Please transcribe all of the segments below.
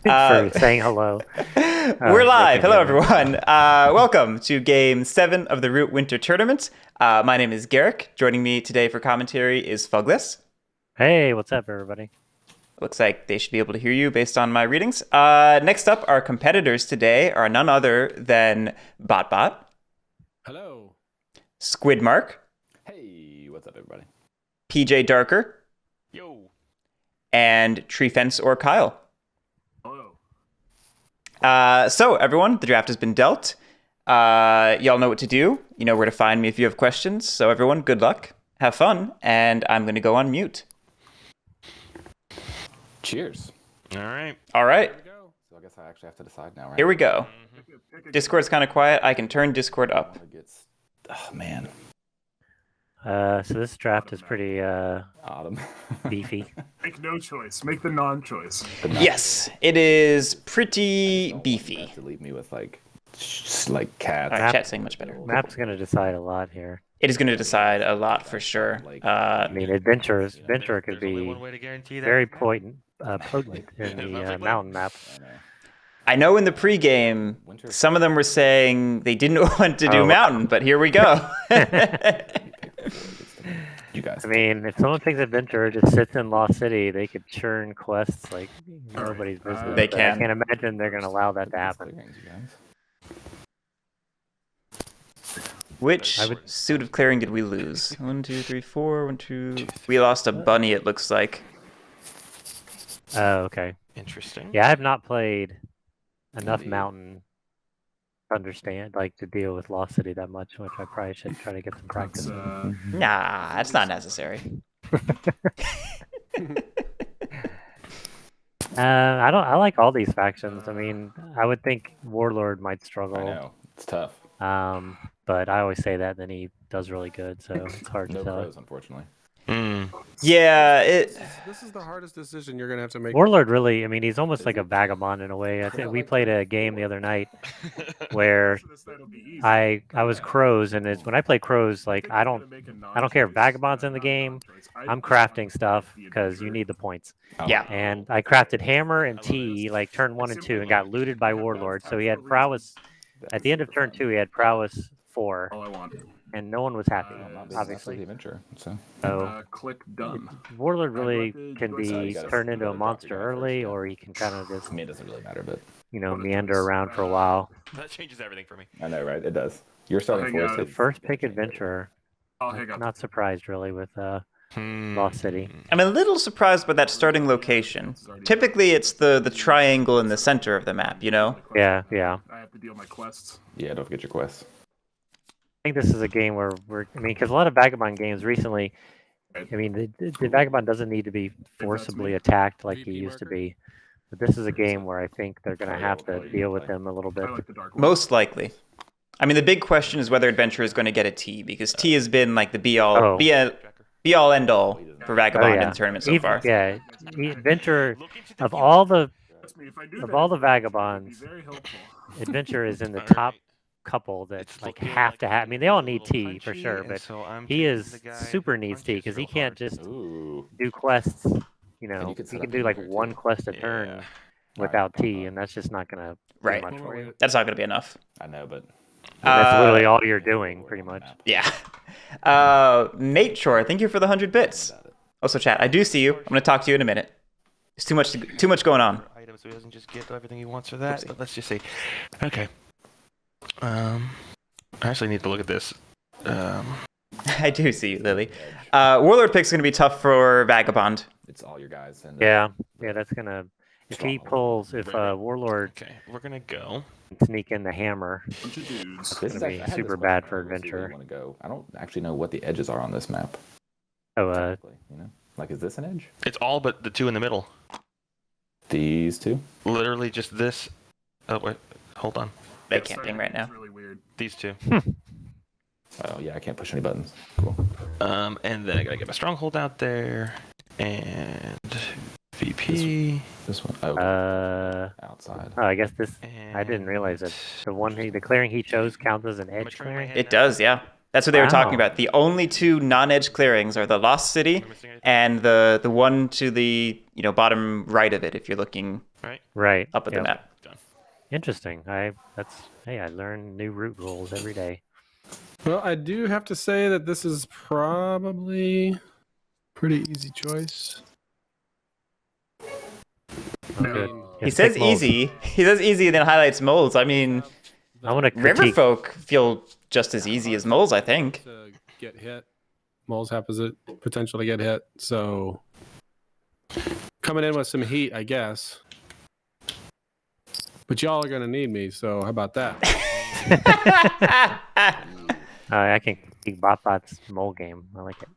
for saying hello. We're live. Hello, everyone. Welcome to Game 7 of the Root Winter Tournament. My name is Guerric. Joining me today for commentary is Fugless. Hey, what's up, everybody? Looks like they should be able to hear you based on my readings. Next up, our competitors today are none other than Bott Bott. Hello. Skwidmark. Hey, what's up, everybody? PjDarkr. Yo. And Treefense or Kyle. Hello. So, everyone, the draft has been dealt. Y'all know what to do. You know where to find me if you have questions. So, everyone, good luck. Have fun. And I'm going to go on mute. Cheers. All right. All right. Here we go. So I guess I actually have to decide now, right? Here we go. Discord's kind of quiet. I can turn Discord up. Oh, man. So this draft is pretty Autumn. beefy. Make no choice. Make the non-choice. Yes, it is pretty beefy. To leave me with like cats. Chat's saying much better. Map's gonna decide a lot here. It is going to decide a lot for sure. I mean, adventure could There's only be one way to guarantee that. very potent in the mountain map. I know. I know in the pregame, some of them were saying they didn't want to do mountain, but here we go. You guys. I mean, if someone thinks adventure just sits in Lost City, they could churn quests like nobody's business. They But can. I can't imagine they're gonna allow that to happen. Clearings, you guys. Which suit of clearing did we lose? 1, 2, 3, 4. 1, 2. We lost a bunny, it looks like. Oh, okay. Interesting. Yeah, I have not played enough Indeed. mountain to understand, like, to deal with Lost City that much, which I probably should try to get some practice. Nah, that's not necessary. I like all these factions. I mean, I would think Warlord might I struggle. know. It's tough. But I always say that, then he does really good, so it's hard No to tell. pros, unfortunately. Yeah, This is the hardest decision you're gonna have to make. Warlord really, I mean, he's almost like a vagabond in a way. I think we played a game the other night where I was crows, and when I play crows, like I don't care if vagabond's in the game. I'm crafting stuff because you need the points. Yeah. And I crafted hammer and T like turn 1 and 2 and got looted by Warlord. So he had prowess at the end of turn 2. He had prowess 4, All I want. and no one was happy. That's the Obviously, adventure. So so Click done. Warlord really can So be you gotta turned into a drop monster your guy early, first, yeah. or he can kind of just I mean, it doesn't really matter, but meander around for a while. That changes everything for me. I know, right? It does. Your starting Hang force. on. The is- first pick adventurer, I'll hang up. not surprised really with Lost City. I'm a little surprised by that starting location. Typically, it's the triangle in the center of the map, you know? Yeah. I have to deal my quests. Yeah, don't forget your quests. I think this is a game where because a lot of Vagabond games recently, I mean, the Vagabond doesn't need to be forcibly attacked like he used to be. But this is a game where I think they're going to have to deal with him a little bit. I like the dark one. Most likely. I mean, the big question is whether Adventure is going to get a T, because T has been like the be-all, end-all for Vagabond in the tournament so far. Yeah, Adventure of all the Trust me, if I do of that, all the it'd be Vagabonds, very helpful. Adventure is in the All top right. couple that It's like looking have to have. I mean, they all a need little T for punchy, sure, and but so I'm he taking is the guy super who needs T punches because he real can't hard. just Ooh. do quests. You And know, you could he set can up do in like here, one too. quest a Yeah. turn without T, and that's just not gonna Right. do much for you. That's not going to be enough. I know, but That's literally all you're doing, pretty much. Yeah. Mate Shore, thank you for the 100 bits. Also, chat, I do see you. I'm going to talk to you in a minute. There's too much going on. Items so he doesn't just get everything he wants for that. But let's just see. Okay. I actually need to look at this. I do see you, Lily. Warlord pick's going to be tough for Vagabond. it's all your guys. And Yeah, that's gonna. If he pulls, if Warlord Okay, we're gonna go. can sneak in the hammer, Bunch of dudes. It's This is gonna be actually, I had super this bad one. for We'll see where you adventure. want to go. I don't actually know what the edges are on this map. oh, technically, you know, like is this an edge? It's all but the two in the middle. These two. Literally just this. Oh wait, hold on. They can't ping right now. It's really weird. These two. Oh yeah, I can't push any buttons. Cool. And then I gotta get my stronghold out there, and VP. This one. Oh, outside. I guess this. I didn't realize that the clearing he chose counts as an edge clearing. It does, yeah. That's what they were talking Wow. about. The only two non-edge clearings are the Lost City Am I missing anything? and the one to the bottom right of it. If you're looking Right. up at the Yep. map. Done. Interesting. Hey, I learn new route rules every day. Well, I do have to say that this is probably pretty easy choice. Good. He Yes, says pick moles. easy. He says easy, and then highlights moles. I mean, I want to critique. Riverfolk feel just as easy as moles, I think. To get hit. Moles have potential to get hit. So coming in with some heat, I guess. But y'all are going to need me, so how about that? I can critique Bott Bott's mole game. I like it.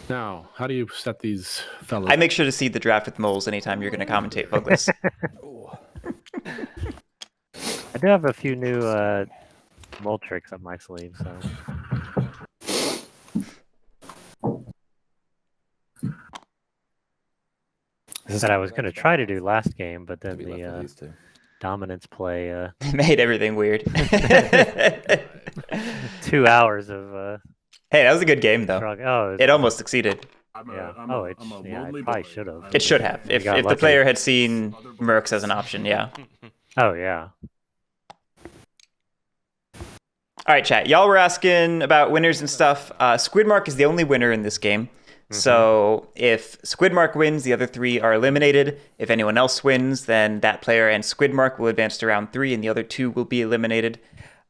Now, how do you set these fellas? I make sure to see the draft with moles anytime you're going to commentate Focus. I do have a few new mole tricks up my sleeve, so. That I was going to try to do last game, but then the dominance play Made everything weird. 2 hours of Hey, that was a good game, though. struggle. Oh, It almost succeeded. yeah. I'm Oh, a it lonely probably boy. should have. It should have. If got the lucky. player had seen Mercs as an option, yeah. Oh yeah. All right, chat. Y'all were asking about winners and stuff. Skwidmark is the only winner in this game. So if Skwidmark wins, the other three are eliminated. If anyone else wins, then that player and Skwidmark will advance to round 3, and the other 2 will be eliminated.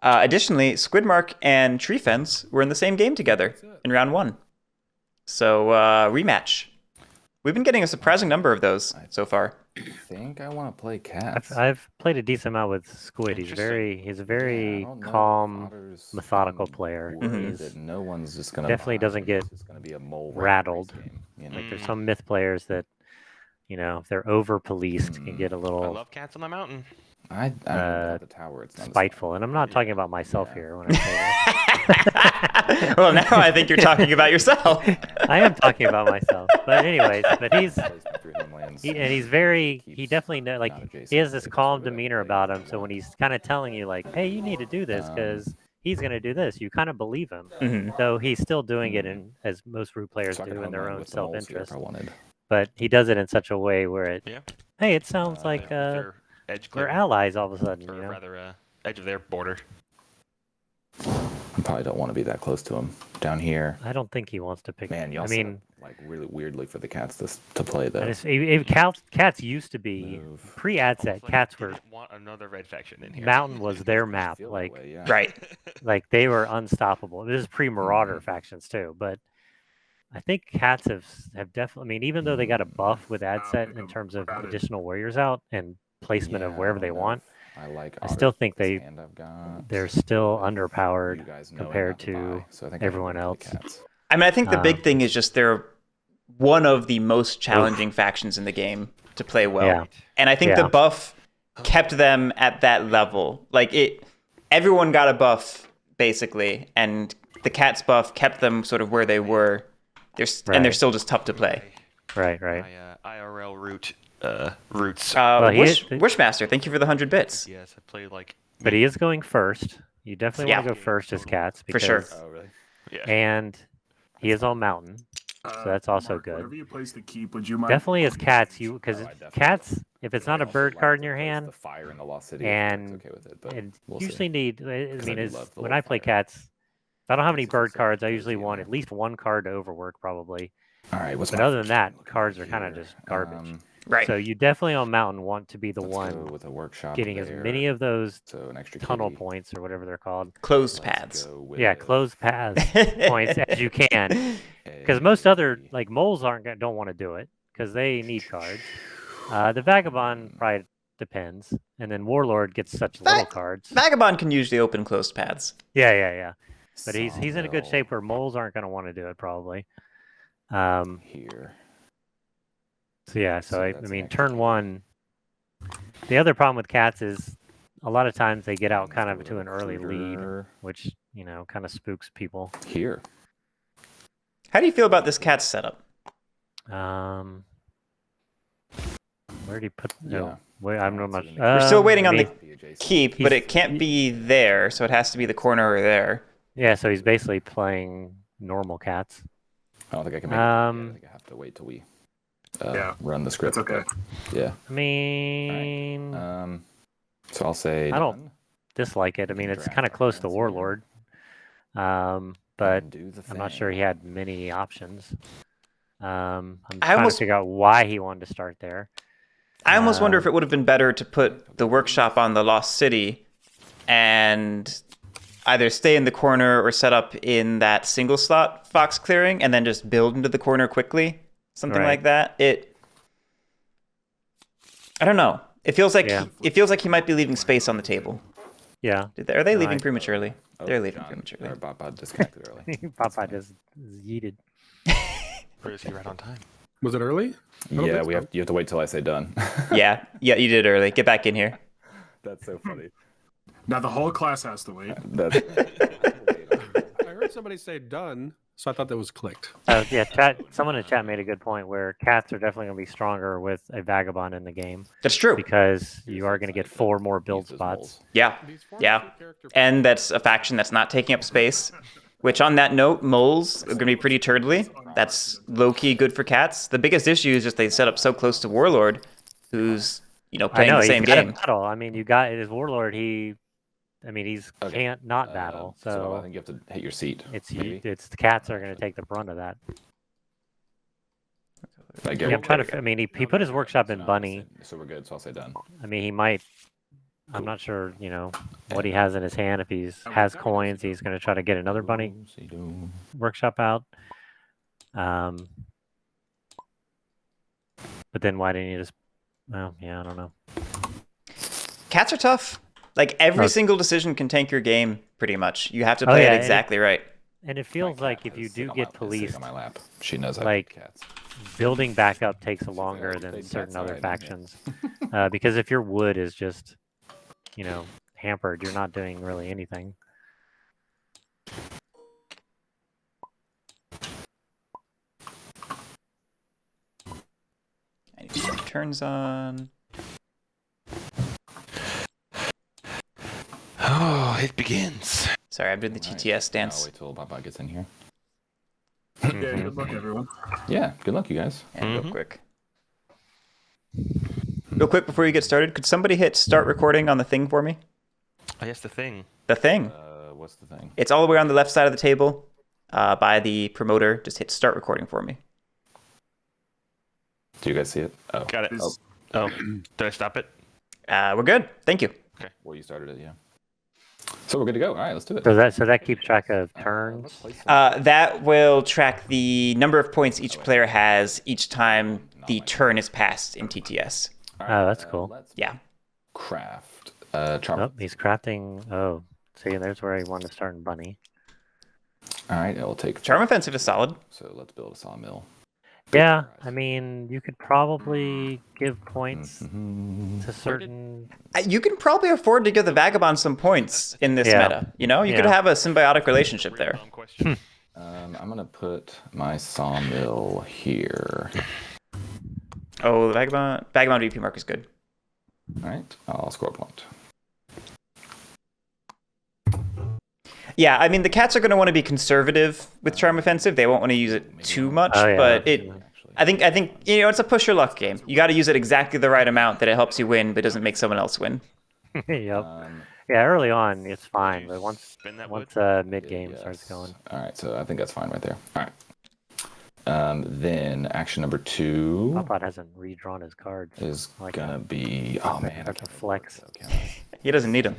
Additionally, Skwidmark and Treefense were in the same game together in round 1. So rematch. We've been getting a surprising number of those so far. I think I want to play cats. I've played a decent amount with Squid. He's a very calm, methodical player. He's No one's just gonna definitely doesn't get it's gonna be a mole rattled. game, you know? like there's some myth players that, if they're over policed, can get a I little love cats on the mountain. I mean, at the tower, it's not spiteful. And I'm not talking about myself Yeah. here when I say that. Well, now I think you're talking about yourself. I am talking about myself. But anyways, but he's he's very he definitely know not adjacent he has to this the calm whatever demeanor they about him. want. So when he's kind of telling you like, hey, you need to do this because he's going to do this, you kind of believe him. Mhm. So he's still doing it as most root players do in their own self-interest. I wanted. But he does it in such a way where it, Yeah. hey, it sounds like Their edge we're clear, allies all of a sudden. or You know? rather, edge of their border. I probably don't want to be that close to him down here. I don't think he wants to pick. Man, y'all I mean, set up, like really weirdly for the cats to play though. cats used to be Move. pre-ad set. It's like Cats they were didn't want another red faction in here. Mountain was their I map. feel that Like way, yeah. Right. like they were unstoppable. This is pre-Marauder Mhm. factions too, but I think cats have definitely. I mean, even though they got a buff with ad set in terms of additional warriors out and placement of Yeah, wherever I they don't know want, I like. I still think this they- hand I've got. they're still You underpowered guys know compared not to to buy, so I think everyone I'm gonna play else. cats. I mean, I think the big thing is just they're one of the most challenging Oof. factions in the game to play well. Yeah. And I think Yeah. the buff kept them at that level. Like everyone got a buff basically, and the cats buff kept them sort of where they were. And they're Right. still just tough to play. Right. My IRL roots. Wishmaster, thank you for the 100 bits. Yes, I played like. But he is going first. You definitely want to go first as cats For because, sure. Oh really? Yeah. and he is on mountain. So that's also Mark, good. Whatever you place to keep, would you mind? Definitely as cats, because Oh, I definitely cats, if it's not a Also bird like card in to your place hand, the fire in the Lost City. and- Okay with it, but and we'll see. usually need. I I mean, do is love the when little I play fire. cats, if I don't have any It's bird so cards, I cozy usually in want there. at least one card to overwork probably. All right, what's But my other than first that, one looking cards like are kind of here? just garbage. Right. So you definitely on mountain want to be the Let's one go with a workshop getting as there. many of those So an extra tunnel kitty. points or whatever they're called. Closed Let's paths. go with Yeah, closed paths points as you can. Because a- most other like moles don't want to do it because they need cards. The vagabond probably depends, and then warlord gets such little cards. Vagabond can usually open closed paths. Yeah. But he's in a good Sawmill shape where moles aren't going to want to do it probably. here. So yeah, so So I that's an mean, extra turn kitty. one. The other problem with cats is a lot of times they get out kind of Let's to go an with a early lead, recruiter which kind of spooks people. Here. How do you feel about this cat setup? Where did he put? Yeah. No, wait, I'm not much. We're still waiting on the Be adjacent. keep, but He's- it can't be there, so it has to be the corner or there. Yeah, so he's basically playing normal cats. I don't think I can make it. I Um, think I have to wait till we Yeah, run the script. That's okay. Yeah. I mean, So I'll say I don't done. dislike it. I You mean, can it's draft kind of our close to cats here. Warlord. But And do the I'm not sure thing. he had many options. I'm I trying almost- to figure out why he wanted to start there. I almost wonder if it would have been better to put the workshop on the Lost City and either stay in the corner or set up in that single slot fox clearing and then just build into the corner quickly. Something Right. like that. I don't know. It feels like Yeah. he might be leaving space on the table. Yeah. Are they No, leaving I- prematurely? They're leaving John, prematurely. Or Bott Bott disconnected early. Papa just yeeted. Or is he right on time? Was it early? I don't Yeah, think so. you have to wait till I say done. Yeah, you did early. Get back in here. That's so funny. Now the whole class has to wait. That's I heard somebody say done, so I thought that was clicked. Yeah, someone in chat made a good point where cats are definitely going to be stronger with a vagabond in the game That's true. because you are going to get 4 more build spots. Yeah, yeah. And that's a faction that's not taking up space. Which, on that note, moles are going to be pretty turtly. That's low-key good for cats. The biggest issue is just they set up so close to Warlord, who's, I playing know the he's same got a game. battle. I mean, you got his Warlord. He's Okay. can't not battle. So I So think you have to hit your seat. it's maybe. the cats are going to take the brunt of that. Like, Yeah, I'm trying to. I mean, he put his workshop in Bunny. So we're good. So I'll say done. I mean, he might. I'm not sure, what he has in his hand. If he has coins, he's going to try to get another bunny workshop out. But then why didn't you just? Well, yeah, I don't know. Cats are tough. Like, every Oh. single decision can tank your game, pretty much. You have to Oh, play yeah, it and exactly right. And it My feels cat like if you is do sitting get on policed, my lap. She knows I like, like cats. building back up takes longer Take than cats certain other outside, yeah. factions. Because if your wood is just, hampered, you're not doing really anything. I need to put turns on. Oh, it begins. Sorry, I'm doing the Alright, TTS I'll dance. wait till Bott Bott gets in here. Yeah, good luck, everyone. Yeah, good luck, you guys. And real quick. Real quick before you get started, could somebody hit start recording on the thing for me? Oh, yes, the thing. The thing. What's the thing? It's all the way on the left side of the table by the promoter. Just hit start recording for me. Do you guys see it? Oh, Got it. Is- Oh, did I stop it? We're good. Thank you. well, you started it, yeah. So we're good to go. All right, let's do it. So that keeps track of turns. That will track the number of points each player has each time the turn is passed in TTS. Oh, that's cool. Let's Yeah. craft. Oh, Charm. he's crafting. Oh, see, there's where he wanted to start in Bunny. All right, it'll take. Charm offensive is solid. So let's build a sawmill. Yeah, I mean, you could probably give points Mhm. to certain. You can probably afford to give the Vagabond some points in this Yeah. meta. You could Yeah. have a symbiotic relationship there. Dumb question. I'm gonna put my sawmill here. Oh, the Vagabond VP mark is good. All right, I'll score a point. Yeah, I mean, the cats are going to want to be conservative with Charm Offensive. They won't want to use it too much, Oh, yeah, but absolutely. I think it's a push your luck game. You got to use it exactly the right amount that it helps you win, but doesn't make someone else win. Yep. Um, Yeah, early on it's fine, but once Spin that wood? mid game starts yes. going. All right, so I think that's fine right there. All right. Then action number 2 Papa hasn't redrawn his cards. is Like gonna that. be. Oh man, That's a flex. He doesn't need them.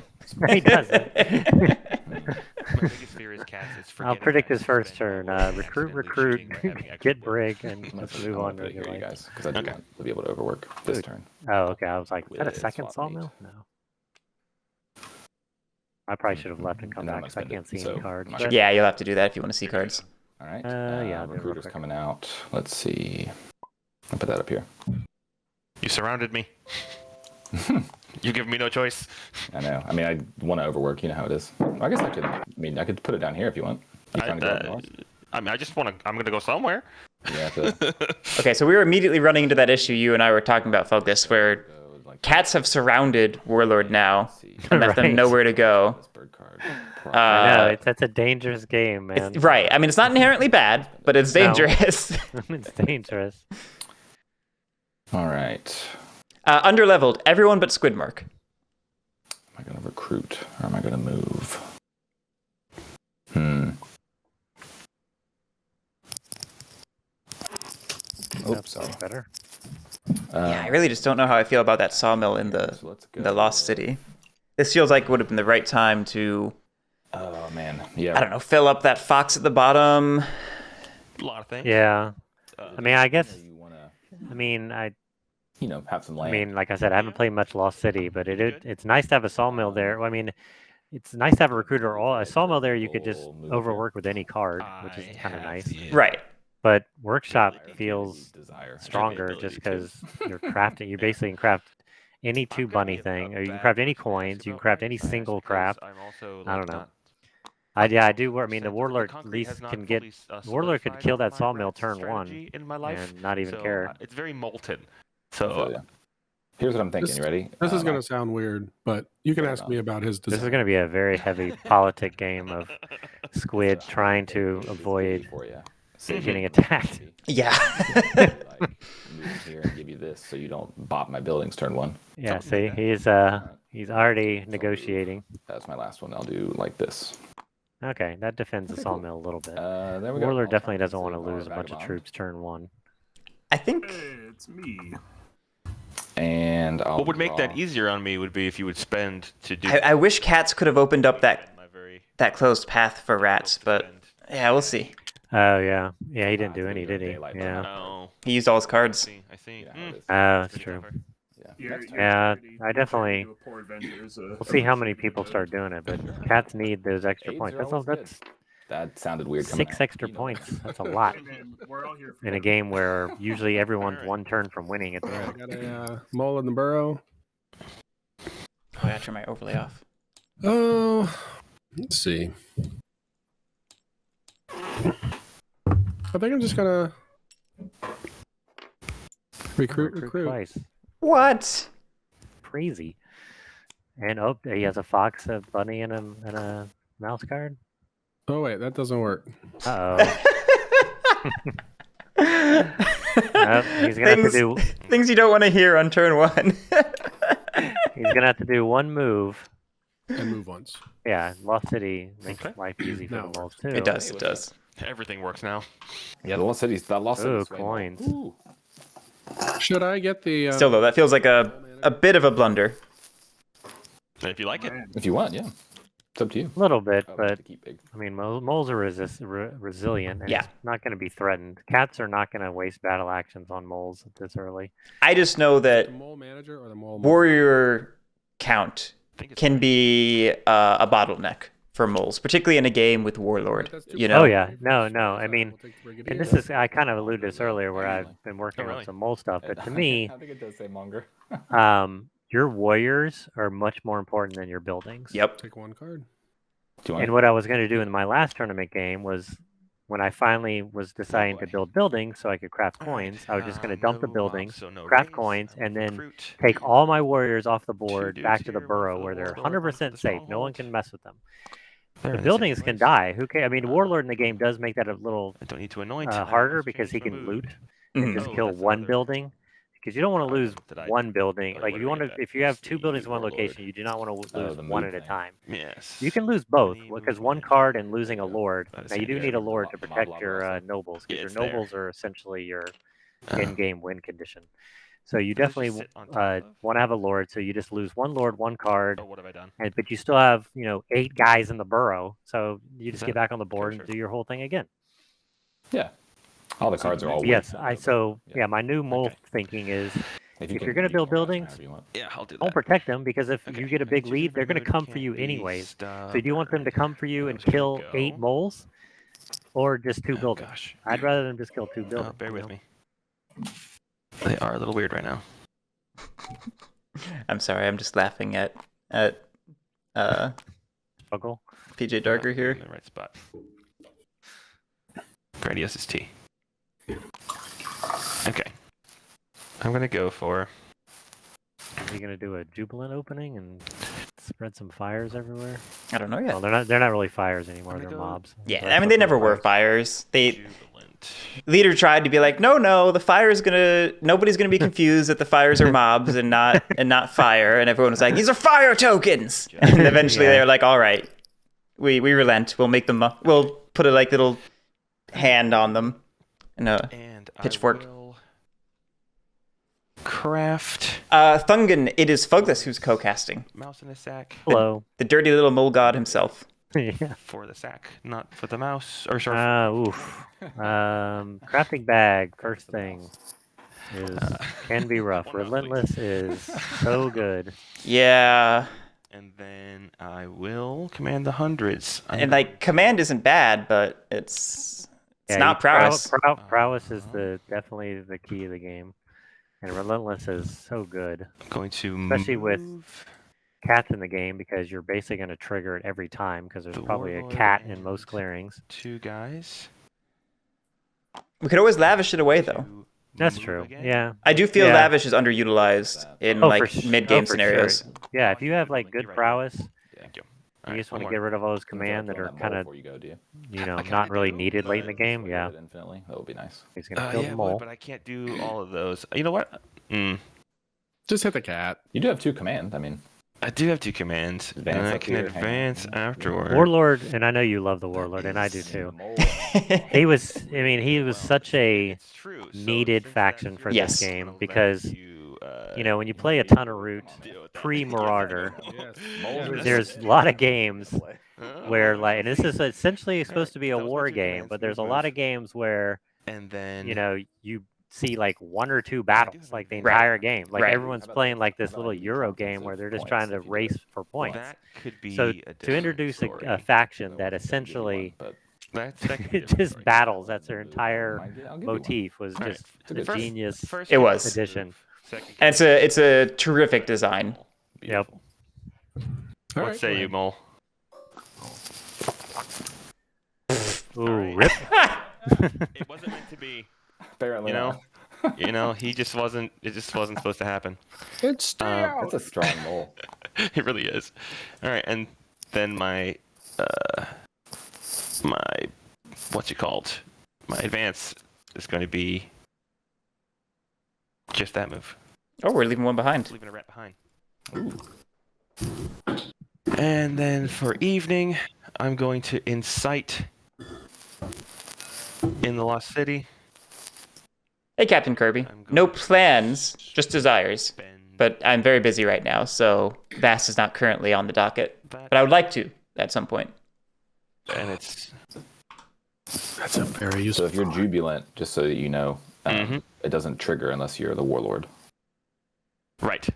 He doesn't. My biggest fear is cats. Is I'll forgetting predict that his you first spend turn. more wood Recruit, accidentally cheating by having extra get wood. brig, and I'm gonna let's put- move I'm on gonna to put it here, your you life. guys, because I do Okay. want to be able to overwork this Good. turn. Oh, okay. I was like, is that a With second swap meat. sawmill? No. I probably should have left and come And then I'm back gonna because I can't spend see it, any so cards. I'm not but- Yeah, you'll have to do that if you want to see cards. All right. Yeah, I'll do it real Recruiter's quick. coming out. Let's see. I'll put that up here. You surrounded me. You give me no choice. I know. I mean, I want to overwork. You know how it is. I guess I could. I mean, I could put it down here if you want. You trying to go up north? I mean, I just want to. I'm going to go somewhere. You have to Okay, so we were immediately running into that issue you and I were talking about, Focus, where go like cats have surrounded Warlord now Let's see. and left them Right. nowhere to go. This bird card. I know that's a dangerous game, man. Right. I mean, it's not inherently bad, but it's No. dangerous. It's dangerous. All right. Underleveled. Everyone but Skwidmark. Am I going to recruit or am I going to move? Oops, sorry. Better. Yeah, I really just don't know how I feel about that sawmill in the So let's go. the Lost City. This feels like it would have been the right time to, Oh man, yeah. I don't know, fill up that fox at the bottom. A lot of things. Yeah. I mean, I guess. You want to, I mean, have some I land. mean, like I said, I haven't played much Lost City, but it's nice to have a sawmill there. Well, I mean, it's nice to have a recruiter or a sawmill there. You could just overwork with any card, which is kind of nice. Right. But workshop feels desire. stronger just because you're crafting. You basically can craft any two bunny thing, or you can craft any coins. You can craft any single craft. I don't know. I do. I mean, the warlord at least can get. The warlord could kill that sawmill turn one and not even care. It's very molten. So So yeah. Here's what I'm thinking. This- You ready? This is going to sound weird, but you can Fair ask enough. me about his This design. is going to be a very heavy politic game of Squid trying to avoid for you. getting attacked. Yeah. Like, move here and give you this so you don't bop my buildings turn one. Yeah, see, he's already negotiating. That's my last one. I'll do like this. Okay, that defends the sawmill a little bit. There we go. Warlord I'll definitely try doesn't want to save our lose a bunch of vagabond. troops turn one. I think Hey, it's me. And I'll what would make that draw- easier on me would be if you would spend to do. I wish cats could have opened up that My very closed path for rats, but yeah, we'll see. Oh yeah, yeah, he didn't do any, did he? Daylight Yeah. No. He used all his cards. I see. Yeah, it is. Oh, that's true. Yeah. You're- Next you're turn. Yeah, pretty- I definitely. do a poor Avengers, We'll see how many people start doing it, but cats need those extra Aids points. are That's all. always That's That sounded weird. coming 6 out, extra you know. points. That's a lot Hey, man, we're all here for in a you. game where usually everyone's one turn from winning. It's I got a mole in the burrow. Oh, yeah, turn my overlay off. Oh, let's see. I think I'm just gonna recruit. twice. What? Crazy. And oh, he has a fox, a bunny, and a mouse card. Oh wait, that doesn't work. Uh oh. He's gonna have to do. Things you don't want to hear on turn one. He's gonna have to do one move. And move once. Yeah, Lost City makes Okay. life easy for No. the moles too. It does. It does. Everything works now. Yeah, the Lost City's that Lost Ooh, City's way more- coins. Ooh. Should I get the? Still though, that feels like a bit of a blunder. If you like it. Man, If you want, yeah. It's up to you. A little bit, Oh, but to keep big. I mean, moles are resilient, and Yeah. it's not going to be threatened. Cats are not going to waste battle actions on moles this early. I just know the that mole manager or the mole? warrior count I think it's can be a bottleneck for moles, particularly in a game with warlord. You know. Oh yeah, no. I mean, and this is I kind of alluded to this earlier, where I've been working Oh, on really? some mole stuff. But to me, I think it does say monger. your warriors are much more important than your buildings. Yep. Take one card. Do you want? And what I was going to do in my last tournament game was, when I finally was deciding to boy. build buildings so I could craft All right, coins, I was just going to no dump the mobs, buildings, so no craft raise, coins, I will and then recruit take all my warriors off the board dudes back to the here, one burrow for the where they're warlord, one for 100% the safe. No one stronghold. can mess with them. There The it is buildings can anyways. die. Who can? I mean, warlord in the game does make that a little I don't need to anoint. I harder must because he change my can mood. loot and Mhm. just Oh, kill that's one another- building. Because you don't want to lose Did I- one building. oh, Like what if do you we want to, get? if you have two See, buildings in one warlord. location, you do not want to Oh, lose the one mood at a thing. time. Yes. You can lose both Need because move one manager. card and losing a lord. That is Now you do handy. need a lord to Mob protect lava your wrestling. nobles Yeah, because it's your there. nobles are essentially your Uh, in-game win condition. So you Does it just definitely sit on top of? want to have a lord. So you just lose one lord, one card, Oh, what have I done? but you still have 8 guys in the burrow. So you just that- get back on the board sure. and do your whole thing again. Yeah. All the cards are all. Yes, weight. yeah. My new mole Okay. thinking is you if can you're gonna make build more, buildings, however you want. Yeah, I'll do that. don't protect them because if Okay, you get a I big choose lead, they're going to every come mood, for you can't be anyways. So do you want them to come for you and How's it kill gonna 8 go? moles, or just 2 Oh, buildings? gosh. I'd rather them just kill 2 Oh, buildings. bear you with know? me. They are a little weird right now. I'm sorry. I'm just laughing at Struggle. PjDarkr here. In the right spot. Great SST. Okay. I'm gonna go for he gonna do a jubilant opening and spread some fires everywhere? I don't know yet. Well, they're not really fires anymore. I'm gonna They're go- mobs. Yeah, So I that's mean what they they're never were fires. fires. They Jubilant. leader tried to be like, no, the fire's gonna. Nobody's gonna be confused that the fires are mobs and not fire. And everyone was like, these are fire tokens. And eventually Yeah. they were like, all right, we relent. We'll make them. We'll put a like little hand on them. And And Pitchfork. I will craft Thungan, it is Fugless who's co-casting. mouse in a sack Hello. The dirty little mole god himself. Yeah. for the sack, not for the mouse. Or sorry. Oof. Crafting bag. First thing can be rough. One mouse, Relentless is so good. Yeah. And then I will command the hundreds. And like command isn't bad, but it's Yeah, not prowess. Prowess is definitely the key of the game, and relentless is so good, I'm going to especially with move cats in the game because you're basically going to trigger it every time because there's the probably a warlord cat in and most clearings. 2 guys. We could always lavish it away though. to That's move true. again. Yeah. I do feel Yeah. lavish is underutilized in like mid-game for scenarios. Sure. Yeah, if you have like good prowess, Thank you. you Alright, just want to one get more. rid of all those command that are kind of Before you go, do you? not really needed late in the game. Yeah, Infinitely. That would be nice. he's going to kill Yeah, the it would, mole. but I can't do all of those. You know what? Just hit the cat. You do have 2 command. I mean, I do have 2 commands, Advance and I up can here, hang on. advance afterward. Warlord, and I know you love the Warlord, and I do too. He was such a It's true. So needed since faction that's for your this turn, game I'll let because, when you play a ton of root pre-Marauder, there's a lot of games where and this is essentially supposed to be a That was war my 2 game, commands. but there's a Move, lot move. of games where And then you see like 1 or 2 battles like the Right. entire game. Like Right. everyone's playing like this little Euro game where they're just trying to race for points. that could be So a to different introduce story. a faction that essentially But that could be a different just story. battles, that's their entire I'll give you one. motif was Alright. just It's a a good First- genius first It command was. is addition. move. Second And it's a terrific design. Yep. All What right, say go you, ahead. Mole? Ooh, rip. It wasn't meant to be. Apparently You know? not. He just wasn't. It just wasn't supposed to happen. It's That's a strong mole. It really is. All right, and then my what's it called? My advance is going to be just that move. Oh, we're leaving one behind. Leaving a rat behind. And then for evening, I'm going to incite in the Lost City. Hey, Captain Kirby. I'm No going to plans, just desires. spend But I'm very busy right now, so Vast is not currently on the docket. that, But I would like to at some point. and it's That's a very So useful. if you're jubilant, just so that you know, Mhm. it doesn't trigger unless you're the warlord. right.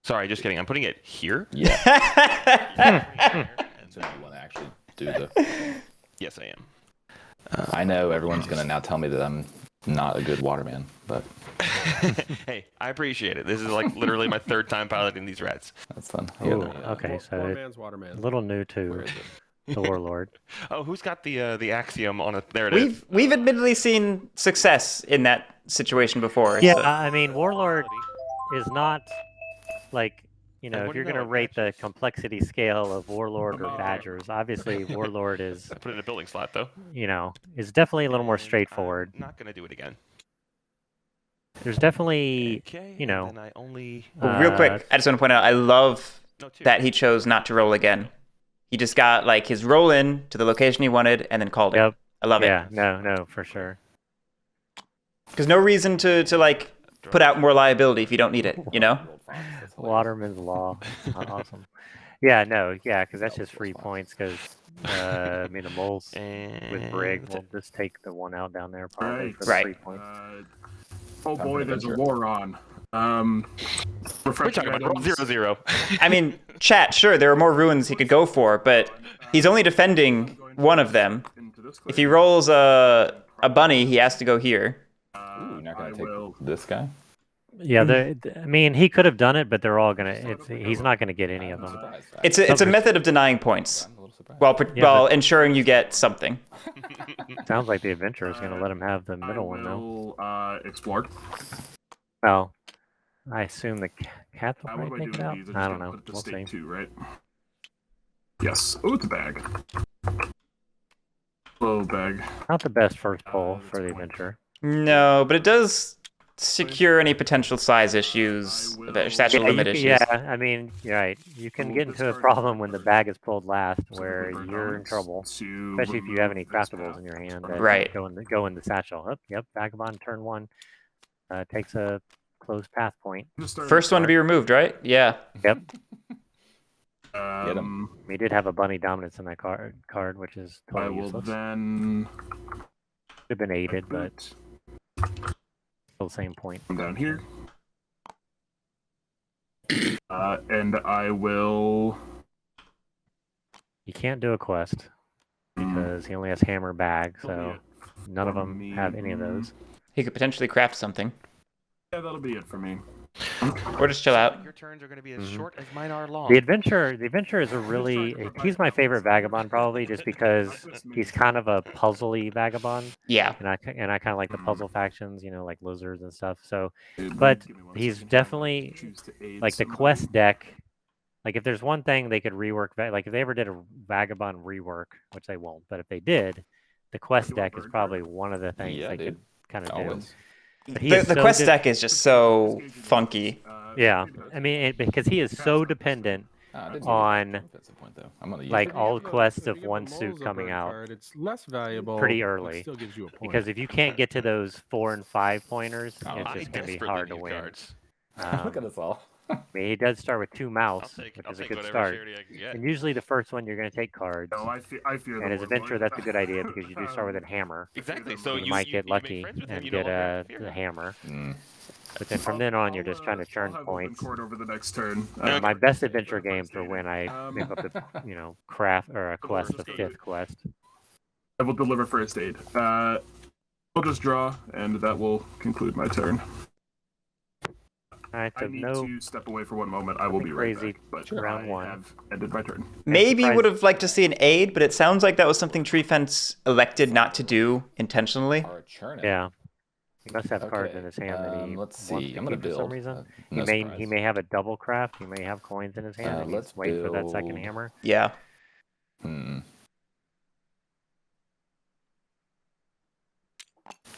Sorry, just kidding. I'm putting it here. Yeah. So you want to actually do the. Yes, I am. I know everyone's gonna now tell me that I'm not a good waterman, but Hey, I appreciate it. This is like literally my 3rd time piloting these rats. that's fun. Ooh, Yeah. okay, so Poor it's man's a waterman. little new Where to is it? the Warlord. Oh, who's got the axiom on it? There it is. We've admittedly seen success in that situation before. Yeah, so- I mean, Warlord is not like, And if what do you're you going to know, rate the badgers? complexity scale of Warlord or Badgers, obviously Warlord is, I put it in a building slot though. is definitely a little more And straightforward. I'm not gonna do it again. There's definitely, Okay. you know, And then I only Well, real quick, I just want to point out, I love no, 2. that he chose not to roll again. He just got like his roll in to the location he wanted and then called it. Yep. I love it. Yeah, no, for sure. Because no reason to like put out more liability if you don't need it, you know? That's hilarious. Waterman's Law. Awesome. Yeah, because that's just free points because, the moles and with Brig will just take the one out down there probably for the Right. 3 points. Oh Time boy, for there's a adventure. war on. We're Refreshing talking about items. 0-0. I mean, chat, sure, there are more ruins he could go for, but he's only defending one of them. If he rolls a bunny, he has to go here. Ooh, you're not I gonna take will. this guy. Yeah, I mean, he could have done it, but they're all gonna. He's not gonna get any of I'm them. surprised. It's a Some- method of denying points I'm a little surprised. while ensuring you get something. Sounds like the adventurer is gonna let him have the I middle one though. will explore. Well, I assume the cats will What do probably I do take with it out. these? I just don't gotta know. put it to We'll see. stake 2, right? Yes. Oh, it's a bag. Little bag. Not the best first pull That's for the a point. adventure. No, but it does secure any potential size issues, satchel limit issues. Yeah, I mean, you're right. You can get into a problem when the bag is pulled last, where Burn you're in dominance trouble, to especially if you have remove any this craftables path. in your hand that Right. go in the satchel. Oh, yep, Vagabond turn 1 takes a closed path point. Just start First one to be removed, right? Yeah. Yep, Get 'em. we did have a bunny dominance in that card, which is I totally will useless. then Could have been aided, but put still the same point. them down here. And I will. You can't do a quest because he only has hammer bag, That'll so be none of for them me. have any of those. He could potentially craft something. Yeah, that'll be it for me. Or just chill out. Your turns are going to be as short as mine are long. The adventure is a really he's my favorite vagabond probably just because he's kind of a puzzly vagabond, Yeah. and I kind of like the puzzle factions, like lizards and stuff. So, Give but me one he's second. definitely Choose to aid like the somebody. quest deck. Like if there's one thing they could rework, like if they ever did a vagabond rework, which they won't, but if they did, the quest Do you want deck is bird probably one of the things Yeah, they dude. could kind of do. Always. But he The is so quest de- deck is just so funky. Yeah, I mean, because he is so dependent I did on defensive point though. I'm gonna use like it. all quests If of you give one the suit moles a coming bird out card, it's less valuable. pretty but early. Still gives you a point. because if you can't get to those 4 and 5 pointers, Oh, it's I just gonna be desperately hard to need win. cards. Look at us all. I mean, he does start with 2 I'll mouse, take, which I'll is a take good whatever start. charity I can get. And usually the first one you're going to take cards. No, I fear And the as adventure, warlord. that's a good idea because you do start with a hammer. Exactly. So You you might you, get you make lucky friends with him, and you get no longer have to fear the him. hammer. Mm. But then from then on, you're just trying to churn I'll have open points. court over the next turn. My best adventure games are when I Um, pick up the, craft or a quest, the 5th quest. I will deliver first aid. I'll just draw, and that will conclude my turn. All right, so I need no to step away for one moment. I will be right crazy back. But round I 1. have ended my turn. Maybe surprised- would have liked to see an aid, but it sounds like that was something Treefense elected not to do intentionally. Or a churn. Yeah. He must have cards Okay, in his hand that he let's wants see. to I'm gonna keep for some build. reason. No He surprise. may have a double craft. He may have coins in his hand. and let's he's waiting for that second build- hammer. Yeah.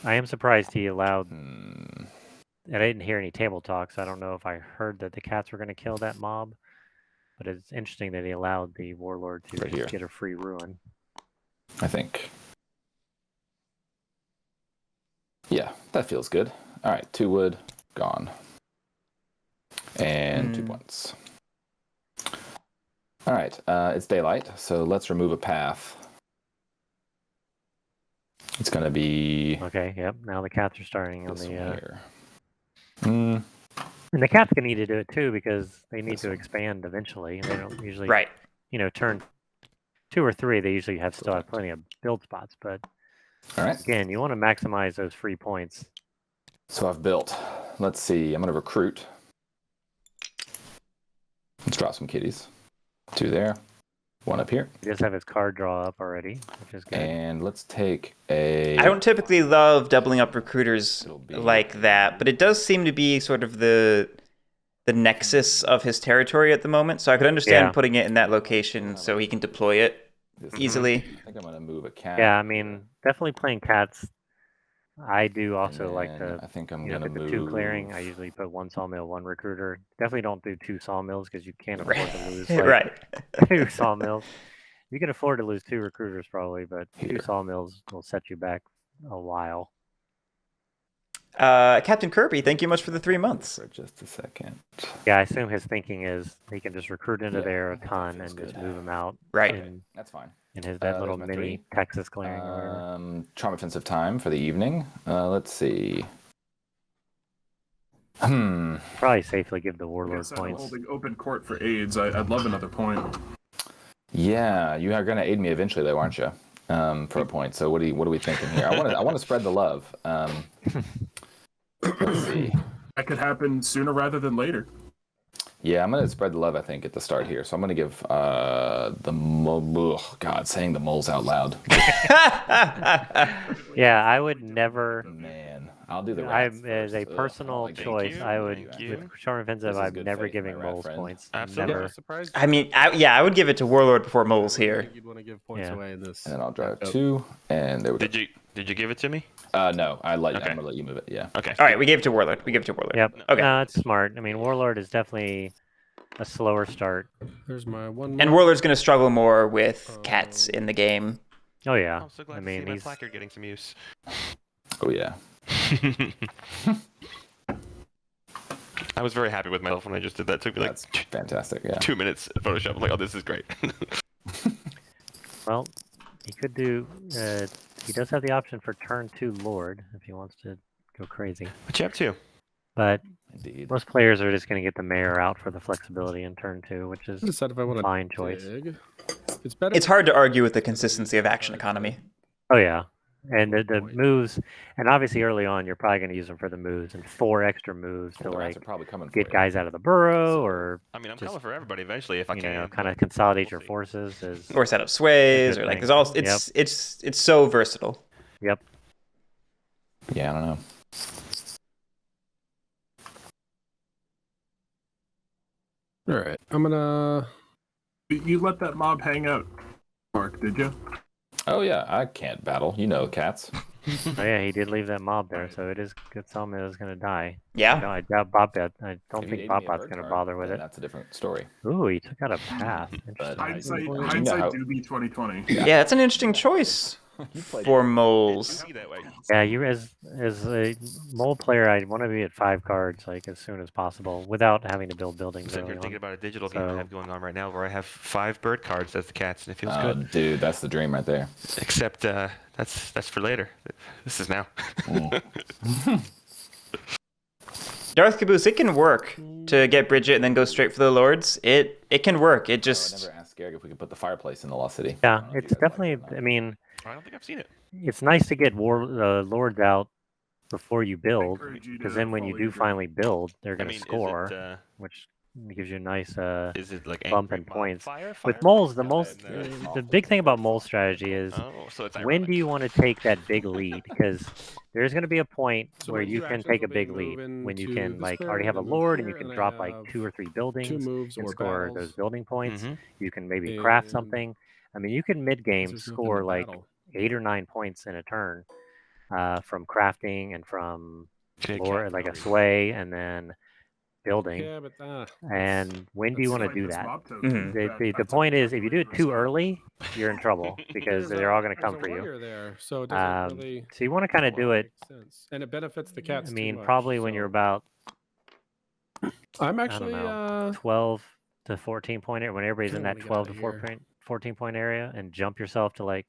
I am surprised he allowed. Hmm. And I didn't hear any table talk, so I don't know if I heard that the cats were going to kill that mob. But it's interesting that he allowed the warlord to Right here. get a free ruin. I think. Yeah, that feels good. All right, 2 wood, gone. And 2 points. All right, it's daylight, so let's remove a path. It's going to be Okay, yep. Now the cats are starting on this the. one here. Mm, And the cats gonna need to do it too because they need This to one. expand eventually. They don't usually. Right. Turn 2 or 3, they usually still have plenty of build spots. But all right, again, you want to maximize those free points. so I've built. Let's see, I'm going to recruit. Let's drop some kitties. 2 there, 1 up here. He does have his card draw up already, which is good. And let's take a... I don't typically love doubling up recruiters It'll be- like that, but it does seem to be sort of the nexus of his territory at the moment. So I could understand Yeah. putting it in that location so he can deploy it this easily. I think I'm going to move a cat. Yeah, I mean, definitely playing cats. I do and also like then to. I think I'm If going to it's a move... 2 clearing, I usually put 1 sawmill, 1 recruiter. Definitely don't do 2 sawmills because you can't afford to lose Right. 2 sawmills. You can afford to lose 2 recruiters probably, but 2 Here. sawmills will set you back a while. Captain Kirby, thank you much for the 3 months. For just a second. Yeah, I assume his thinking is he can just recruit into Yeah, there I a think that ton feels and just good. move him out Right. That's fine. in his that There's little my mini 3. Texas clearing or whatever. Charm offensive time for the evening. Let's see. Probably safely give the I warlord guess I'm points. holding open court for aids. I'd love another point. Yeah, you are going to aid me eventually, though, aren't you? For a point. So what are we thinking here? I want to spread the love. Let's see. That could happen sooner rather than later. Yeah, I'm going to spread the love, I think, at the start here. So I'm going to give God, saying the moles out loud. Yeah, I would never. Man. I'll do the I rats as a first. Ugh, I don't personal like choice, you, I would thank you. with short offensive. This is I'm good never faith, giving my rat moles friend. points. Absolutely. Never. Surprised. I mean, I would give it to Warlord before moles here. You'd want to give points Yeah. away in this. And then I'll draw matchup. 2, and there we go. Did you give it to me? No, I'm Okay. gonna let you move it. Yeah. Okay. All right, we gave it to Warlord. We gave it to Warlord. Yep. Okay. No, it's smart. I mean, Warlord is definitely a slower start. There's my one. And more. Warlord's going to struggle more with cats in the game. Oh yeah. I'm so glad I to mean, see my he's placard getting some use. Oh yeah. I was very happy with myself when I just did that. It took me like That's fantastic. Yeah. 2 minutes in Photoshop. I'm like, oh, this is great. well. He could do. He does have the option for turn 2 Lord if he wants to go crazy. What you up to? But Indeed. most players are just going to get the mayor out for the flexibility in turn 2, which is I decide if I want a to fine choice. dig. It's better. It's hard to argue with the consistency of action economy. Oh yeah, and the moves, and obviously early on you're probably going to use them for the moves and 4 extra moves to Well, the rats like are probably coming for get you. guys out of the burrow or I mean, I'm Just, coming for everybody eventually if I you can. know kind of but consolidate your we'll see. forces. Is Or set up sways, Good or like thing. there's all it's so versatile. Yep. Yeah, I don't know. All right, I'm gonna. You let that mob hang out, Mark, did you? Oh yeah, I can't battle. You know, cats. Oh yeah, he did leave that mob there, so it is good. Someone is going to die. Yeah. No, I doubt Bott Bott. I don't If you think gave Bott me a Bott's bird going to card, bother with then it. That's a different story. Ooh, he took out a path. But Interesting. Hindsight, you know hindsight how- do be 2020. Yeah, that's an interesting choice You played for It moles. should be that way. Yeah, you as a mole player, I want to be at 5 cards like as soon as possible without having to build I'm buildings sitting here early thinking on. about a digital game I So- have going on right now where I have 5 bird cards as the cats, and it feels Oh, good. dude, that's the dream right there. Except that's for later. This is now. Darth Caboose, it can work to get Bridget and then go straight for the Lords. It can work. It I just never asked Guerric if we could put the fireplace in the Lost City. Yeah, I don't know if it's you guys like definitely. it or not. I mean, I don't think I've seen it. it's nice to get lords out before you build, encourage you because to then when you follow do your dream. finally build, they're I going mean, to score, which gives you a nice is it like bump angry in mob points. Fire? With Fire? moles, the Yeah, most they're the awful big thing about players. mole strategy is Oh, so it's when do you want to take that big lead? Because there's going to be a point So where my you two can actions take a will be big move lead when you into can this like square, already have a then move lord and you here, can and then I drop like have 2 or 3 2 buildings moves and or score battles. those building points. Mm-hmm. You can maybe craft And something. I mean, you can mid game there's nothing to score like battle. 8 or 9 points in a turn from crafting and from lore, like a sway and then building. Yeah, but And when do you want to Fight do this that? mob token. The That's point a is, if you do it too calculated early, you're in trouble because they're all going to come for you. There, so it doesn't really So you want to kind of do it. make sense. And it benefits the cats. I too mean, much, probably when so- you're about I'm I actually don't know 12 to 14 point area, when everybody's in kinda that wanna 12 get to outta here. 14 point area, and jump yourself to like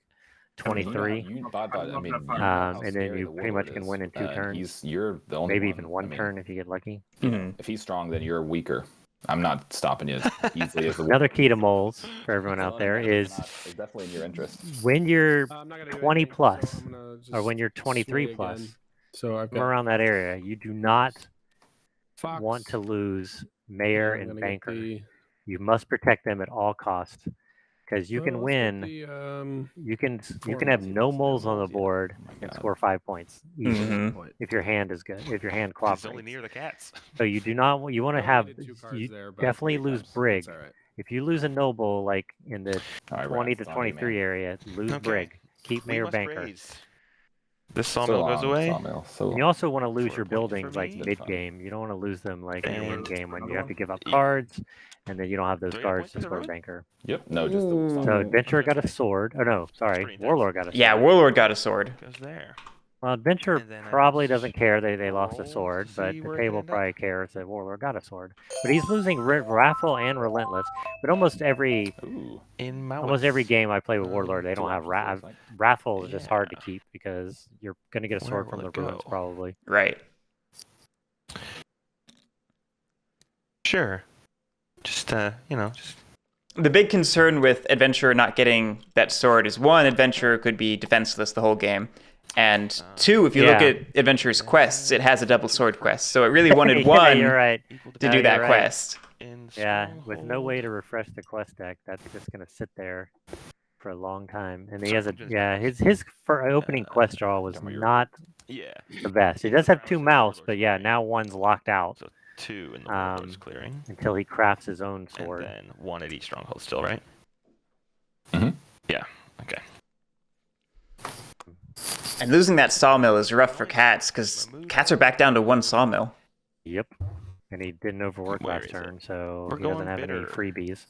I mean, 23. You, Bott Bott, I love mean, that you fire. know how And then scary you the pretty much warlord can is, win in 2 and turns. You're the only Maybe one. even one I mean, turn if you get lucky. you know, if he's strong, then you're weaker. I'm not stopping you as easily as the Another key to moles for everyone out there is It's definitely in your interest. when you're I'm not gonna do 20 anything, plus, so I'm gonna or just when you're 23 sway plus, again. So I've from got around that area, you do not Fox. want to lose mayor I'm and gonna get banker. the- You must protect them at all costs because you well, can let's get win. the, You can four have moles. no moles on the moles, yeah. board Oh my and God. score 5 points easily Mhm. if your hand is good. If your hand It's only cooperates. near the cats. So you do not. You want to I have. only did 2 cards You there, but definitely lose that's brig. all right. If you lose a noble like in the All right, 20 Rats, to it's on you, 23 man. area, lose Okay. brig. Keep We mayor must banker. raise. This So sawmill goes long, away. Sawmill. So And you also want to lose For your a point for buildings like me. mid game. You don't want to lose them like in Damn. end game when you have to give up Yeah. cards, and then you don't have those Do I get cards points to for the score road? banker. Yep. No, just the Ooh. So Sawmill. adventurer got a Okay. sword. Oh no, sorry, pretty intense. warlord got a sword. Yeah, Warlord got a sword. Goes there. Well, adventure And then I probably must doesn't care they lost a roll sword, to but see the where it can table end up. probably cares that warlord got a sword. But he's losing raffle and relentless. But almost every Ooh. In almost every Mowitz. game I play with warlord, they So don't have what would you raffle is just hard to Yeah. keep because you're gonna get a Where sword will from the it ruins go? probably. Right. Sure. Just just The big concern with Adventurer not getting that sword is one, Adventurer could be defenseless the whole game. And two, if you look Yeah. at Adventurer's quests, it has a double sword quest. So it really wanted Yeah, one you're right. equal to No, do that you're right. quest. in Yeah, with no way Stronghold. to refresh the quest deck, that's just gonna sit there for a long time, and he has his for opening quest draw was not Yeah. the best. He does have 2 mouse, but yeah, now one's locked out So 2 in the Warlord's clearing. until he crafts his own And sword. then 1 at each stronghold still, right? Mhm. Yeah. Okay. And losing that sawmill is rough for cats, because cats are back down to 1 sawmill. Yep. And he didn't overwork Where last is turn, it? so We're he doesn't going have any bitter. freebies.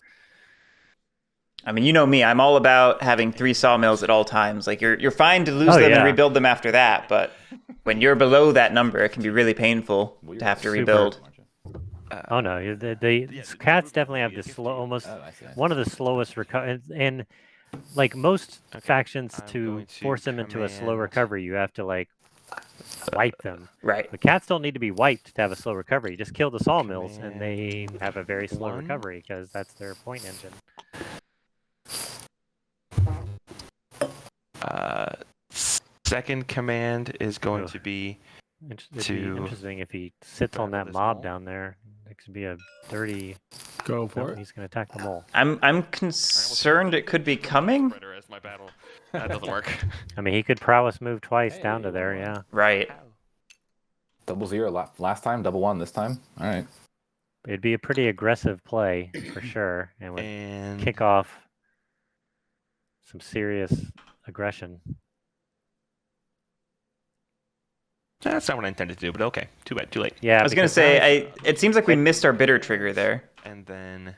I mean, you know me, I'm all about having 3 sawmills at all times. Like, you're fine to lose them and yeah. rebuild them after that, but when you're below that number, it can be really painful to have to Super. rebuild. Oh no, the cats definitely have the slow, almost Oh, I see. one of the slowest recovery. And like most factions, I'm to going to force them into a slow command- recovery, you have to like wipe them. Right. But cats don't need to be wiped to have a slow recovery. You just kill the sawmills, and they have a very slow 1. recovery because that's their point engine. Second command is going Ugh. to be It'd be To interesting if he sits on battle that this mob mole. down there. It could be a dirty. Go for No, it. he's gonna attack the mole. I'm concerned it could be coming. as my battle. That doesn't work. I mean, he could prowess move twice down to Hey, there. well, Yeah. Right. Double 0 last time, double 1 this time. All right. It'd be a pretty aggressive play for sure, and would And kick off some serious aggression. that's not what I intended to do, but okay. Too bad. Too late. Yeah, I was gonna because now say, he's- it seems like we missed our bitter trigger there. And then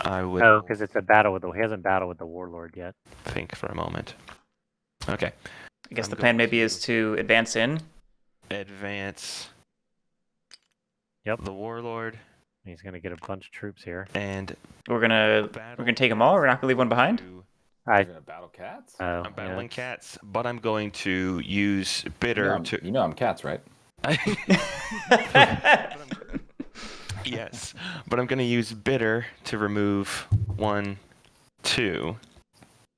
I would Oh, because it's a battle with he hasn't battled with the warlord yet. think for a moment. Okay. I guess I'm the plan going maybe is to advance in. Advance. Yep. The warlord He's gonna get a bunch of troops here. and We're gonna take them all. We're not gonna leave one behind. You're I gonna battle cats? oh, I'm battling yeah. cats, but I'm going to use bitter to. You know I'm cats, right? Yes, but I'm going to use bitter to remove 1, 2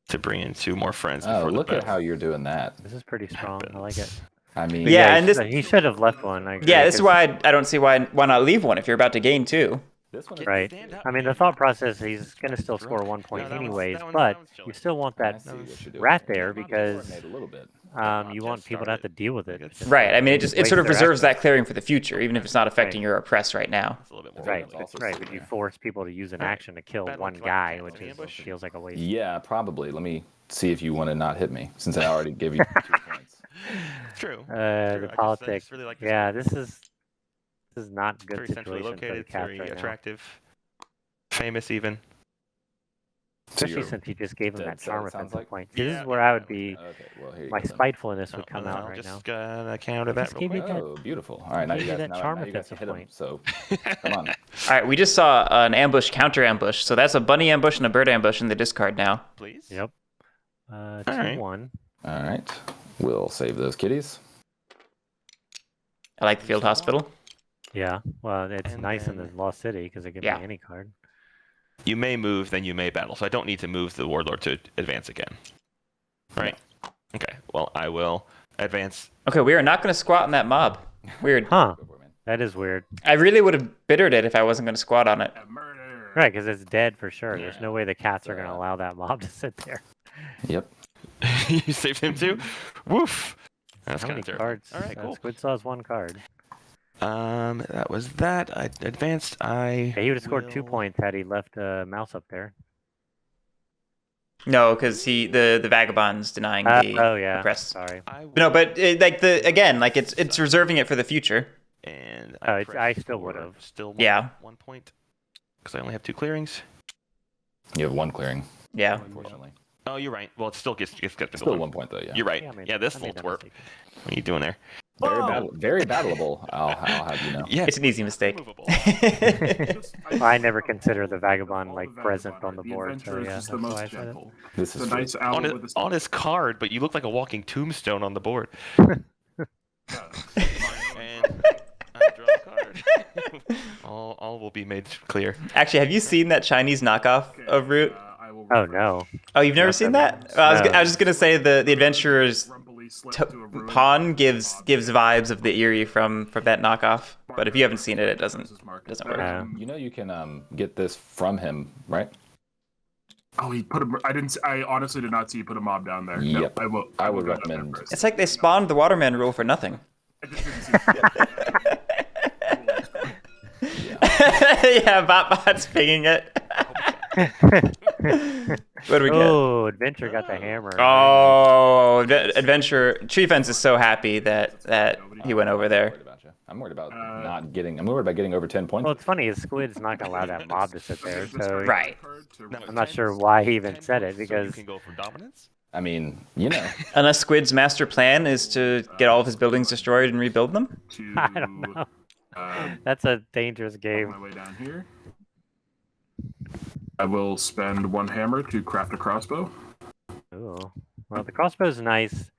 to bring in 2 more friends. Oh, before the look at battle how you're doing that. This is pretty strong. I like it. happens. I mean, Yeah, he and this- he should have left one. I agree, Yeah, this is 'cause- why I don't see why not leave one if you're about to gain 2. this one is Right. Stand up. I mean, the thought process, he's gonna still score 1 point No, that one's- anyways, that but one's you chilly. still want I that see what you're doing. rat Yeah, there I'm because coordinate a little bit. you just want people to have to deal with it. Just Right. I mean, it waste sort of their reserves action. that clearing for the future, even if it's not affecting your oppress right now. It's a little bit more. Right, It's also right. sitting But you there. force people to use an Alright. action to kill Battle one with guy, Treefense which on the ambush. feels like a waste. Yeah, probably. Let me see if you want to not hit me, since I already gave you 2 points. It's true. The I politics. just really like this Yeah, one. this is not a good Very centrally situation for the located, cats very right now. attractive, famous even. Especially you're since he just gave him dead that set, charm it sounds offensive like? point. This Yeah. is where I would be. Okay, well, here you My go then. spitefulness would Oh, come no, out I'm right now. just gonna counter that Just real give me quick. that- Oh, beautiful. All right, now Give you me guys, that now, charm now you guys can offensive hit him. point. So, come on. All right, we just saw an ambush, counter ambush. So that's a bunny ambush and a bird ambush in the discard now. Please. Yep. Alright. 2-1. All right, we'll save those kitties. I like the field hospital. Yeah. Well, it's And nice in the then- Lost City because it can Yeah. be any card. You may move, then you may battle. So I don't need to move the warlord to advance again. Right. Okay. Well, I will advance. Okay, we are not going to squat on that mob. Weird. Huh. Go for it, man. That is weird. I really would have bittered it if I wasn't going to squat on it. Murder. Right, because it's dead for sure. There's Yeah. no way the cats are going to Uh, allow that mob to sit there. Yep. You saved him too. Woof. That's How kind many of terrible. cards? All right. Cool. Squid Saw's one card. That was that. I advanced. I. Yeah, he would have scored 2 will- points had he left a mouse up there. No, because the vagabond's denying the Oh yeah. oppressed. Sorry. I will, No, but it's reserving it for the future. And Oh, press I still for would've. Still one, Yeah. 1 point. Because I only have 2 clearings. You have 1 clearing, Yeah. unfortunately. Oh, you're right. Well, it still gets Still 1 point though. Yeah. You're right. Yeah, I made- Yeah, this I made little that twerp. mistake. What are you doing there? Very battleable. I'll have you know. Yeah. It's an easy mistake. Movable. I never consider the vagabond All like the present vagabond, on the right? board. adventurer So is yeah, just that's the why most I said it. gentle. This It's is a nice owl on, with a his, stick. on his card, but you look like a walking tombstone on the board. Yeah. And I draw a card. all will be made clear. Actually, have you seen that Chinese knockoff of Root? I will Oh no. Oh, you've never Not seen that that? I No. was just gonna say the adventurer's Rumpily slipped t- to a ruin. pawn gives vibes of the Eerie from that knockoff. But if you haven't seen it, it doesn't work. You know you can get this from him, right? Oh, he put a. I didn't. I honestly did not see you put a mob down there. No, Yep. I will. I will would go down there recommend- first. It's like they spawned the Waterman rule for nothing. I just didn't see. Yeah, Bott Bott's pinging it. What do we get? Oh, Adventure got the hammer. Oh, Adventure. Treefense is so happy that he went over there. I'm worried about not getting. I'm worried about getting over 10 points. Well, it's funny. Squid's not gonna allow that mob to sit there, so Right. I'm not sure why he even said it, because you can go for dominance. I mean, you know, Unless Squid's master plan is to get all of his buildings destroyed and rebuild them. I don't know. That's a dangerous game. My way down here. I will spend 1 hammer to craft a crossbow. Ooh. Well, the crossbow's nice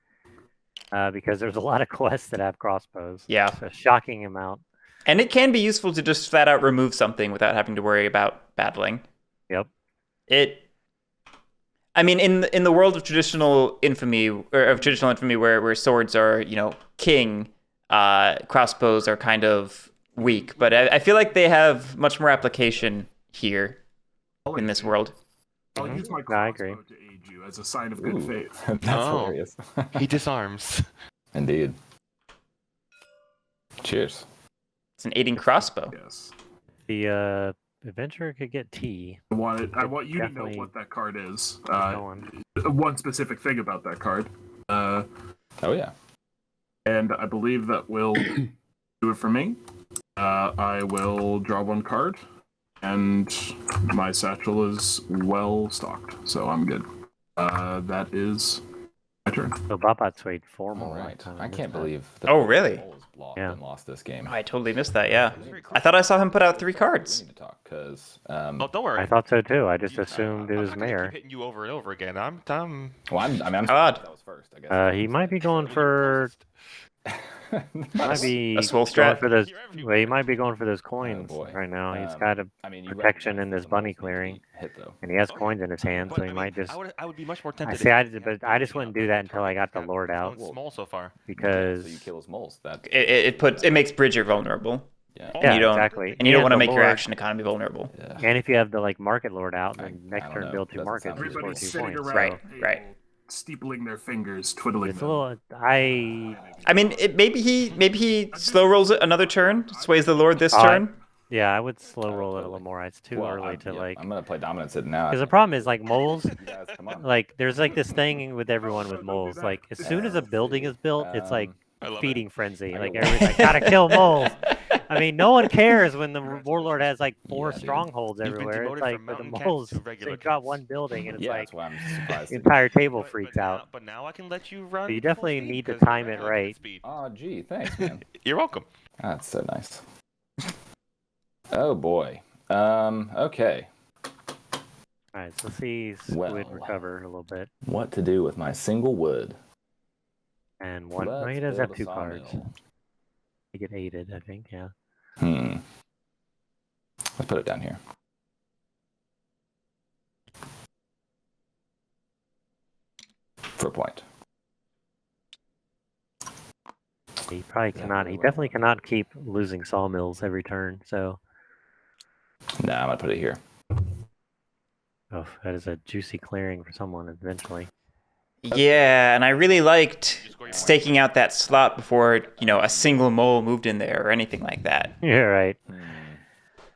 because there's a lot of quests that have crossbows. Yeah. It's a shocking amount. And it can be useful to just flat out remove something without having to worry about battling. Yep. I mean, in the world of traditional infamy, where swords are, king, crossbows are kind of weak. But I feel like they have much more application here in this world. I'll use my I agree. crossbow to aid you as a sign of good faith. that's Oh. hilarious. He disarms. Indeed. Cheers. It's an aiding crossbow. Yes. The Adventurer could get T. I want you to know Definitely. what that card is. Go on. One specific thing about that card. Oh yeah. And I believe that will do it for me. I will draw 1 card, and my satchel is well stocked, so I'm good. That is my turn. So Bott Bott swayed formal. All right. Kinda I missed can't that. believe. Oh, really? Yeah. Lost this game. I totally missed that, yeah. I thought I saw him put out 3 We cards. need to talk because. Oh, don't worry. I thought so too. I just assumed it I'm was not gonna keep Mayor. hitting you over and over again. I'm Well, I'm Odd. that was first. I guess. He might be going for. Might be A swole going strat? for those. Well, he might be going for those coins boy. right now. He's Um, got a I mean, you protection recognize in this the bunny most clearing, hit though. and he has coins in his hand, so he might just. I would be much more I tempted. see. But I just wouldn't do that until I got the Lord out, Small so far. because So you kill his moles. That It makes Bridger vulnerable. yeah. And yeah, you don't exactly. and you don't want to the make your Lord- action economy vulnerable. Yeah. And if you have the Market Lord out, I then next don't turn know. build 2 Doesn't markets sound and score Everybody's 2 sitting points. around Right, the table, right. steepling their fingers, twiddling It's a them. little. I mean, maybe he slow rolls it another turn, sways the Lord this turn. Yeah, I would slow roll it a totally. little more. It's too Well, early to I'm gonna play dominance it now. Because the problem is moles. You guys, come on. There's this thing with everyone with moles. As soon as a building is built, it's like I love feeding frenzy. I Like will- everybody's like, gotta kill moles. I mean, no one cares when the warlord has 4 Yeah, dude. strongholds You've been everywhere. It's demoted like from with the mountain cats moles, to regular they drop cats. 1 building and it's Yeah, like that's why I'm surprised. the entire table But- freaks but now- out. But now I can let you run. So you full definitely speed need to 'cause you're time it regular right. speed. Oh, gee, thanks, man. You're welcome. That's so nice. Oh boy. Okay. All right, so let's see Squid Well. recover a little bit. What to do with my single wood? And one, no, Let's he does build have a 2 cards. sawmill. He get aided, I think. Yeah. Let's put it down here. For a point. He probably cannot. He definitely cannot keep losing sawmills every turn. So, Nah, I'm gonna put it here. oh, that is a juicy clearing for someone eventually. Yeah, and I really liked staking out that slot before, a single mole moved in there or anything like that. Yeah, right.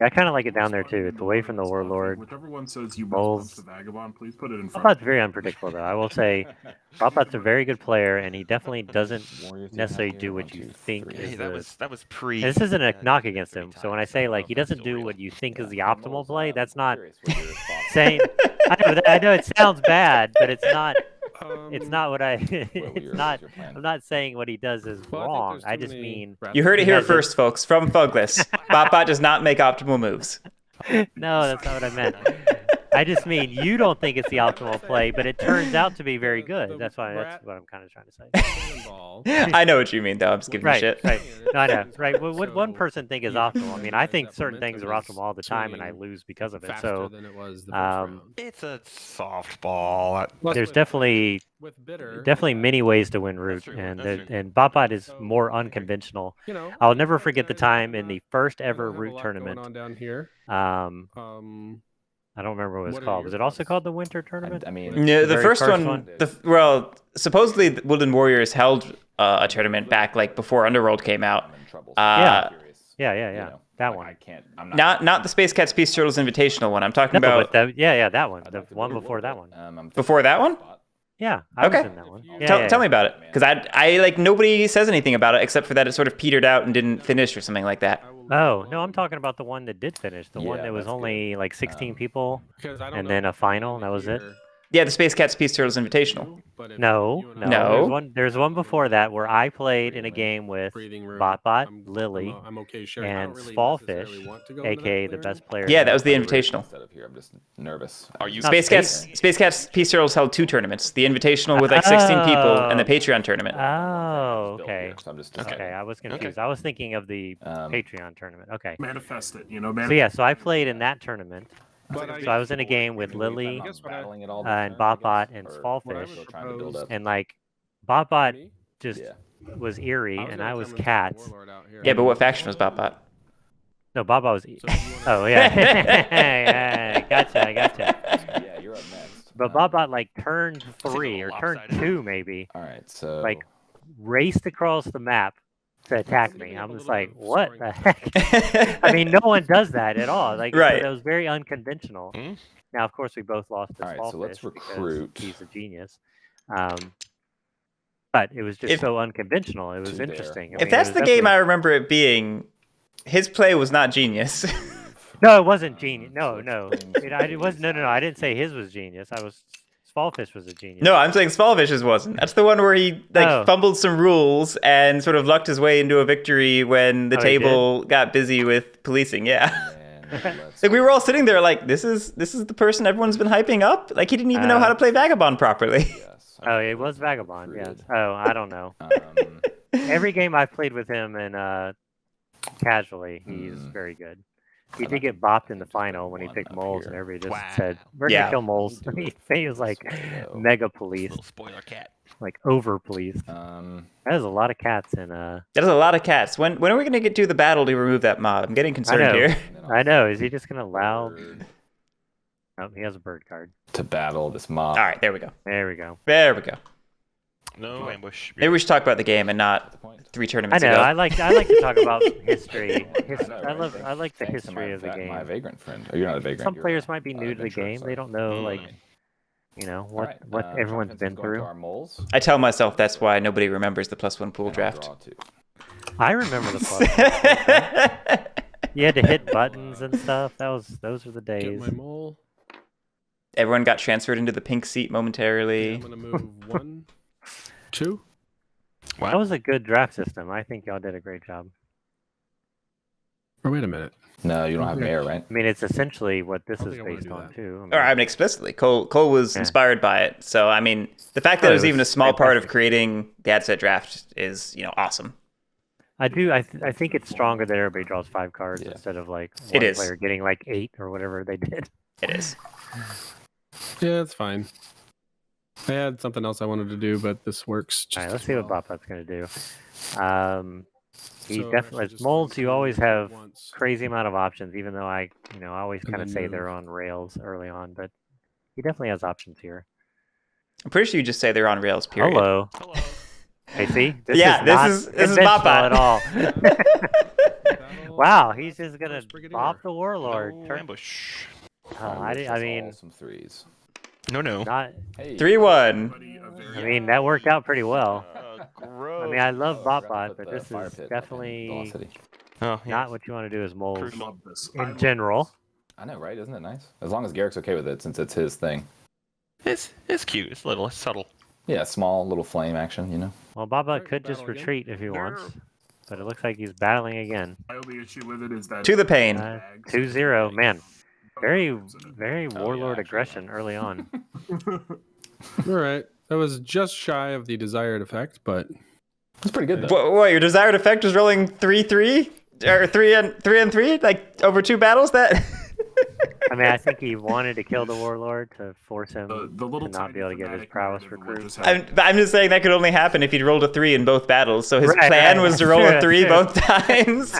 I kind of like it down there too. It's away from the warlord. Whichever one says you Moles. best the vagabond, please put it in Bott front. Bott's very unpredictable, though. I will say, Bott Bott's a very good player, and he definitely doesn't necessarily do what you think Hey, is that was pre. And this isn't a knock against him. So when I say he doesn't do what you think is the optimal play, that's not saying. I know it sounds bad, but it's not. It's not what I. It's not. I'm not saying what he does is wrong. I just mean. You heard it here has a- first, folks, from Fugless. Bott Bott does not make optimal moves. No, that's not what I meant. I just mean you don't think it's the optimal play, but it turns out to be very good. That's what I'm kind of trying to say. I know what you mean, though. I'm just giving you Right, shit. right. No, I know. Right. What would one person think is optimal? I mean, I think certain things are optimal all the time, and I lose because of it. So than it was the first um, round. It's a softball. Plus there's with- definitely with bitter, many ways to win root, true, and that's true. and Bott Bott is more unconventional. I'll never forget the time in the first ever root tournament. on down here. Um, I don't remember what it was What are called. your Was it also thoughts? called the Winter Tournament? I mean, No, the very first first one. one? Well, supposedly the Woodland Warriors held a tournament back like before Underworld came out. I'm in trouble. Uh, Yeah. That one. I can't. I'm not. Not the Space Cats Peace Turtles Invitational one. I'm talking No, about but that one. I'd The like to one do a before little that bit. one. before that one. Yeah, I Okay. was in that one. Yeah, Tell me about it, because I like nobody says anything about it except for that it sort of petered out and didn't finish or something like that. Oh, no, I'm talking about the one that did finish. The one Yeah, that was that's only like 16 people. Because I don't And know then a if final, I'm that was it? here, Yeah, the Space Cats Peace Turtles Invitational. but if No, you and no. I No. There's one before that where I played in a game with breathing room, Bott Bott, I'm- Lily, I'm okay sharing. I and don't really Smallfish, necessarily want to go into that aka the clearing. best player. Yeah, in that was the group. Invitational. Instead of here, I'm just nervous. Are you Not Space Cats Peace Turtles held 2 tournaments: the Invitational with like 16 people and the Patreon tournament. Oh, Built okay. here, so I'm just Okay, deciding. I was confused. I was thinking of the Um, Patreon tournament. Okay. Manifest it, So yeah, so I played in that tournament. But So I was in a game with I mean, Lily I'm guess what I- battling it all the and time, Bott I Bott guess, and or Smallfish, still trying to build up. and like Bott Bott Me? just Yeah. was eerie, I was and gonna I was come and cats. Warlord out here. Yeah, but what faction was Bott Bott? No, Bott Bott was. So if you wanna- Oh yeah, yeah, I gotcha. Yeah, you're up next. But Bott Bott like turned a 3 or little turned lopsided. 2 maybe, All right, so like raced across the map to attack me. I'm just like, what the heck? I mean, no one does that at all. Like, Right. it was very unconventional. Hmm? Now, of course, we both lost to All right, so let's Smallfish because recruit. he's a genius. But it was just If- so unconventional. It was To there. interesting. I If mean, that's it the was game I definitely- remember it being, his play was not genius. No, it wasn't genius. So No. let's bring It was no. I didn't say his was genius. Smallfish was a genius. No, I'm saying Smallfish's wasn't. That's the one where he like Oh. fumbled some rules and sort of lucked his way into a victory when the Oh, he table got busy with policing. Yeah. And let's Like we were all sitting there like this is the person everyone's been hyping up. Like he didn't even know how to play Vagabond properly. yes. Oh, it was Vagabond. Yes. Oh, I don't know. Um, Every game I've played with him and casually, he's Hmm. very good. He I did like get to bopped bring in the it to final when he one picked up moles, and here. everybody just Wow. said, "We're Yeah. gonna kill moles." Do it He was like this way, though. mega policed, Little spoiler cat. like over policed. Um, That was a lot of cats and That is a lot of cats. When are we gonna get to the battle to remove that mob? I'm getting concerned know. here. and then I know. Is also he just gonna allow? bird Oh, he has a bird card. to battle this mob? All right, there we go. There we go. There we go. No ambush. Maybe we should talk about the game and not The point. 3 I tournaments know. ago. I like to talk about history. I know, right? I like the Thanks to history my of the game. My vagrant friend. Oh, you're not a vagrant. Some you're players a- might be new to the adventurer, game. sorry. They don't know Mm. like All what right, what everyone's Treefense is been going to through. our moles, I tell myself that's why nobody remembers the +1 pool and I'll draft. draw two. I remember the plus. You had to hit buttons and stuff. Those were the Get days. my mole. Everyone got transferred into the pink seat I'm momentarily. gonna move 1, 2. That was a good draft system. I think y'all did a great job. Or wait a minute. No, you don't have Okay. mayor, right? I mean, it's essentially what this I is think I wanna based do on that. too. Or I mean explicitly, Cole was Yeah. inspired by it. So I mean, the fact that Oh, it it was even a was small part of fantastic. creating the ad set draft is awesome. I do. I think it's stronger that everybody draws 5 cards Yeah. instead of like It one is. player getting like 8 or whatever they did. It is. Yeah, it's fine. I had something else I wanted to do, but this works. All right, just let's as see what well. Bott Bott's gonna do. He So definitely actually as just molds. bring You always two have once. crazy amount of options. Even though I always And kind of then say move. they're on rails early on, but he definitely has options here. I'm pretty sure you just say they're on rails. Period. Hello. Hello. Hey, see? This Yeah, is this not is Bott conventional Bott. at all. Battle Wow, he's just gonna First Brigadier. bop the warlord. No Turn- ambush. I mean, some threes. No. not. Hey, 3-1. I mean, that worked out pretty well. Gross. I mean, I love Oh, Bott I forgot Bott, to but put the this fire is pit definitely in Velocity. Oh, yeah. not what you want to do as moles Crucial. Love this. in general. I know, right? Isn't it nice? As long as Guerric's okay with it, since it's his thing. It's cute. It's little. It's subtle. Yeah, small little flame action, you know. Well, Bott Bott Alright, could battle just again. retreat if he wants, Nerve. but it looks like he's battling again. My only issue with it is that To the pain. 2-0, man. Very yeah, warlord actually, aggression early on. All right. That was just shy of the desired effect, but It's pretty good though. What, your desired effect was rolling 3-3 or 3 like over 2 battles? That I mean, I think he wanted to kill the warlord to force him the little to not be able to get his prowess recruit. I'm just saying that could only happen if he'd rolled a 3 in both battles. So his Right, plan right. was to roll a Sure, 3 sure. both times.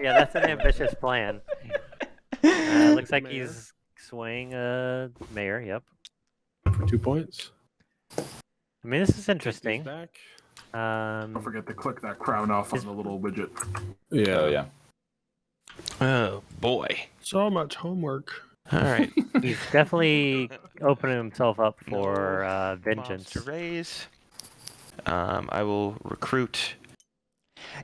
Yeah, that's an ambitious plan. Looks like he's swaying mayor. Yep. For 2 points. I mean, this is He's interesting. back. Don't forget to click that crown off on the little widget. Yeah. Oh yeah. Oh boy. So much homework. All right. He's definitely opening himself up No for mobs vengeance. to raise. I will recruit.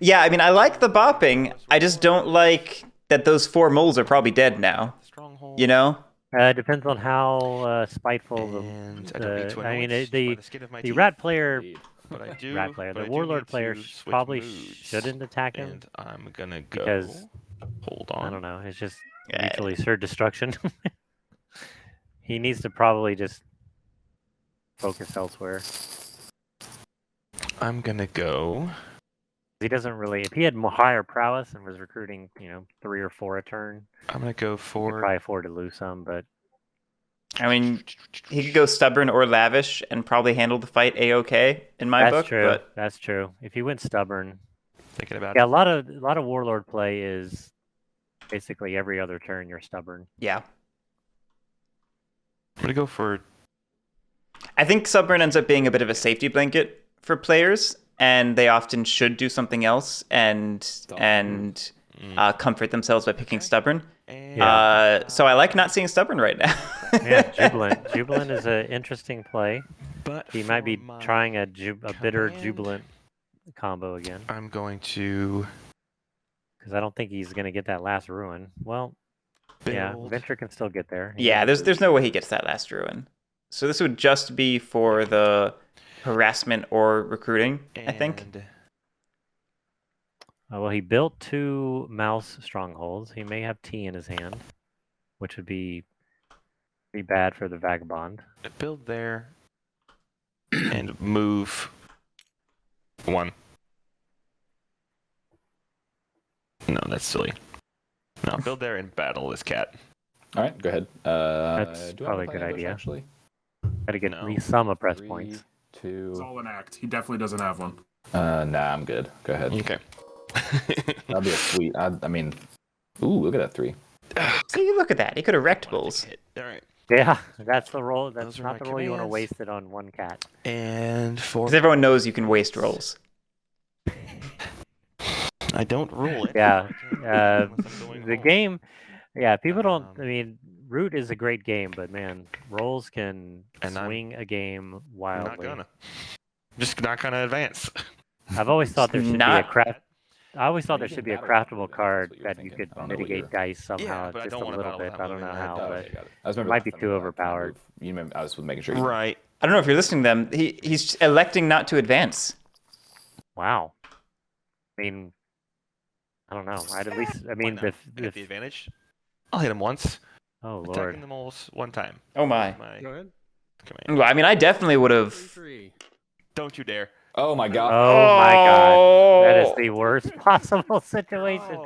Yeah, I mean, I like the bopping. I just don't like that those 4 moles are probably dead now. Stronghold. You know? Depends on how spiteful And I don't need to I mean, annoy it by the skin of my the teeth, rat player, but I do. rat player, but the I do warlord need player to switch probably moods. shouldn't attack him. And I'm gonna go. because- Hold on. I don't know. It's just Yeah. mutually assured destruction. He needs to probably just focus elsewhere. I'm gonna go. He doesn't really. If he had more higher prowess and was recruiting, 3 or 4 a turn, I'm gonna go he could for. probably afford to lose some. But I mean, he could go stubborn or lavish and probably handle the fight a-okay in my that's book. true. But That's true. If he went stubborn, Thinking about yeah, it. a lot of warlord play is basically every other turn you're stubborn. yeah, I'm gonna go for. I think stubborn ends up being a bit of a safety blanket for players, and they often should do something else and comfort themselves by picking stubborn. And So I like not seeing stubborn right now. Yeah, jubilant. Jubilant is an interesting play. but He might be for my trying a bitter command, jubilant combo again, I'm going to because I don't think he's gonna get that last ruin. Well, yeah, build. Venture can still get there. Yeah, there's no way he gets that last ruin. So this would just be for the harassment or recruiting, I think. and Well, he built 2 mouse strongholds. He may have tea in his hand, which would be pretty bad for the vagabond. build there and move 1. No, that's silly. No, build there and battle this cat. All right, go ahead. That's do I probably a have good plan idea. Actually, Got to get No. at least some oppressed 3, points. 2. It's all an act. He definitely doesn't have one. Nah, I'm good. Go ahead. Okay. That'd be a sweet. I mean, ooh, look at that 3. See, look at that. He could have wrecked bulls. All right. Yeah, that's the roll. That's Those are not my the roll you want to commands. waste it on one cat. And for Because everyone knows you can waste rolls. I don't rule it. Yeah, unless I'm going the home. game. Yeah, people don't. I Um, mean, Root is a great game, but man, rolls can And I'm swing a game I'm wildly. not gonna. Just not gonna advance. I've always thought there should Not- be a craft. I always thought You there can should be a battle with craftable it, card that's what you're that you thinking. could I don't know what mitigate you're- dice somehow, Yeah, but I just don't a wanna little battle bit. without I don't know moving how, my- but Okay, got it. I was remember might be last too time we overpowered. I was making sure. You Right. I don't know if you're listening to them. He's electing not to advance. wow. I mean, I don't know. I'd at least. I mean, Why not? I get if the advantage. I'll hit him once. oh Attacking lord, the moles 1 time. Oh my. My Go ahead. command. Well, I mean, I definitely would have. 3. Don't you dare. Oh my god. oh my god, that is Oh. the worst possible situation.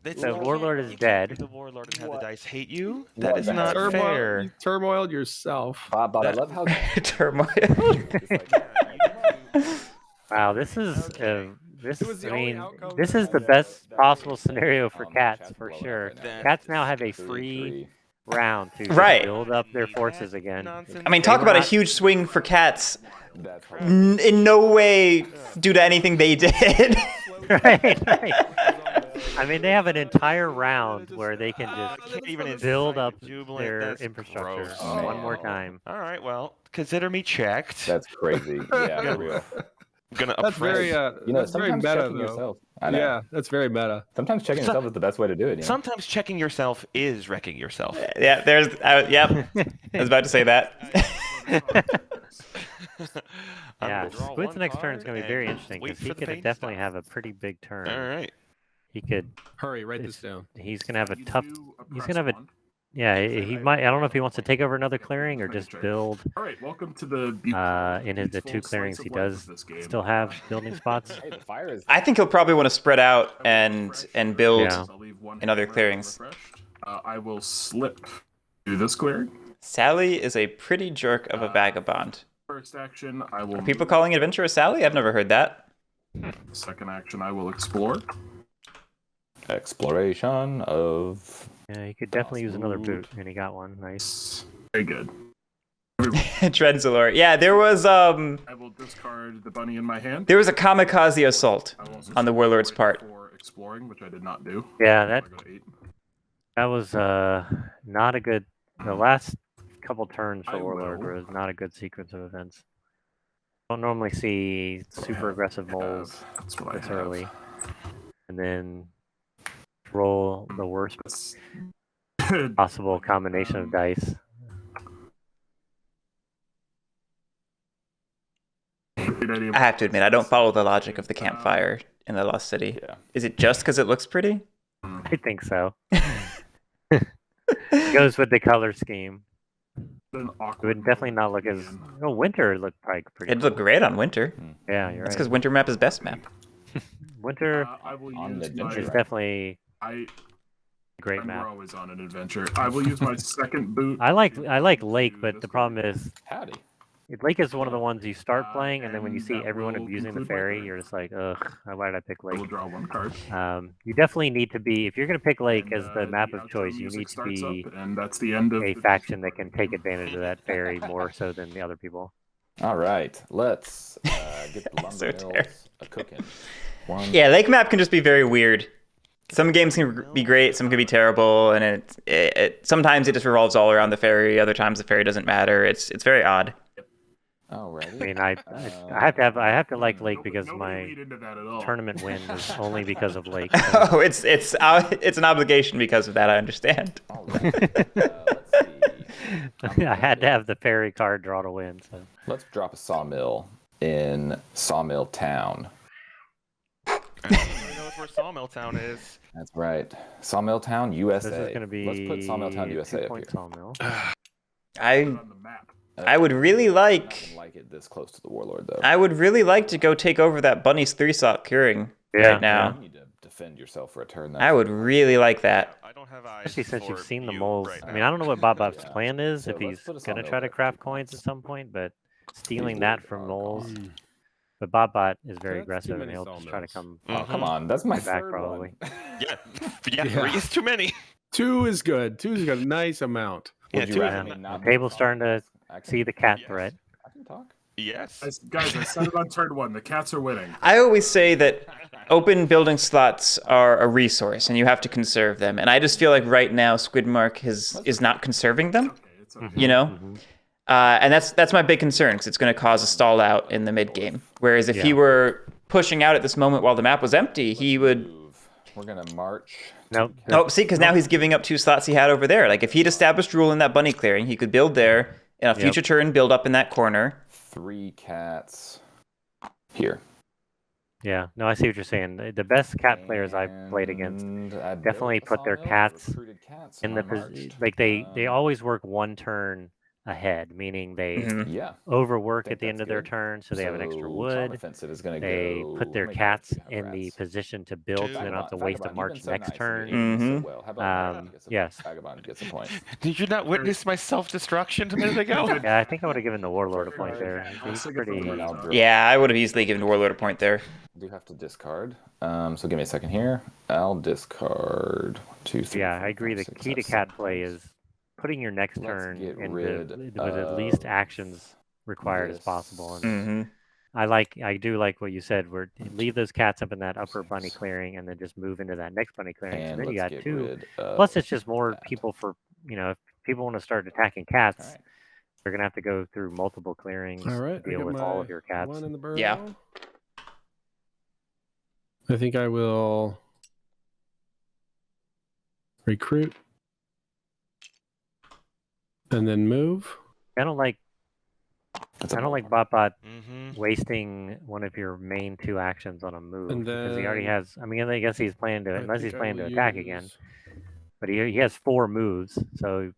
That's The not- warlord you is can't dead. be the warlord and have What? the dice hate you. What That is the not heck? fair. You turmoiled yourself. Bott, I That- love how Turmoil. it's like, Wow, this is Okay. this. It was the I only mean, outcome this that is the Yeah, best that possible was- scenario for cats chat's for blowing up sure. right now. That Cats now have a 3, free round to Right. build up their forces again. Nonsense. I mean, They talk were about a not- huge swing for cats. That's In no way due to anything they did. right, right. I mean, they have an entire round where they can just Can't even build incite up jubilant. their That's infrastructure gross. one more Oh. time. All right, well, consider me checked. That's crazy. Yeah, for real. I'm gonna That's very oppress- You know, that's very sometimes meta checking though. yourself. I know. Yeah, that's very meta. Sometimes checking yourself is the best way to do it. You know? Sometimes checking yourself is wrecking yourself. Yeah, there's. Yep. I was about to say that. I'm Yeah, gonna draw Squid's one next turn is card going to be and very interesting wait because he for the could pain to definitely stop. have a pretty big turn. All right. He could. Hurry, write It's- this down. He's going to have a You tough. do He's oppress gonna have a- one. Yeah, he might. I don't know if he wants to take over another clearing or just build. All right, welcome to the In the beautiful 2 clearings slice he of life does of this game. still have building spots. Hey, the fire is. I think he'll probably want to spread out and build. Yeah. I'll leave one in other hammer clearings. refreshed. I will slip to this clearing. Sally is a pretty jerk of a vagabond. First action, I will. Are people move. calling Adventurous Sally? I've never heard that. Second action, I will explore. Exploration of Yeah, he could definitely use another Ooh. boot, and he got one. Nice. Very good. Trenzalore. Yeah, there was I will discard the bunny in my hand. there was a kamikaze assault I will also on the spend warlord's a part. point for exploring, which I did not do. Yeah, I go 8. that was not a good. The last couple turns for I Warlord will. was not a good sequence of events. Don't normally see super aggressive moles That's what I this have. early, and then roll the worst That's- possible combination of dice. I have to admit, I don't follow the logic of the campfire in the Lost City. Yeah. Is it just because it looks pretty? I think so. Goes with the color scheme. an It awkward would definitely not moment look to as. be in. No, winter looked probably pretty. It'd look great on winter. Yeah, you're That's right. because winter map is best map. Winter I will On use the my. adventure. is definitely I a great and we're map. always on an adventure. I will use my second boot. I like to Lake, but the discard. problem is Howdy. Lake is one of the ones you start playing, and then when you and see that everyone will abusing the conclude my ferry, turn. you're just like, ugh, why did I pick I will Lake? draw one card. You definitely need to be, if you're going to pick Lake And, as the map of outro choice, you music need to starts be up, and that's the end of a the faction that discard. can take advantage of that ferry more so than the other people. All right, let's get the lumber So mills terrible. a cooking. One. Yeah, Lake map can just be very weird. Some games can be great, some can be terrible, and sometimes it just revolves all around the ferry. Other times the ferry doesn't matter. It's very odd. Alrighty. I mean, I have to like Lake because Nobody my lead into that at all. tournament win was only because of Lake. So. Oh, it's an obligation because of that. I understand. All right. Let's see. I had to have the ferry card draw to win. So Let's drop a sawmill in Sawmill Town. Everybody knows where Sawmill Town is. That's right. Sawmill Town, USA. this is going to be Let's put Sawmill Town, USA up here. 2-point sawmill. I On the map. I would really I like don't like it this close to the Warlord, though. I would really like to go take over that Bunny's 3-slot curing right now. You need to defend yourself for a turn. I would really like that. I don't have eyes. Especially since you've for seen the you moles. right I mean, now. I don't know what Bott Bott's Yeah. plan is, So if let's he's put a going to sawmill try to there for craft 2 coins points. at some point, but stealing He's that working from on moles. cost. But Bott Bott is very That's too aggressive, and many he'll just try to sawmills. come. Oh, come on. That's my Get back, third probably. one. Yeah, Yeah. 3 is too many. 2 is good. 2 is a nice amount. Yeah, Would you two rather is me The not table's do starting to sawmills? I can- see the cat Yes. threat. I can talk. Yes. Guys, I said it on turn 1. The cats are winning. I always say that open building slots are a resource and you have to conserve them. And I just feel like right now Skwidmark is not conserving them, Okay, it's okay. you know? Mhm. And that's my big concern because it's going to cause a stall out in the mid game. Whereas if he Yeah. were pushing out at this moment while the map was empty, he would. Move. We're gonna march. Nope. Oh, see, because now he's giving up 2 slots he had over there. Like if he'd established rule in that bunny clearing, he could build there. In a future turn, build up in that corner. 3 cats here. Yeah, no, I see what you're saying. The best cat players I've played against And I definitely built a put their sawmill, cats recruited cats, in and the I marched. like they Um, always work one turn ahead, meaning they Mhm. Yeah. overwork think at the end that's of their good. turn, so they have an extra So wood. Charm Offensive is gonna They go. put their how many cats do you have, in the rats? position to build, so they don't have to Vagabond- waste a Vagabond, march you've been so next nice. turn. You did so Mhm. well. How about Vagabond gets a yes. point? Vagabond gets a point. Did you not witness my self-destruction a minute ago? Yeah, I think I would have given the Warlord a point there. I'll He's stick it for pretty. the And I'll Warlord. draw. Yeah, I would have easily given Warlord a point there. I do have to discard. So give me a second here. I'll discard 1, 2, 3. Yeah, 4, I agree. 5, The 6, key to 7 cat play points. is putting your next Let's turn get into rid with as least of actions required as this. possible. And hmm I do like what you said. Where leave those cats up in that upper bunny clearing, and then just move into that next bunny clearing. So And then you let's got get 2. rid of Plus, it's just more that. people for if people want to start attacking cats. All right. They're gonna have to go through multiple clearings All right. to deal with all of your cats. One in the barrel. Yeah. I think I will recruit and then move. I don't like That's a I don't like ball. Bott Bott Mm-hmm. wasting one of your main 2 actions on a move And because he already then has. I mean, I guess he's planning to I unless think he's I planning to will attack again. use But he has 4 moves, so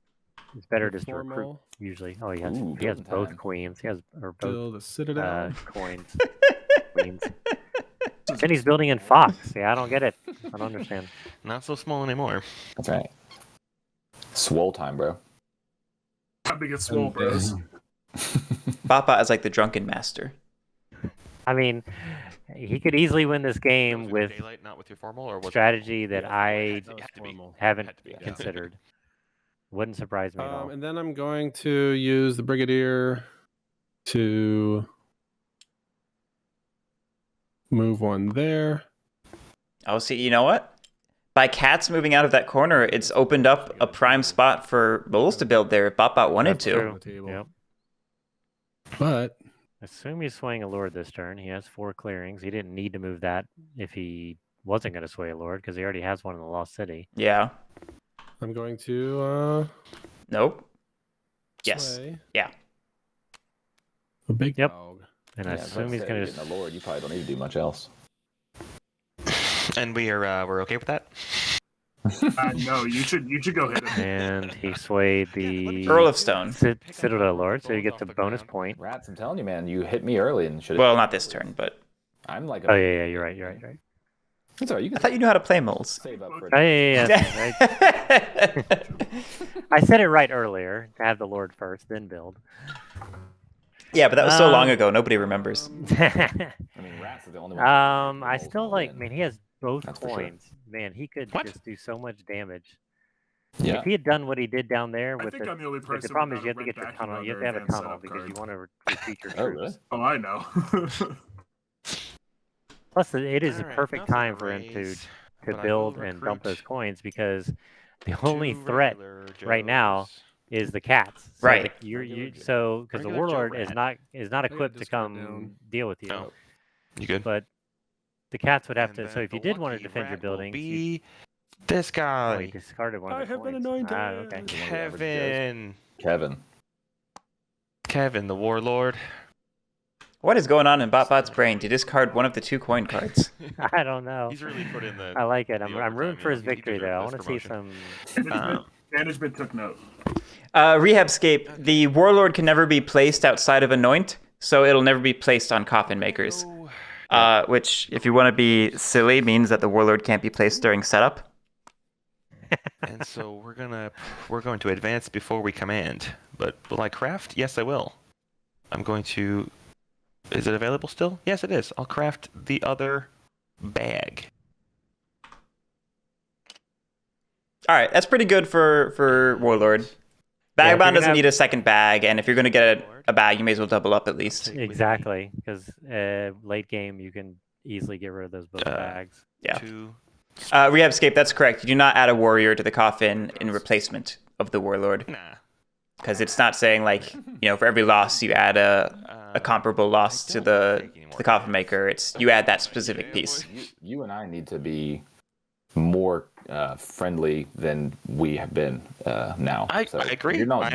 it's better the just to recruit. formal, Usually, oh, he Ooh, has building both time. queens. He has or both build a citadel. coins. Queens. Then he's building in Fox. Yeah, I don't get it. I don't understand. Not so small anymore. That's right. Swole time, bro. Time to get swole, bros. Bott Bott is like the drunken master. I mean, He could easily win this That game was with with daylight, not with your formal, or was it strategy that Yeah, I It that was had to be. formal. haven't Had to be. considered. Wouldn't surprise me at all. And then I'm going to use the Brigadier to move one there. Oh, see, you know what? By cats moving out of that corner, it's opened up a prime spot for Moles to build there if Bott Bott wanted That's to. true. On the table. Yep. But Assume he's swaying a lord this turn. He has 4 clearings. He didn't need to move that if he wasn't going to sway a lord because he already has one in the Lost City. Yeah. I'm going to Nope. Yes. sway Yeah. a big Yep. dog. And I Yeah, I was about assume to he's say, going you're to. getting a lord. You probably don't need to do much else. And we're okay with that. No, you should go hit him. And he swayed the Earl of Stone. Citadel Lord, so he gets a bonus point. Rats, I'm telling you, man, you hit me early and should. Well, not this turn, but I'm like. Oh, yeah, you're right. It's all right. You I can thought you knew how to play Moles. save up for Oh, it. yeah. I said it right earlier to have the Lord first, then build. Yeah, but that was so long ago, nobody remembers. I mean, rats are the only one. I still like. Man, he has both That's for sure. coins. Man, he could What? just do so much damage. Yeah. If he had done what he did down there I with think the, I'm the only but person. the problem is without you have to a get your red tunnel. backing You have on to have a their advanced tunnel setup because you card. want to retreat your Oh, troops. really? Oh, I know. Plus, it is the Alright, perfect nothing time for him raise, to but I build will and dump recruit those coins because the only 2 threat regular right now Joes. is the cats. So Right. You're Regular you Joe. so because the Regular Joe warlord rat. is not gotta equipped to discard come down. deal with you. No. You good? But the cats would have And to. So then if you the did want to lucky defend your rat will buildings, be this oh, guy, he discarded one of I the have been coins. anointed. Ah, okay. Kevin. Kevin. The warlord. What is going on in Bott Bott's brain to discard one of the 2 coin cards? I don't know. He's really put in the. I like it. the I'm rooting overtime, for his he victory deserved though. I this want to see promotion. some. Management took note. Rehabscape. The warlord can never be placed outside of anoint, so it'll never be placed on coffin makers. Which, if you want to be silly, means that the warlord can't be placed during setup. And so we're going to advance before we command. But will I craft? Yes, I will. I'm going to. Is it available still? Yes, it is. I'll craft the other bag. All right, that's pretty good for warlord. Yeah, if you're Vagabond gonna doesn't have- need a second bag, and if you're going to get a bag, you may as well double up at least. Exactly, because late game you can easily get rid of those both bags. Yeah. 2. Rehabscape, that's correct. You do not add a warrior to the coffin in replacement of the warlord, Nah. because it's not saying like, for every loss you add a comparable loss to the coffin maker. It's you add that specific piece. You and I need to be more friendly than we have been now. I agree. You're not, I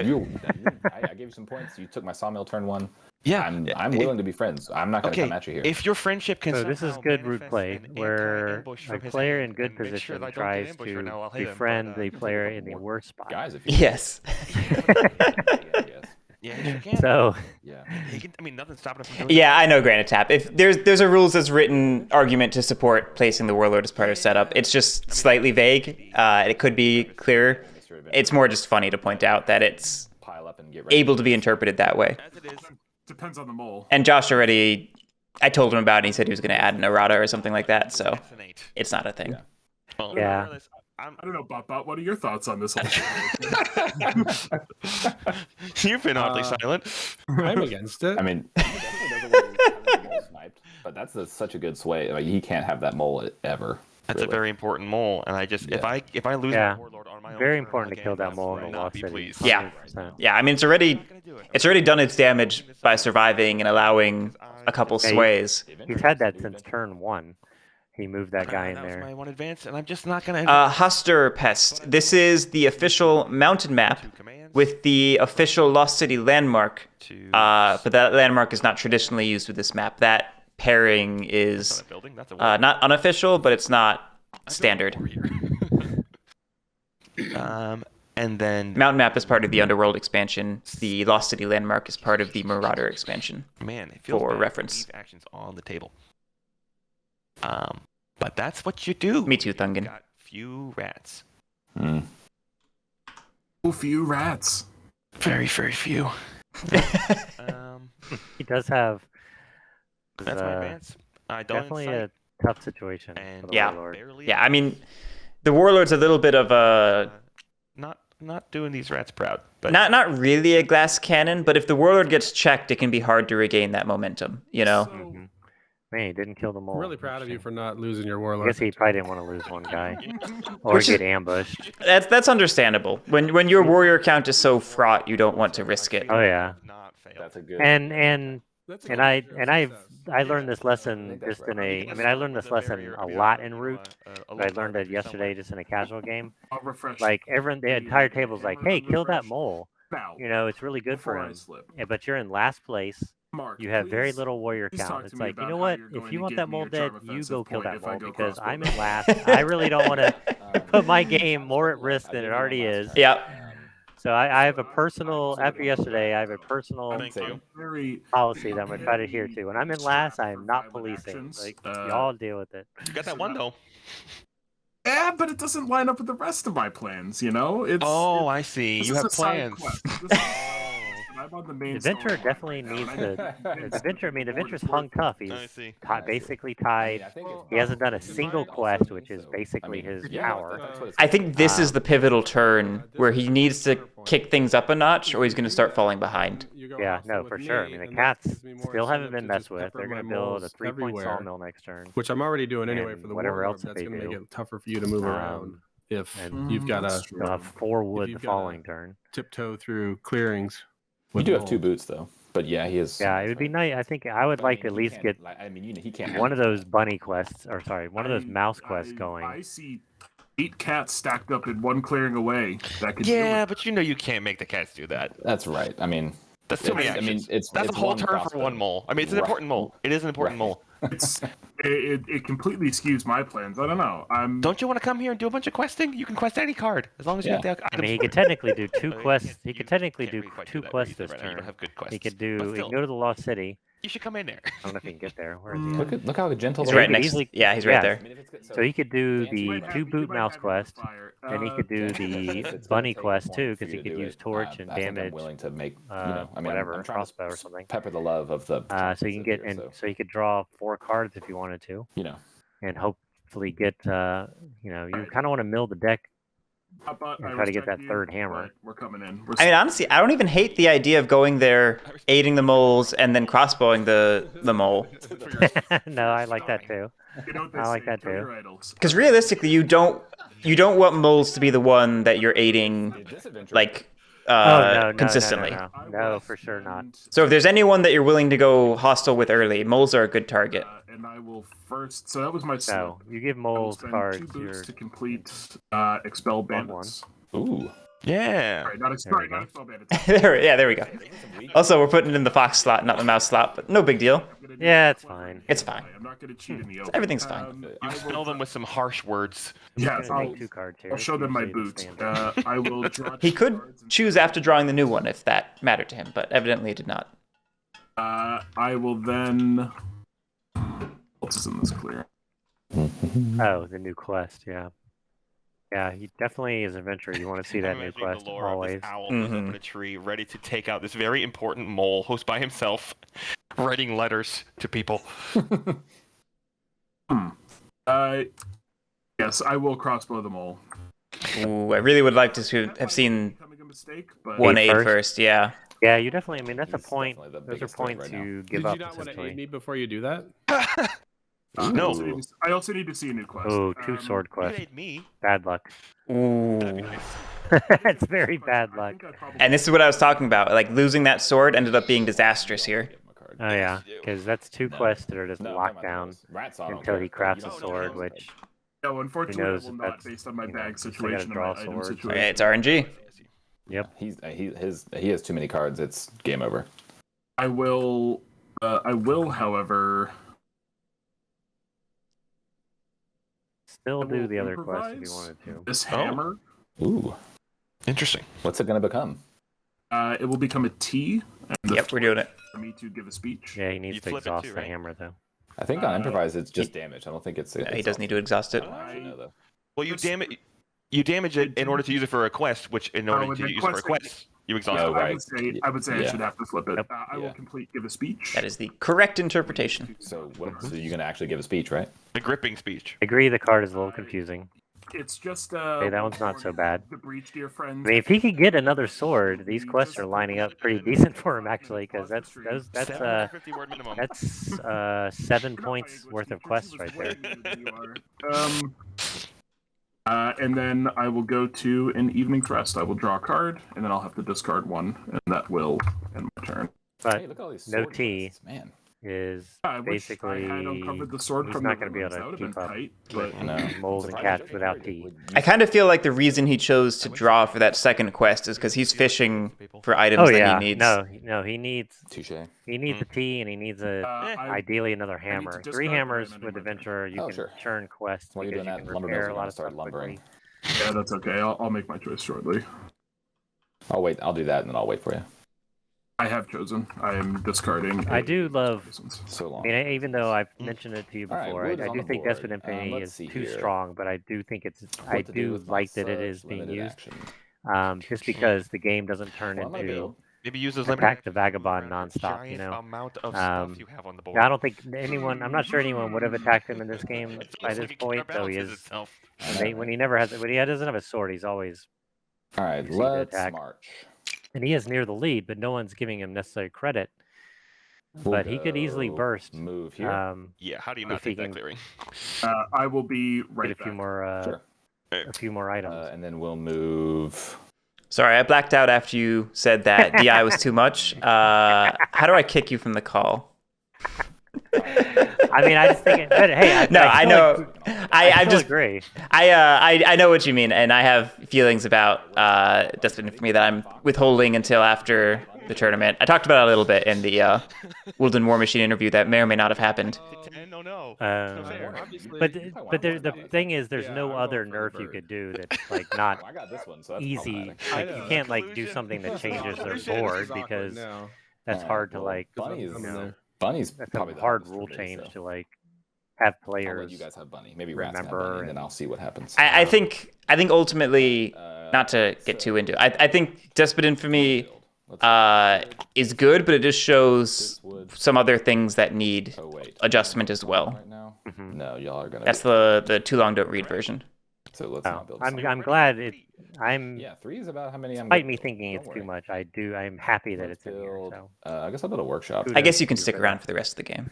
I gave you some points. You took my sawmill turn 1. Yeah. I'm willing to be friends. I'm not going to Okay, come at you here. if your friendship can So this is somehow good root manifest play, an where anti-ambush a from his player hand in good and make sure position that I don't get tries ambushed to right now, I'll hit him, befriend but, the player in the worst spot. Guys, if you Yes. Yeah, you can. So yeah. He can, nothing's stopping him from doing Yeah, I know Granite Tap. If there's a rules as written argument to support placing the warlord as part of setup, it's just slightly vague. It could be clearer. It's more just funny to point out that it's Pile up and get ready. able to be interpreted that way. As it is. Depends on the mole. And Josh already, I told him about it. And he said he was going to add an errata or something like that. So Fascinate. it's not a thing. Yeah. Well, Yeah. regardless, I don't know, Bott Bott. What are your thoughts on this whole situation? You've been oddly silent. I'm against it. I mean, he definitely doesn't want to have the mole sniped, but that's such a good sway. Like, he can't have that mole ever. That's a really. very important mole, and I just if I lose Yeah. my warlord on my own very turn, important to I kill can't that mole in will the not Lost be City. pleased. Yeah. 100%. Yeah, I mean, it's I'm already not gonna do it. done its damage by surviving and allowing a couple Yeah, sways. He's had that since turn 1. He moved that guy in That was there. my one advance, and I'm just not gonna. Huster Pest. This is the official mountain map Two commands with the official Lost City landmark. to But that landmark is not traditionally used with this map. That pairing on is a building. That's a not unofficial, but it's not standard. And then Mountain map is part of the Underworld expansion. The Lost City landmark is part of the Marauder expansion. man, it feels for bad to reference. leave actions on the table. But that's what you do. Me too, You've Thungan. got few rats. Mm. Oh, few rats. Very, very few. He does have. That's my advance. Definitely a tough situation for And the Yeah. warlord. barely Yeah, I mean, the warlord's a little bit of a not doing these rats proud, but not really a glass cannon, but if the warlord gets checked, it can be hard to regain that momentum. You know. So, Mhm. Man, he didn't kill them all. I'm really proud of you for not losing your I warlord. guess he probably didn't want to lose one guy or Which is- get ambushed. That's understandable. When your warrior count is so fraught, you don't want to risk it. Oh, yeah. Not fail. That's a good. And That's and a I good and I success. I learned this I lesson think that's just in right. a. I mean, I learned this lesson a lot in Root. But I learned it yesterday just in a casual game. I'll refresh. Like everyone, the entire table's like, "Hey, kill that mole." now. You know, it's really good for Before I him. slip. Yeah, but you're in last place. Mark, You have very please- little warrior please count. talk It's to me like, you about know how what? you're If going you to want give that me a mole dead, charm you offensive go kill point that if I mole go because crossbow I'm that. in last. I really don't want to put my game more at risk than it already is. Yeah. So I have a personal. After yesterday, I have a personal Thank you. Very policy that I'm gonna try to adhere to. When I'm in last, I am not For violent policing. actions, Like uh, y'all deal with it. You got that one though. Yeah, but it doesn't line up with the rest of my plans, you know? Oh, I see. This You is have a side plans. quest. This is- I'm on the main Adventure storyline definitely right now, needs and to. I'm convinced The Adventure. I that mean, the Adventure's Lord hung is tough. I He's see. basically I tied. mean, I think it's He hasn't done a possible. single Also quest, means, which is though, basically I mean, his yeah, power. that's what it's I think this is Um, the pivotal turn where he needs to kick things up a notch, or he's going to start falling behind. Yeah, no, for sure. I mean, the cats still haven't been messed with. They're going to build a 3-point sawmill next turn. which I'm already doing anyway and for the whatever warlord. else that That's they going to make do. it tougher for you to move around Um, if and you've got that's to true. They'll have 4 wood the you've gotta- following turn. tiptoe through clearings. You with do have 2 mold. boots though, but yeah, he is. Yeah, it would be nice. I think I would But I like mean, to at he least can't, get like, I mean, he can't. one of manage those that. bunny quests, or sorry, one of those mouse quests I going. see 8 cats stacked up in one clearing away. That could deal Yeah, with but you know you can't make the cats do that. That's right. I mean, That's too many I actions. mean, it's That's it's a whole one turn for crossbow. one mole. I mean, it's an Right. important mole. It is an important Right. mole. it completely skews my plans. I don't know. Don't you want to come here and do a bunch of questing? You can quest any card as long as you Yeah. get the I items mean, he for could it. technically do 2 I mean, quests. He you could technically can't do really quite 2 that very quests easily this right now. You turn. don't have good quests. He could But do. He still, can go to the Lost City. you should come in there. I don't know if he can get there. Where is he? Look how gentle. He's they right are. next. easily- Yeah, he's right yeah. there. I mean, if it's good- So he could do Dan's the might have- 2-boot mouse quest, and he could do the bunny quest too, because he could use torch and I think I'm damage. willing to make whatever, I'm trying to crossbow or something. Pepper the love of the. So you can get and so you could draw 4 cards if you wanted to, you know. and hopefully get. You kind of want to mill the deck. But And I try to get respect that you, third hammer. but We're coming in. I mean, honestly, I don't even hate the idea of going there, aiding the moles, and then crossbowing the mole. No, I like that too. You know what they I like say, that kill too. your idols. Because realistically, you don't want moles to be the one that you're aiding, like No, consistently. No, for sure not. So if there's anyone that you're willing to go hostile with early, moles are a good target. And I will first. So that was my. No, you give I will moles spend cards. 2 boots You're to complete expel bandits. Ooh. Yeah. Sorry, not There we expel go. bandits. there we go. Also, we're putting it in the fox slot, not the mouse slot, but no big deal. I'm gonna do Yeah, that it's one. fine. It's fine. I'm not going to cheat in the open. Everything's fine. You I spell will, them with some harsh words. yes, Gonna I'll, take 2 cards here. I'll It's show them my usually the boot. standard. I will draw. He 2 could cards and- choose after drawing the new one if that mattered to him, but evidently it did not. I will then. What else is in this clear? Oh, the new quest. Yeah. Yeah, he definitely is an adventurer. You want to see that I'm new imagining quest the lore of always. this owl who's up in a tree, ready to take out this very important mole who's by himself, writing letters to people. Yes, I will crossbow them all. Ooh, I really would like to have seen Becoming a mistake, but one Aid aid first. first. Yeah. Yeah, you definitely. I mean, that's a He's point. definitely the Those are biggest threat points right now. you Did give you up not want to aid essentially. me before you do that? Ooh. I also need to see a new quest. Oh, 2 sword You quest. made me. Bad luck. Ooh. That'd be nice. It's very bad I luck. think I probably- And this is what I was talking about. Like losing that sword ended up being disastrous here. Oh yeah, because that's 2 quests that are just No, locked I'm down not Rats, I don't until care. he crafts You a don't sword, know. which No, unfortunately, I knows will if not, that's, based on my you know, bag you still gotta situation and draw my item swords. situation. Okay, it's RNG. Yep. He has too many cards. It's game over. I will, however, still I do will the other quest if you improvise wanted to. this Oh. hammer. Ooh. Interesting. What's it gonna become? It will become a T. And the Yep, we're doing it. For me to give a speech. Yeah, he needs You to flip it exhaust too, the right? hammer though. I think on improvise it's just damage. I don't think it's. He does need to exhaust it. I don't know, though. Well, you damage it in order to use it for a quest, which in order with to the use it for a quest, quest. You exhausted. No, right. I would say I Yeah. should have to flip it. Yep. I will Yeah. give a speech. That is the correct interpretation. So you're gonna actually give a speech, right? The gripping speech. I agree the card is a little confusing. It's just Hey, that one's not so bad. The breach, dear friends. I mean, if he could get another sword, these quests are lining up pretty decent for him actually, because that's 750 word minimum. 7 points worth of quests right there. And then I will go to an evening's rest. I will draw a card, and then I'll have to discard one, and that will end my turn. But Hey, look at all these no sword T. quests, man. is I wish basically I had uncovered the sword he's from not the going to be able ruins. That to would have keep been up tight, with but No. moles and cats without T. I kind of feel like the reason he chose to draw for that second quest is because he's fishing for items Oh yeah, that he needs. no, he needs Touche. a T and he needs ideally another hammer. to 3 discard hammers one with and Adventurer, you Oh, can sure. churn quests While you're because doing you that, can lumber repair mills a are lot gonna of start stuff lumbering. quickly. yeah, that's okay. I'll make my choice shortly. I'll wait. I'll do that, and then I'll wait for you. I have chosen. I am discarding. I do love. So I long. mean, even though I've mentioned it to you All right, before, wood is I on do the think board. Despot Infinity Let's is see too here. strong, but I do think it's. What I to do do with like my that it is such being limited used, action? just because the game doesn't turn Well, I'm gonna into build. Maybe use those Attack the Vagabond around your nonstop, you giant know. amount of Um, stuff you have on the board. I don't think anyone. I'm not sure anyone would have attacked him in this game It's by almost this like it point, though he counterbalances is. itself. When he never has, when he doesn't have a sword, he's always, All right, easy to let's attack. march. and he is near the lead, but no one's giving him necessary credit. We'll But he could easily go burst. Move here. Yeah, how do you If not he take that can- clearing? I will be Get right a few back. more, Sure. a few more items. And then we'll move. Sorry, I blacked out after you said that DI was too much. How do I kick you from the call? I mean, I just think. But hey, No, I still know. I still just agree. I know what you mean, and I have feelings about Despot for me that I'm withholding until after the tournament. I talked about it a little bit in the Woodland War Machine interview that may or may not have happened. No, no. But the thing is, there's no other nerf you could do that's like not I got this one, so that's easy. problematic. Like you can't like do something that changes their board because that's hard to like. Bunny's, You know, Bunny's that's probably a the hard hardest for rule me, change so to like have I'll let players. you guys have Bunny. Maybe Rats can have remember Bunny, and then and- I'll see what happens. I think ultimately, not to get too into it, I think Despot Infamy is good, but it just shows some other things that need Oh wait, adjustment as well. right now. Mhm. No, y'all are gonna. That's be... the too long don't read version. So let's Oh, not build. I'm glad it. I'm Yeah, 3 is about how many I'm. despite gonna me build. thinking Don't it's worry. too much. I'm happy that Let's it's in here. build, So I guess I'll build a workshop. I guess you can stick around for the rest of the game.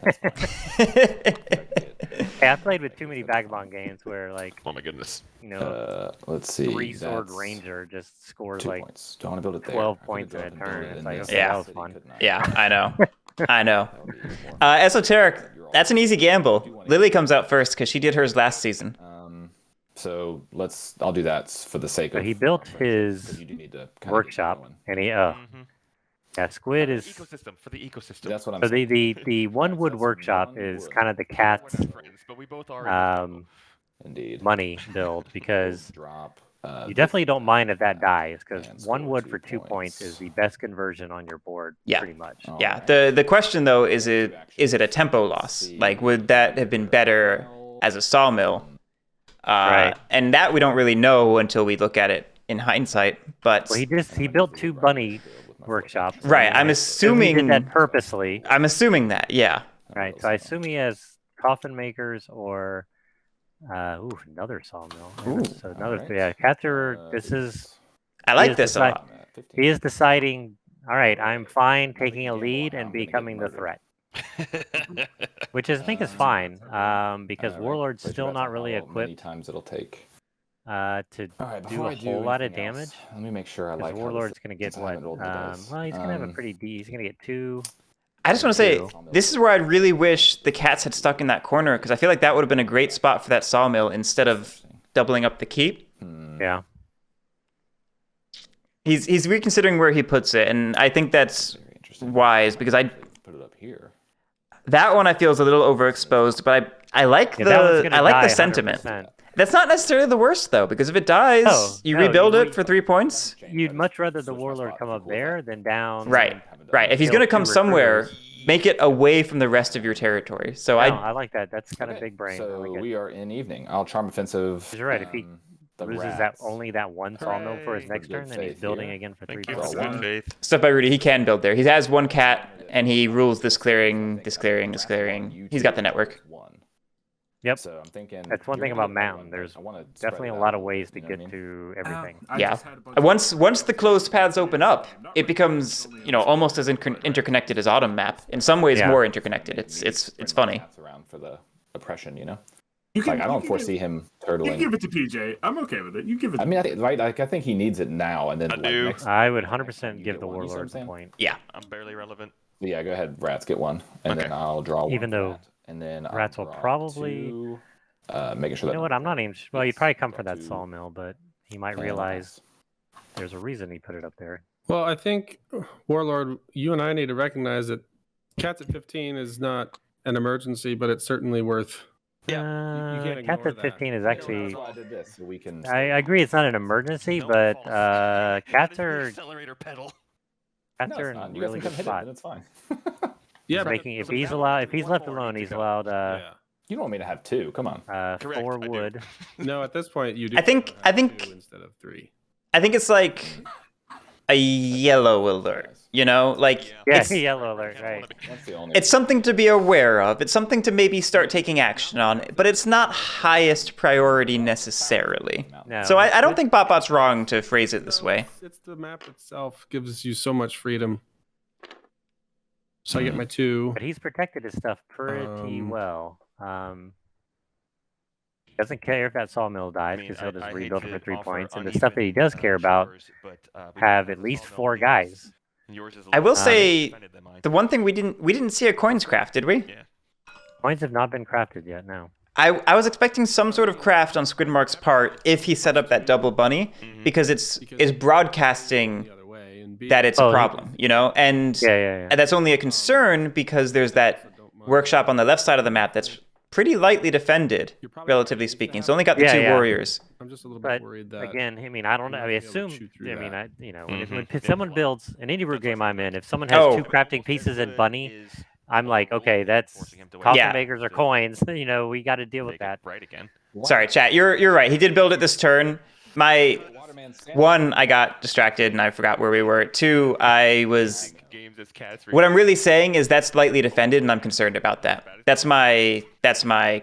hey, I played with too many Vagabond games where like Oh my goodness. Let's see. 3-sword that's Ranger just scores 2 like points. Do I want to build it there? 12 I could've points in built a and built turn. it It's in like, this okay, that was city, fun. couldn't I? Yeah, I know. I know. That would be more. Esoteric, that's an easy gamble. Lily comes out first because she did hers last season. So I'll do that for the sake So of. he built but his you do need to kinda get workshop, going. and he Mm-hmm. yeah, Squid is. Ecosystem for the ecosystem. That's what I'm So saying. the one wood That's workshop one is wood. kind of the We're cat's not friends, but we both are. Indeed. money build because Drop. you definitely don't mind if that dies because and one score wood 2 for 2 points points. is the best conversion on your board. Yeah. Pretty much. All Yeah, right. the question though is it a tempo loss? Like would that have been better as a sawmill? Right. And that we don't really know until we look at it in hindsight. But Well, he built 2 bunny workshops. Right, I'm He assuming- did that purposely. I'm assuming that, yeah. Right. So I assume he has coffin makers or another sawmill. So another alright. yeah, cats are this is I He like is this a decide- lot. he is deciding, all right, I'm fine taking a lead and becoming the threat. Which I think is fine, because Warlord's still not really Many equipped times it'll take. to All right, do before a I do whole lot of anything else, damage. Let me make sure I Because like. Warlord's going to get since I what? haven't rolled the dice. Well, he's going to have a pretty D. He's going to get 2. I just want to say, Two. this is where I'd really wish the cats had stuck in that corner, because I feel like that would have been a great spot for that sawmill instead of doubling up the keep. Yeah. He's reconsidering where he puts it, and I think that's Very interesting. wise, because Put it up here. that one I feel is a little overexposed, but I like Yeah, that one's the gonna I like die the sentiment. 100%. That's not necessarily the worst though, because if it dies, No, you no, rebuild you- it for 3 points. You'd much rather the Warlord come up there than down. Right, right. If he's kill gonna come 2 somewhere, recruiters. make it away from the rest of your territory. So No, I like that. That's kind of Okay, big brain. I So like it. we are in evening. I'll charm offensive. You're right, if he- loses rats. only that one sawmill for his Hooray. next For good turn, then he's faith building here. again for Thank 3 you Draw for points. good one. faith. Stuff by Rudy, he can build there. He has one cat, and he rules this clearing, this clearing, this clearing. He's got the network. Yep. So I'm thinking That's one you're thing gonna about get another Mountain. one, but There's I wanna spread definitely it a out lot of little ways bit, to you know what I get mean? to everything. I Yeah. just had a bunch of Once the closed paths open up, it becomes almost as interconnected as Autumn map. In some ways, Yeah. more interconnected. It's Spread funny. maps around for the oppression, you know. You can, Like I you don't can foresee him You turtling. give it to PJ. I'm okay with it. You give it. I mean, I think right. Like I think he needs it now, and then I like do. next. I would next time 100% you give get the one, you see what I'm Warlords a saying? point. Yeah. I'm barely relevant. Yeah, go ahead, Rats, get one, and then Okay. I'll draw one. Even for though that. And then I'll Rats will draw probably- two, making sure You that know what? I'm not even. Well, he'd Yes, probably come draw for that two, sawmill, but he might and realize pass. there's a reason he put it up there. Well, I think Warlord, you and I need to recognize that cats at 15 is not an emergency, but it's certainly worth. Yeah. can't Cats ignore at that. 15 is Yeah, actually. That's why I did this, so we can. I agree, it's not an emergency, No but false. cats That is the are accelerator pedal. cats No, are it's in not. a You guys really can good come hit it, spot. and it's fine. Yeah, He's but making if some he's balance. allowed if he's One left more alone, need to he's go. allowed yeah. You don't want me to have two. Come on. Correct, 4 I do. wood. No, at this point you do. I think- have I think- 2 instead of 3. I think it's like a yellow alert. You know, like Yeah, it's yellow alert, right? That's the only. it's something to be aware of. It's something to maybe start taking action on, but it's not highest priority necessarily. No. So I don't think Bott Bott's wrong to phrase it this way. It's the map itself gives you so much freedom. So I get my 2. But he's protected his stuff pretty well. He doesn't care if that sawmill dies because he'll just rebuild it for 3 points. And the stuff that he does care about have at least 4 guys. I will Um, say the one thing we didn't see a coins craft, did we? Coins have not been crafted yet. No. I was expecting some sort of craft on Skwidmark's part if he set up that double bunny, because it's broadcasting The other way, and B, that it's Oh, a he- problem, you know, and Yeah. that's only a concern because there's that workshop on the left side of the map that's pretty lightly defended, relatively speaking. It's only got the Yeah, 2 yeah. warriors. I'm just a little But bit worried that again, I mean, I don't know. I might be able to assume. chew through I mean, that. when someone builds an indie root game I'm in, if someone has Oh. 2 crafting pieces and bunny, I'm like, okay, that's coffin makers or coins. You know, we got to deal with that. Right again. Sorry, chat. You're right. He did build it this turn. My 1, I got distracted and I forgot where we were. 2, I was. What I'm really saying is that's lightly defended, and I'm concerned about that. That's my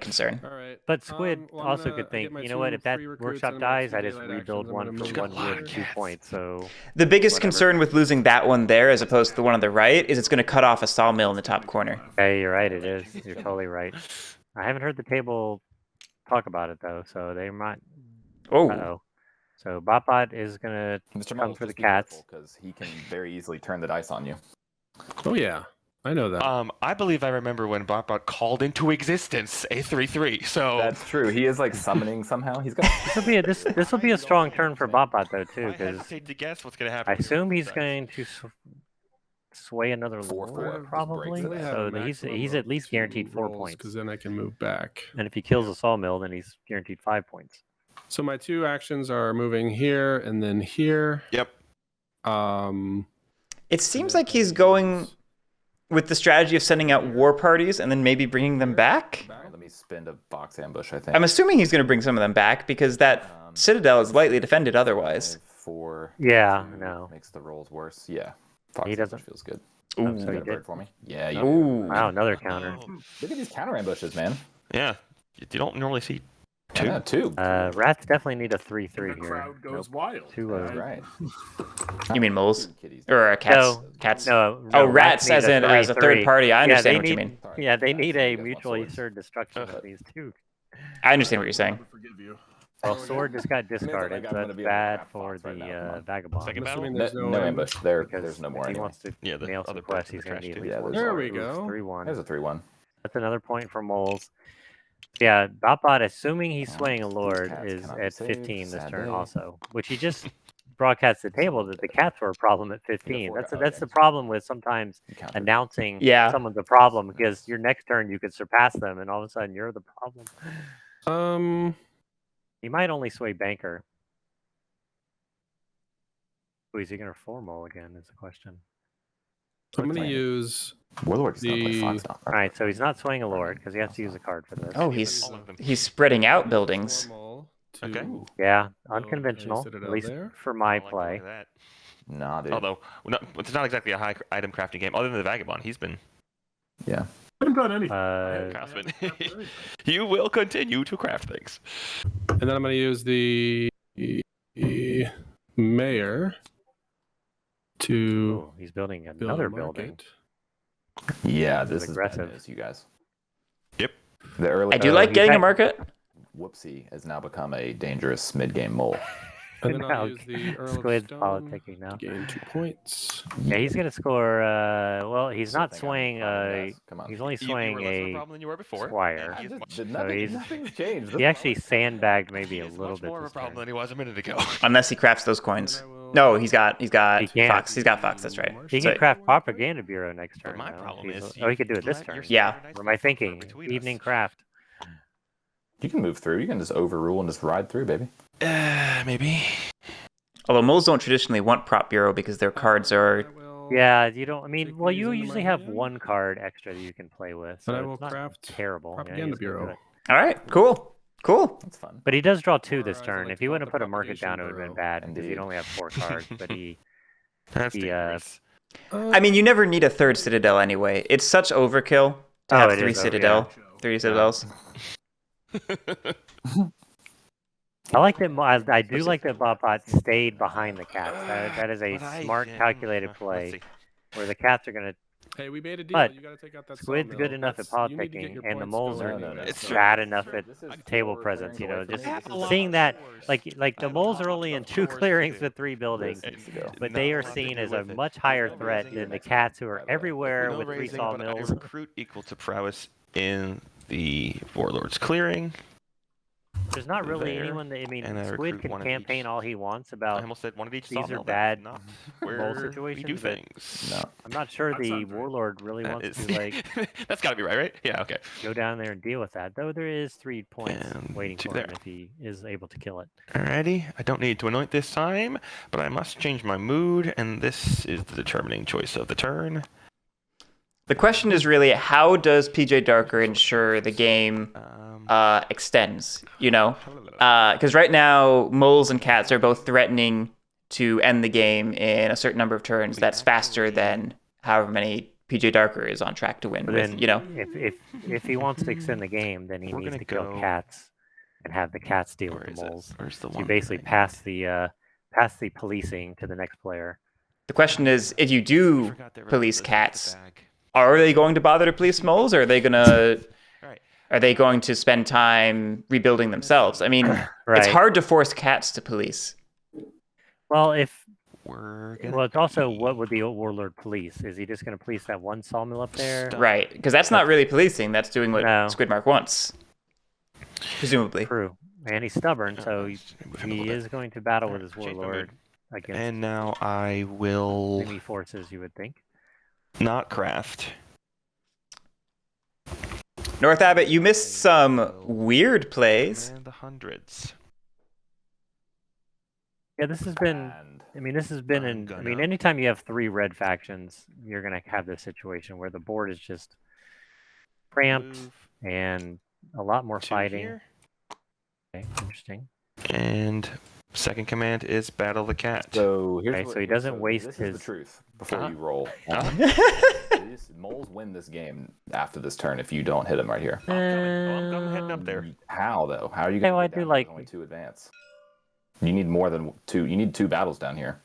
concern. All right. But Squid well, I'm also gonna- could I think, get my you know 2 what? If that free recruits workshop and I'm gonna dies, I do just daylight rebuild actions, one I'm for gonna 1 move wood, here. 2 points. So The biggest Whatever. concern with losing that one there, as opposed to the one on the right, is it's going to cut off a sawmill in the top corner. hey, you're right. It is. You're totally right. I haven't heard the table talk about it though, so they might. Oh, Uh-oh. So Bott Bott is gonna Mr. come Muddles, for the just be cats. because he can very easily turn the dice on you. Oh yeah, I know that. I believe I remember when Bott Bott called into existence a 3/3. So That's true. He is like summoning somehow. He's got. This will be a strong turn for Bott Bott though too, I because hesitate to guess what's going to I happen. assume he's going to sway another 4-4, lord just probably. breaks it. So he's at least guaranteed 4 points. because then I can move back. And if he kills a sawmill, then he's guaranteed 5 points. So my 2 actions are moving here and then here. Yep. it seems like he's going with the strategy of sending out war parties and then maybe bringing them back. Let me spin a box ambush. I think. I'm assuming he's going to bring some of them back because that citadel is lightly defended otherwise. 4. Yeah, 2 no. Makes the rolls worse. Yeah. Fox He doesn't- ambush feels good. Ooh. You So got he a bird did. for me? Yeah. You Ooh. Wow, another counter. Look at these counter ambushes, man. Yeah. You don't normally see I know, 2. Rats definitely need a 3/3 The here. crowd goes Nope. wild. 2 That's right. You mean moles? Kitties. Or cats? No, Cats? No, Oh, no, rats need as in as a 3/3. third party. I Yeah, understand they what you need- mean. Sorry. Yeah, they need a You guys want mutually swords? assured destruction of these 2. I understand what you're saying. Forgive you. Well, sword just got discarded, I'm so gonna that's be able to bad grab for Fox right now, come the on. vagabond. Second I'm battle? assuming No, there's no ambush. There's Because no more if he anyway. wants to Yeah, the nail some other quests, person he's in the going to trash need at too. least Yeah, one. there's There we Ooh, go. 3-1. There's a 3-1. That's another point for moles. Yeah, Bott Bott, assuming he's Yeah, swaying a these lord, cats is cannot be at saved. 15 this Sad turn day. also, which he just broadcast the table that the cats were a problem at 15. four That's guys. that's the problem with sometimes You countered. announcing Yeah. someone's a problem, because your next turn you could surpass them, and all of a sudden you're the problem. He might only sway banker. Who is he going to 4-mole again? Is the question. I'm going to Playing. use Warlord's gonna play Fox now. All right, so he's not swaying a lord because he has to use a card for this. Oh, he's spreading out buildings. normal to Okay. Yeah, a unconventional, citadel at least there. for my I don't like the look play. of that. Nah, dude. Although, it's not exactly a high item crafting game. Other than the Vagabond, he's been. Yeah. I haven't done anything. Craftsman. You will continue to craft things. And then I'm going to use the mayor to Oh, he's building build another a building. market. Yeah, This is this is aggressive. bad news, you guys. Yep. The early I do Oh, like he's getting a act- market. Whoopsie has now become a dangerous mid-game mole. And then Now, I'll use the Earl of Squid's Stone politicking now. to gain 2 points. Yeah, he's gonna score. Well, he's Still not think I'm swaying. probably less. Come on. He's only You swaying were less of a a problem than you were before. squire. and he is much- Nothing's changed. He actually sandbagged maybe he a is little much bit more of a this problem turn. than he was a minute ago. Unless he crafts those coins. And I will- No, he's got He can't. Fox. He's got Fox. That's right. He So- can craft propaganda bureau next turn. But my though. problem He's- is. oh, he could do it this let turn. your Yeah. standardized What am I stuff thinking? between Evening us. craft. You can move through. You can just overrule and just ride through, baby. Maybe. Although moles don't traditionally want prop bureau because their cards are. Yeah, you don't. I mean, Take well, these you into usually my have hand. one card extra that you can play with. So And I will it's not craft terrible. Yeah, propaganda he's gonna do bureau. it. All right. Cool. That's fun. But he does draw 2 Or this as I turn. like If to he call wouldn't it, have the put a market propagation down, it would have been bureau. bad because he'd Indeed. only have 4 cards. But he, That's He, dangerous. I mean, you never need a third citadel anyway. It's such overkill to Oh, have it 3 is, citadel, yeah. 3 citadels. I like that. I do like that Bott Bott stayed behind the cats. That is a But I- smart, yeah, calculated let's play see. where the cats are gonna. Hey, we made a deal. But You got to take out that Squid's sawmill. good enough at You need to get politicking, your and the points moles are going. It's bad true. enough at This is table 4 presence. You know, clearings away just from me. seeing that, like I the have moles a are lot only in of 2 cores clearings too. with 3 buildings, This needs to go. but Not they a are lot to seen do as a with it. much higher Maybe threat see you than the next cats time, who by are the way. everywhere No with 3 raising, but I sawmills. recruit equal to prowess in the Warlord's clearing. There's not really there, anyone that I mean. and I Squid recruit can one of campaign each. all he wants I about. almost said one of each These are sawmill. bad That's not mole where we situations, do but- things. No. I'm not sure That the sounds right. warlord really That wants is- to like That's got to be right? Yeah, okay. go down there and deal with that. Though there is 3 points And waiting 2 for him there. if he is able to kill it. Alrighty, I don't need to anoint this time, but I must change my mood, and this is the determining choice of the turn. The question is really, how does PjDarkr ensure the game extends? You know, because right now moles and cats are both threatening to end the game in a certain number of turns. That's faster than however many PjDarkr is on track to win. But With, then, you know, if he wants to extend the game, then he We're needs gonna to kill go- cats and have the cats deal Where with is the it? moles. Where's the So one? you basically thing? pass the policing to the next player. the question is, if you I do forgot that police Relentless is the cats, bag. are they going to bother to police moles, or are they gonna? Right. Are they going to spend time rebuilding themselves? I mean, Right. it's hard to force cats to police. Well, it's also what would the warlord police? Is he just going to police that one sawmill up there? Stop. Right, because that's not really policing. That's doing what No. Skwidmark wants, presumably. True. And he's stubborn, so Let's move him a he little bit. is going to battle with Alright, his change my warlord against And now I will enemy forces, you would think. not craft. North Abbott, you missed some weird plays. And the hundreds. Yeah, this has been. And I mean, this has been I'm in. I mean, gonna- anytime you have 3 red factions, you're going to have this situation where the board is just cramped Move and a lot more to fighting. here. Okay, interesting. And second command is battle the cat. so here's Okay, what, so he doesn't waste this is his- the truth before Uh-huh. you roll. Uh-huh. These moles win this game after this turn if you don't hit them right here. I'm coming. Oh, I'm heading up there. How though? How are you Okay, going well, I to do get down like- with only 2 advance? You need more than 2. You need 2 battles down here.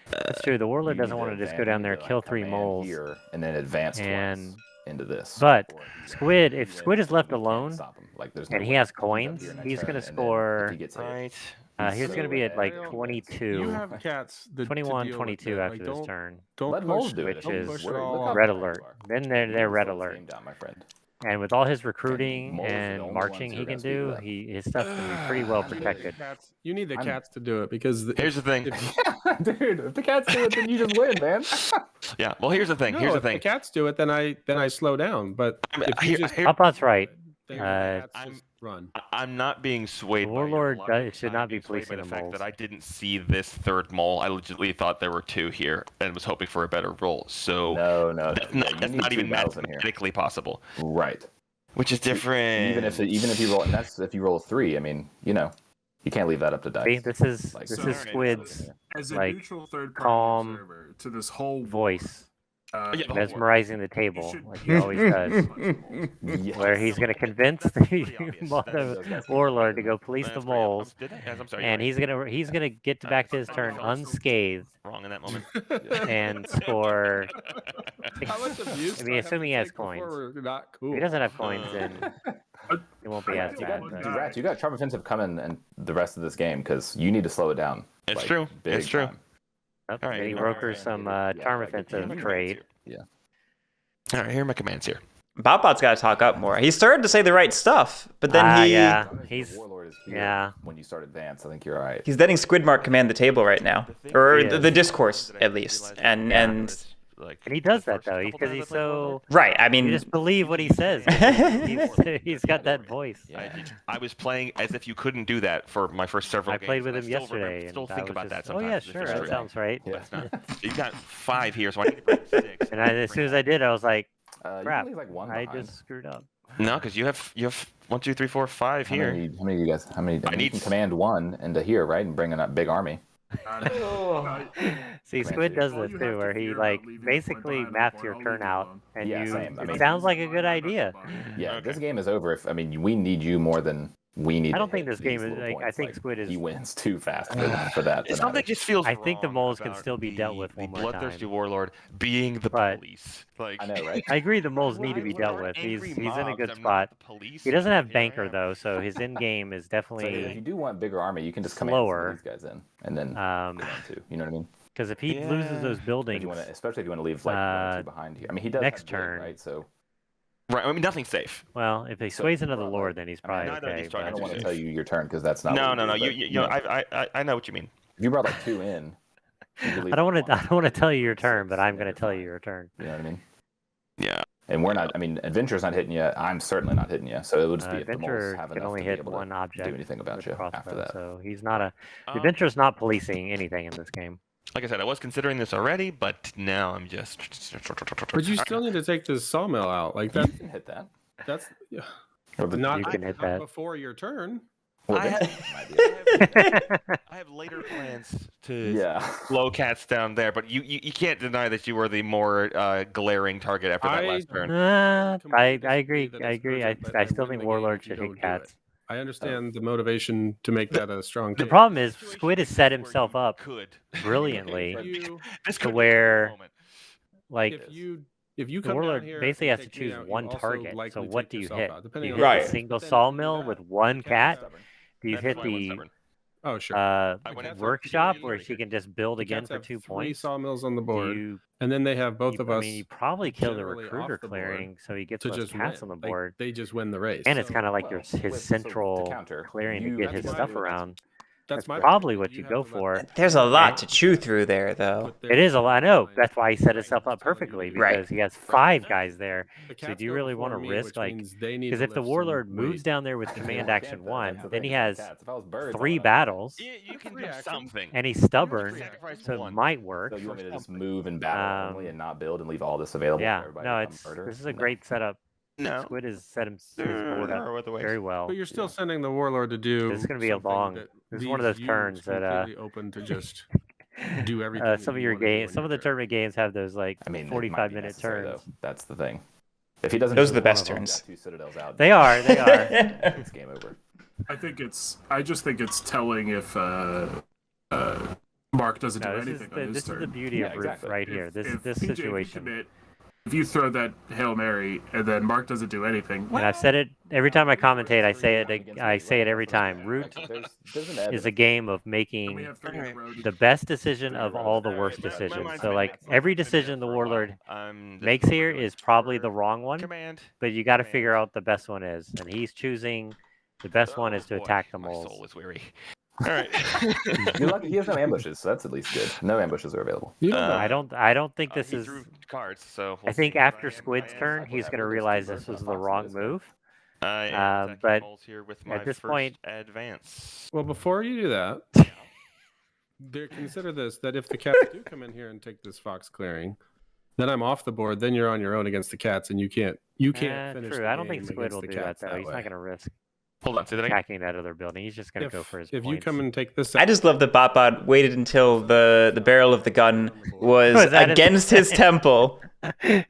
That's true. The warlord You doesn't need want to just advance- go down you there, need to, kill come 3 in moles. here and then advance and- twice into this. but Or he's Squid, gonna if be Squid is in, left you can't alone, stop him. Like, there's and no he way has he's up coins, here next he's turn, gonna and then score- if he gets hit, Right. he's going to be at like So, 22, You have cats. To 21, deal with 22 it. after Like, this don't- turn. Don't Let push, moles do it. which don't is push it Look all how out. red far you alert. are. Then You they're need to red slow this alert. game down, my friend. And with all his recruiting moles are the and only marching ones he who are can gonna speed do, it up. his stuff's going to be pretty well You need the protected. cats- You need the I'm- cats to do it because Here's the thing. Dude, if the cats do it, then you just win, man. Yeah. Well, here's the thing. No, Here's the if the thing. cats do it, then I slow down. But if you just Bott Bott's right. then Uh, the cats I'm- just run. I'm not being swayed. The by your warlord luck. should I'm not be being swayed by policing the the fact moles. that I didn't see this third mole. I legitimately thought there were 2 here and was hoping for a better roll. So No, that's yeah, not, you that's need not 2 even battles in here. mathematically possible. Right. which is different. Even if you roll, and that's if you roll a 3. I mean, you can't leave that up to See, dice. this is Like, this so- is Squid's As a like, neutral third party calm observer to this whole voice, Yeah, the whole mesmerizing the table should- like he always does. Yes. Where he's going to convince Pretty the obvious. mother warlord to go police the That's pretty obvious. moles, Did I? Yes, I'm sorry. and he's gonna get back to his turn unscathed wrong in that moment. and score. How much abuse? I do mean, have assuming to he has take before coins. we're not cool. If he doesn't have coins, then it won't be as You bad. got, but- dude, Rats, you got Trump Offensive coming and the rest of this game because you need to slow it down. It's true. big It's true. time. Oh, All right, getting all right. Roker some Yeah, charm like, offensive yeah. trade. All right, here are my commands here. Bott Bott's got to talk up more. He started to say the right stuff, but then Yeah, As long as the he's Warlord is here yeah. when you start advance, I think you're all right. he's letting Skwidmark command the table right now, or He the is. discourse at least. And And he does that though, Couple because times he's I played Warlord. so. right, I You mean, just believe what he says. He's got that voice. Yeah. I was playing as if you couldn't do that for my first several I games. played with and him still remember- yesterday, Still and I think was about that just, oh sometimes. yeah, It's sure, just that true. sounds right. Yeah. But it's not. You got 5 here, so I need to bring 6. And as soon as I did, I was like, You crap, can leave like one I behind. just screwed up. No, because you have 1, 2, 3, 4, 5 How here. many of you guys? How many? I mean, you need can command 1 into here, right, and bring in a big army. See, Command Squid two. does All this you too, have to where he fear like about leaving a basically point behind maps the your point, I'll leave turn you out, alone. and Yeah, you. same. I It mean- sounds like a good idea. Yeah, Okay. this game is over. If we need you more than we need. I don't to think hit this game these is little like. I points. think Squid is. He wins too fast for that. to Something matter. just feels I think the wrong moles can about still be dealt with the one more bloodthirsty time. warlord being the But- police. Like I know, right? I agree. The moles need to why be would dealt our with. He's angry in a mobs good are not spot. the police? He doesn't have Here I banker am. though, so his in game is So if definitely you do want bigger army, you can just command some slower. of these guys in, and then um command 2. You know what I mean? because if he loses Yeah. those If buildings, you want to, especially if you want to leave like 1 or 2 behind here. I mean, he does next have grid, turn. right? So Right, I mean nothing's safe. well, if he sways into the Lord, then he's I mean, probably neither of okay. these I targets don't But want to safe. tell you your turn because that's not. No, what no, no. do, You but, know, I know what you mean. if you brought like 2 in, you could leave I don't want one, to. I don't want to tell you your six, turn, but I'm yeah, going you're to tell fine. you your turn. You know what I mean? Yeah. And we're not. I mean, Adventure's not hitting you. I'm certainly not hitting you. So it would just be if the moles Adventure have can enough only to be hit able one to object do anything about with you crossbow, after that. so he's not a. Um, Adventure's not policing anything in this game. Like I said, I was considering this already, but now I'm just. But you still need to take this sawmill out. Like that. You can hit that. That's yeah, Or the, not You can hit that. before your turn. or I Adventure have- might be it. I have later plans to Yeah. slow cats down there, but you can't deny that you were the more glaring target after that last turn. I completely agree. disagree that I it's agree. urgent, but I I still win think the game Warlord if you should don't hit do cats. I understand the motivation to make that a strong. The case. problem is Situation Squid has set where himself you up could. brilliantly. If you, This to could be a where- moment. Like if you the come Warlord down here basically and has to take me choose out, you one also target. likely So take what do you yourself hit? out, Do depending you on hit what Right. a it is. single But then if you do sawmill that, with one the cat's cat? stubborn. Do you That's hit why I was the stubborn. Oh sure. I went after workshop three where targets. she can just build The again cats for have 2 three points? sawmills on the Do board, you, and then they have both you- of I us mean, you probably kill the generally recruiter off the board clearing, so he gets to less just cats win. on the Like, board. they just win the race. And it's So kind of like Well, your so his to central counter, clearing to you- get that's his why stuff you- around. that's my probably point. what you have go to let for. them There's a lot to And- chew through there, though. put It is a their lot. I know. line. That's why he set Right, himself I'm up telling you perfectly to do Right. because he has 5 guys there. The So cats do you go really before want to me, risk which like? means they need Because to if the lift some warlord moves weight. down there with You command can't, action though. 1, That's the then thing he about has cats. If I was birds, 3 I'd have battles, You can do Reaction. something. and he's stubborn, Sacrifice so it one. might work. So you want me to just move and battle only Um, and not build and leave all this available for Yeah. everybody No, to come it's murder? this is a No. great setup. No. Squid has set his There board up are other ways. very well. But you're still Yeah. sending the warlord to do. This is gonna be a something long- that this is one of leaves those you turns that, completely open to just do everything. Some that of you your wanna do games, in some your of the turn. tournament games have those like I mean, it might be 45-minute necessary, turns. though. That's the thing. If he doesn't, Those are choose the one best of them, turns. got 2 citadels out. They are. They are. It's game over. I just think it's telling if Mark doesn't No, do this is anything the, on his this is turn. the beauty Yeah, of Roof exactly. right here. If- This if this PJ, if you situation. commit, if you throw that Hail Mary and then Mark doesn't do anything, And I've said it every time I commentate. I say it. I say it every time. Root There's an ebb is and a game of and we making have 3 in a row. the best decision of all the Alright, worst my decisions. mind's So been like at- every I've been decision there the for a while. warlord I'm just makes here going is probably the for wrong one, Command. but you got to command. figure out the best one is, and he's choosing the best one is to Oh, boy, attack the my moles. soul is weary. All right. You're lucky he has no ambushes, so that's at least good. No ambushes are available. You know, I don't think this he is. drew cards, so I we'll think see. But after am- Squid's I am- turn, he's going to realize this was the wrong move. I am attacking but moles here with my this first point- advance. well, before you do that, consider this: that if the cats do come in here and take this fox clearing, Then I'm off the board. Then you're on your own against the cats, and you can't finish. True. The I don't think game Squid against will the do that cats though. He's way. not going to risk Hold on, say that again. attacking that other building. He's just going to go for his If you points. come and take this, I just love that Bott Bott waited until the barrel of the gun was Was at his- against his temple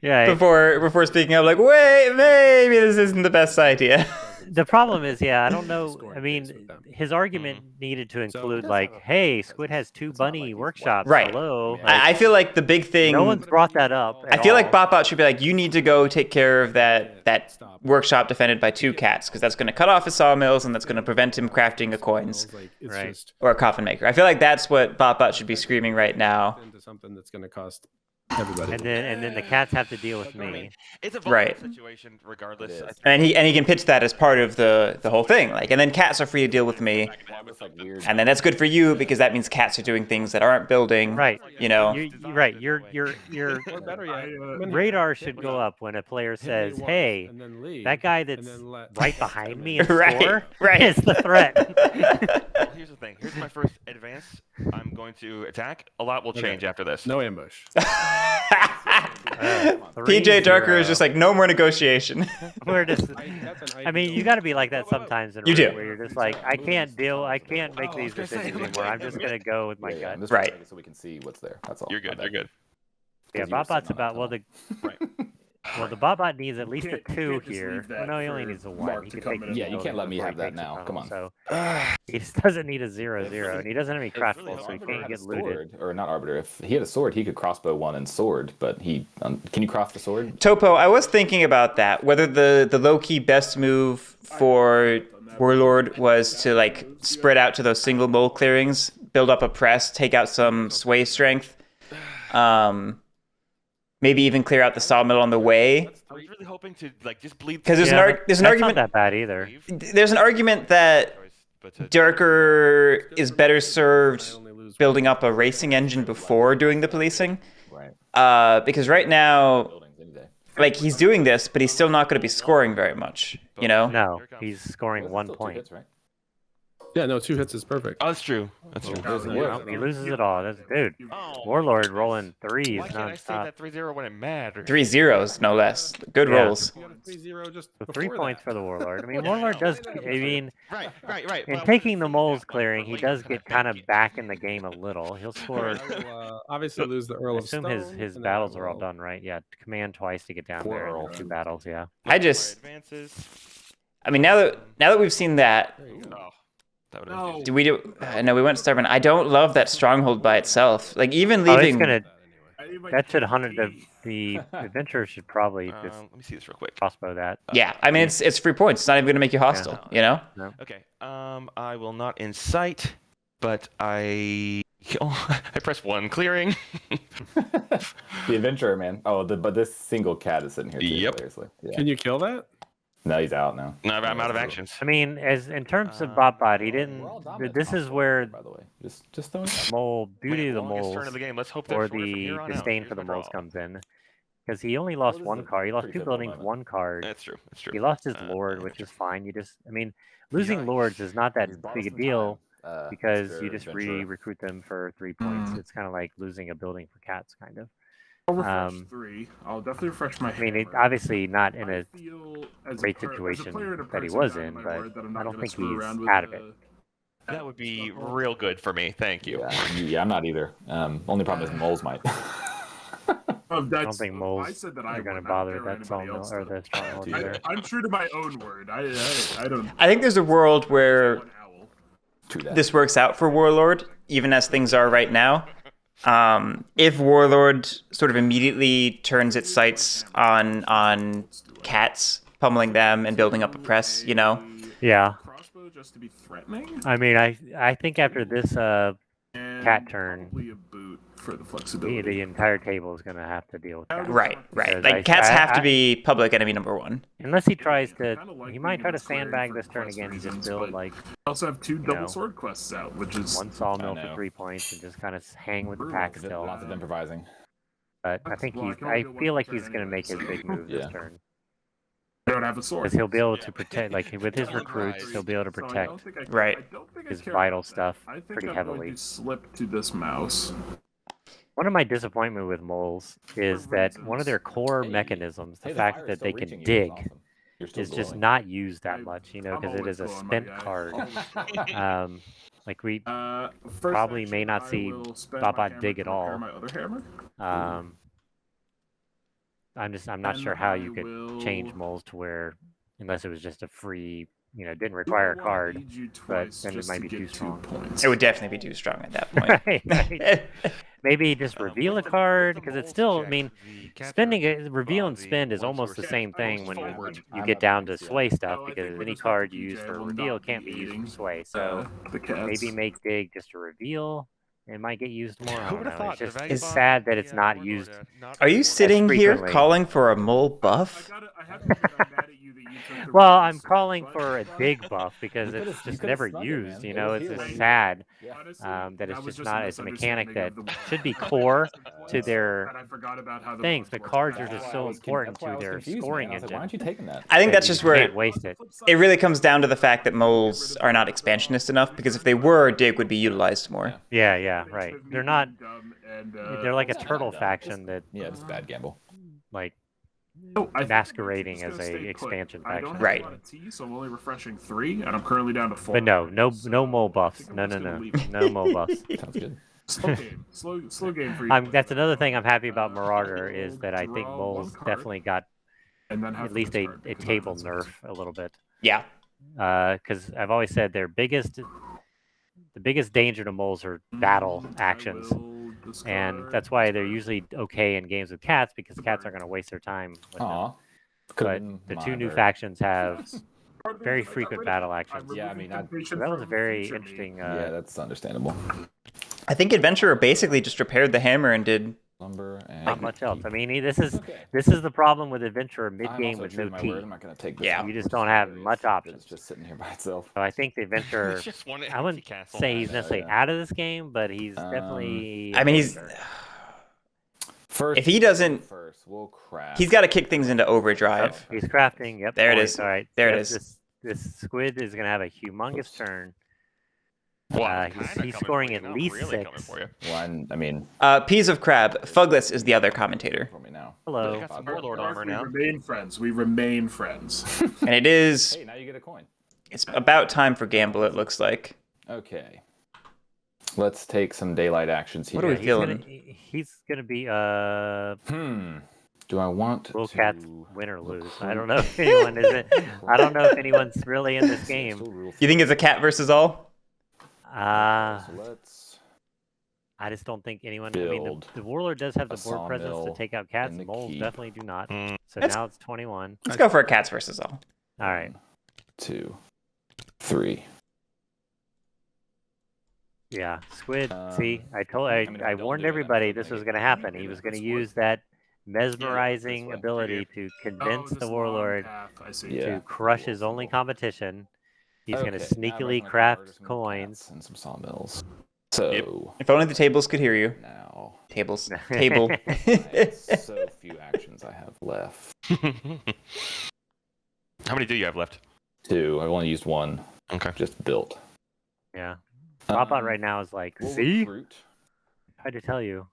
Yeah. before speaking up. Like, wait, maybe this isn't the best idea. The problem is, I don't know. Scoring I games mean, with them. his argument needed to So- include It like, hey, Squid has 2 it's not bunny like he's workshops. Right. Hello. Like, I feel like the big thing. no one's brought that up. I at feel like all. Bott Bott should be like, you need to go take care of that workshop defended by 2 cats, because that's going to cut off his sawmills and that's going to prevent him crafting a coins Like, it's Right. just or a coffin maker. I feel like that's what Bott Bott should be screaming right now. into something that's going to cost everybody. And then the cats have to deal with me. It's a Right. volatile situation regardless. It is. I think- And he can pitch that as part of the whole thing. Like, and then cats are free to deal with me. And then that's good for you because that means cats are doing things that aren't building. Right. You know. You're right. Your Or better yet, radar should go up when a player says, once "Hey, and then leave, that guy and that's then let- right behind me and Right, score right. is the threat." Well, here's the thing. Here's my first advance. I'm going to attack. A lot will change after this. No ambush. PjDarkr is just like, no more negotiation. We're just. I mean, you got to be like that sometimes in a You raid do. where you're just like, I can't make these decisions anymore. I'm just gonna go with my Yeah, gut. I'm just Right. checking so we can see what's there. That's all. You're good. My You're bad. good. Yeah, 'Cause you were Bott Bott's sitting on about that the Bott Bot needs at least a can't- you 2 can't just here. leave Well, that no, he only for needs a 1. Mark He to can come take in the and- Yeah, you building can't let me before have he that takes the now. tunnel, Come on. So he just doesn't need a 0/0, and he doesn't have any crossbow, so he If can't had get a looted. sword, or not arbiter. If he had a sword, he could crossbow 1 and sword. But he can you cross the sword? Topo, I was thinking about that. Whether the low-key best move for Warlord was to like spread out to those single mole clearings, build up a press, take out some sway strength, maybe even clear out the sawmill on the way. I was really hoping to like just bleed. Because there's Yeah, an that's argument. not that bad either. There's an argument that Darker is better served building up a racing engine before doing the policing. Right. Because right now, Buildings any day. like, he's doing this, but he's still not going to be scoring very much, you know? No, he's scoring Well, 1 that's still 2 point. hits, right? Yeah, no, 2 hits is perfect. Oh, that's true. That's true. There's a No, word. he loses it all. That's dude. Oh, Warlord rolling 3s why can't I say nonstop. that 3-0 when it matters? 3 zeros, no less. Good Yeah. rolls. You got a 3-0 just So 3 before points that. for the Warlord. I mean, Warlord does. I mean, Right. in Well, taking the moles clearing, he does get kind of back in the game a little. He'll score. I will, obviously lose the Earl I of assume Stone. his and then I battles are all will- done right. Yeah, command twice to get down Poor there. And Earl. then 2 battles. Yeah. I just, Advances. I mean, now that we've seen that, Oh, that would No. do we do? No, we went stubborn. I don't love that stronghold by itself. Like, even Oh, it's leaving. gonna. I need my That should key. 100. The adventurer should probably just Let me see this real quick. crossbow that. Yeah, I mean, it's free points. It's not even going to make you hostile, you know? Okay. I will not incite, but I press 1 clearing. The adventurer, man. Oh, but this single cat is sitting here too. Yep. Seriously. Yeah. Can you kill that? No, he's out now. No, I'm out of actions. I mean, as in terms of Bott Bott, he didn't. We're all dominant This is crossbow, where by the way. Just throwing it out. mole beauty of the Longest moles turn of the game. Let's hope or they're shorter from the here on out. disdain Here's for the my moles draw. comes in, because he only lost Well, this 1 is a card. He lost pretty 2 simple buildings, moment. 1 card. That's true. That's true. He lost his Uh, lord, which is fine. You just, I mean, losing lords is not that He's bought big us a some deal time, because Mr. you just Adventurer. recruit them for 3 points. It's kind of like losing a building for cats, kind of. I'll refresh Um, 3. I'll definitely refresh my. I mean, it, hammer. obviously not in I a feel as a great per- as a situation player and a that he person was down in, my but word that I'm I not don't gonna think screw he's around with out of the- it. That would be stuff all real good for me. Thank you. Yeah, I'm not either. Only problem is moles might. Oh, I don't that's, think I moles said that are I going to wouldn't. I don't bother care that what sawmill anybody else or does. the stronghold Dude. either. I'm true to my own word. I don't. I think there's a world where One owl. True that. this works out for Warlord, even as things are right now. If Warlord sort of immediately turns its sights on cats, pummeling them and building up a press, you know? Yeah, Crossbow just to be threatening. I mean, I think after this And cat turn, probably a boot for the the flexibility. entire table is going to have to deal with that. Right. Because Like, I- cats I- have to I- be public enemy number 1. Unless he tries to, Kinda like he might try to leaving clearing sandbag for this turn quest again and just reasons, build but like I also have 2 double know, sword quests out, which is 1 sawmill I for know. 3 points and just kind of hang with the Brutal. pack still. Lots of improvising. But I think Well, I he's, can only I do one feel like turn he's going to anyway, make his so- big move this Yeah. turn. I don't have a sword. Because he'll be able to protect, like with his Yeah. recruits, he'll be able to So I protect don't think I- Right. I don't think I his care vital about that. stuff I think pretty I'm heavily. Going to slip to this mouse. One of my disappointment with moles is that one of their core mechanisms, the fact fire is that still they can reaching you is dig, awesome. You're still is just glowing. not used that I- much, you know, I'm because it always is a glowing, my spent guy. card. Always glowing. Like we First probably may action, not I see will spend Bott my Bott hammer dig to at repair all. my other hammer. I'm not And sure how I you could change will- moles to where, unless it was just a free, you know, didn't I require a will card. aid you but twice then it just might to be too get 2 strong. points. It would definitely be too strong at that point. Right. Maybe just reveal a card, because it's still, I mean, spending reveal and spend is almost the same thing when you get down to sway stuff, Oh, I think because we're any just gonna card have you use PJ for will reveal not can't be be used for aiding, sway. So the cats. maybe make dig just to reveal. It might get used more. I Who don't would have know. thought? It's the just It's Vagabond sad and that the, it's not Warlord, used. not Are you more sitting here frequently. calling for a mole buff? I have to admit, I'm mad at you that you took the Well, wrong I'm side, calling but- for a dig buff because You it's could've- you just could've never snuck it, used. man. You It know, was it's here just when you- sad Honestly, that it's was just just not. It's a mechanic that misunderstanding of the should be word. core to And their I forgot about how the things. words The work. cards are That's just why I so was important That's why I to was their confused, man. scoring I was like, engine. why aren't you taking that? I think that that's you just where can't waste it. it really comes down to the fact that moles are not expansionist enough, because if they were, dig would be utilized more. Yeah, right. They're not. They're like a It's not turtle dumb. faction that Yeah, it's a bad gamble. like I think masquerading I'm as just a gonna stay put. expansion I don't faction. have Right. a lot of tea, so I'm only refreshing 3, and I'm currently down to 4. But no So mole I buffs. think I'm No, just no, gonna no, leave it. no mole buffs. Sounds good. Slow game. Slow game for you. That's another thing I'm happy about Marauder I is will that I think draw moles one card definitely got and then have at to least a discard because table offense nerf a little bit. Yeah. Because I've always said the biggest danger to moles are battle actions, and that's why they're usually okay in games with cats, because cats aren't going to waste their time with them. Aw. But the 2 new factions have very frequent battle actions. Yeah, I mean, So that was a very interesting. Yeah, that's understandable. I think Adventurer basically just repaired the hammer and did. Lumber and Not much else. I keep. mean, this is Okay. the problem with Adventurer I'm mid-game also with true no to my T. word. I'm not gonna take this. Yeah. out, You just which don't is have hilarious much that options. It's just sitting here by itself. So I think the Adventurer. It's just one I empty wouldn't castle. say he's I know, necessarily yeah. out of this game, but he's definitely. I mean, he's First, if he doesn't, first, we'll craft. he's got to kick things into overdrive. He's crafting. Yep. There it points, is. All right. There it Yep, is. This squid is going to have a humongous turn. Well, I was he's kinda coming scoring for you. at Now I'm least really 6. coming for you. One. I mean, Peas of Crab. Fugless is the other commentator, for me now. Hello. Got some Warlord armor We now. remain friends. We remain friends. and it is. Hey, now you get a coin. It's about time for Gamble. It looks like. Okay. Let's take some daylight actions here. What are we He's feeling? gonna be Do I want Will to Cats win or lose? I don't know if anyone is it. I don't know if anyone's really in this game. You think it's a cat versus all? So let's I just don't think anyone. I mean, Build the Warlord does have a the board presence to sawmill take out cats. in the Moles keep. definitely do not. Mm. So That's- now it's 21. Let's go for a cats versus all. All right. 2, 3. Yeah, Squid. Um, See, I mean, if I I don't warned do it, I'm everybody still this gonna was get going to the happen. point. He was Yeah, going to that's use that mesmerizing way. ability to convince the Warlord I see. Yeah. to crush his only competition. He's going to Okay, now we're sneakily gonna craft convert some coins. cats and some sawmills. So If only the tables could hear you. now, Tables. Table. I have so few actions I have left. How many do you have left? 2. I've only used 1. Okay. Just built. Yeah. Bott Bott right now is like, we'll see? recruit. Tried to tell you.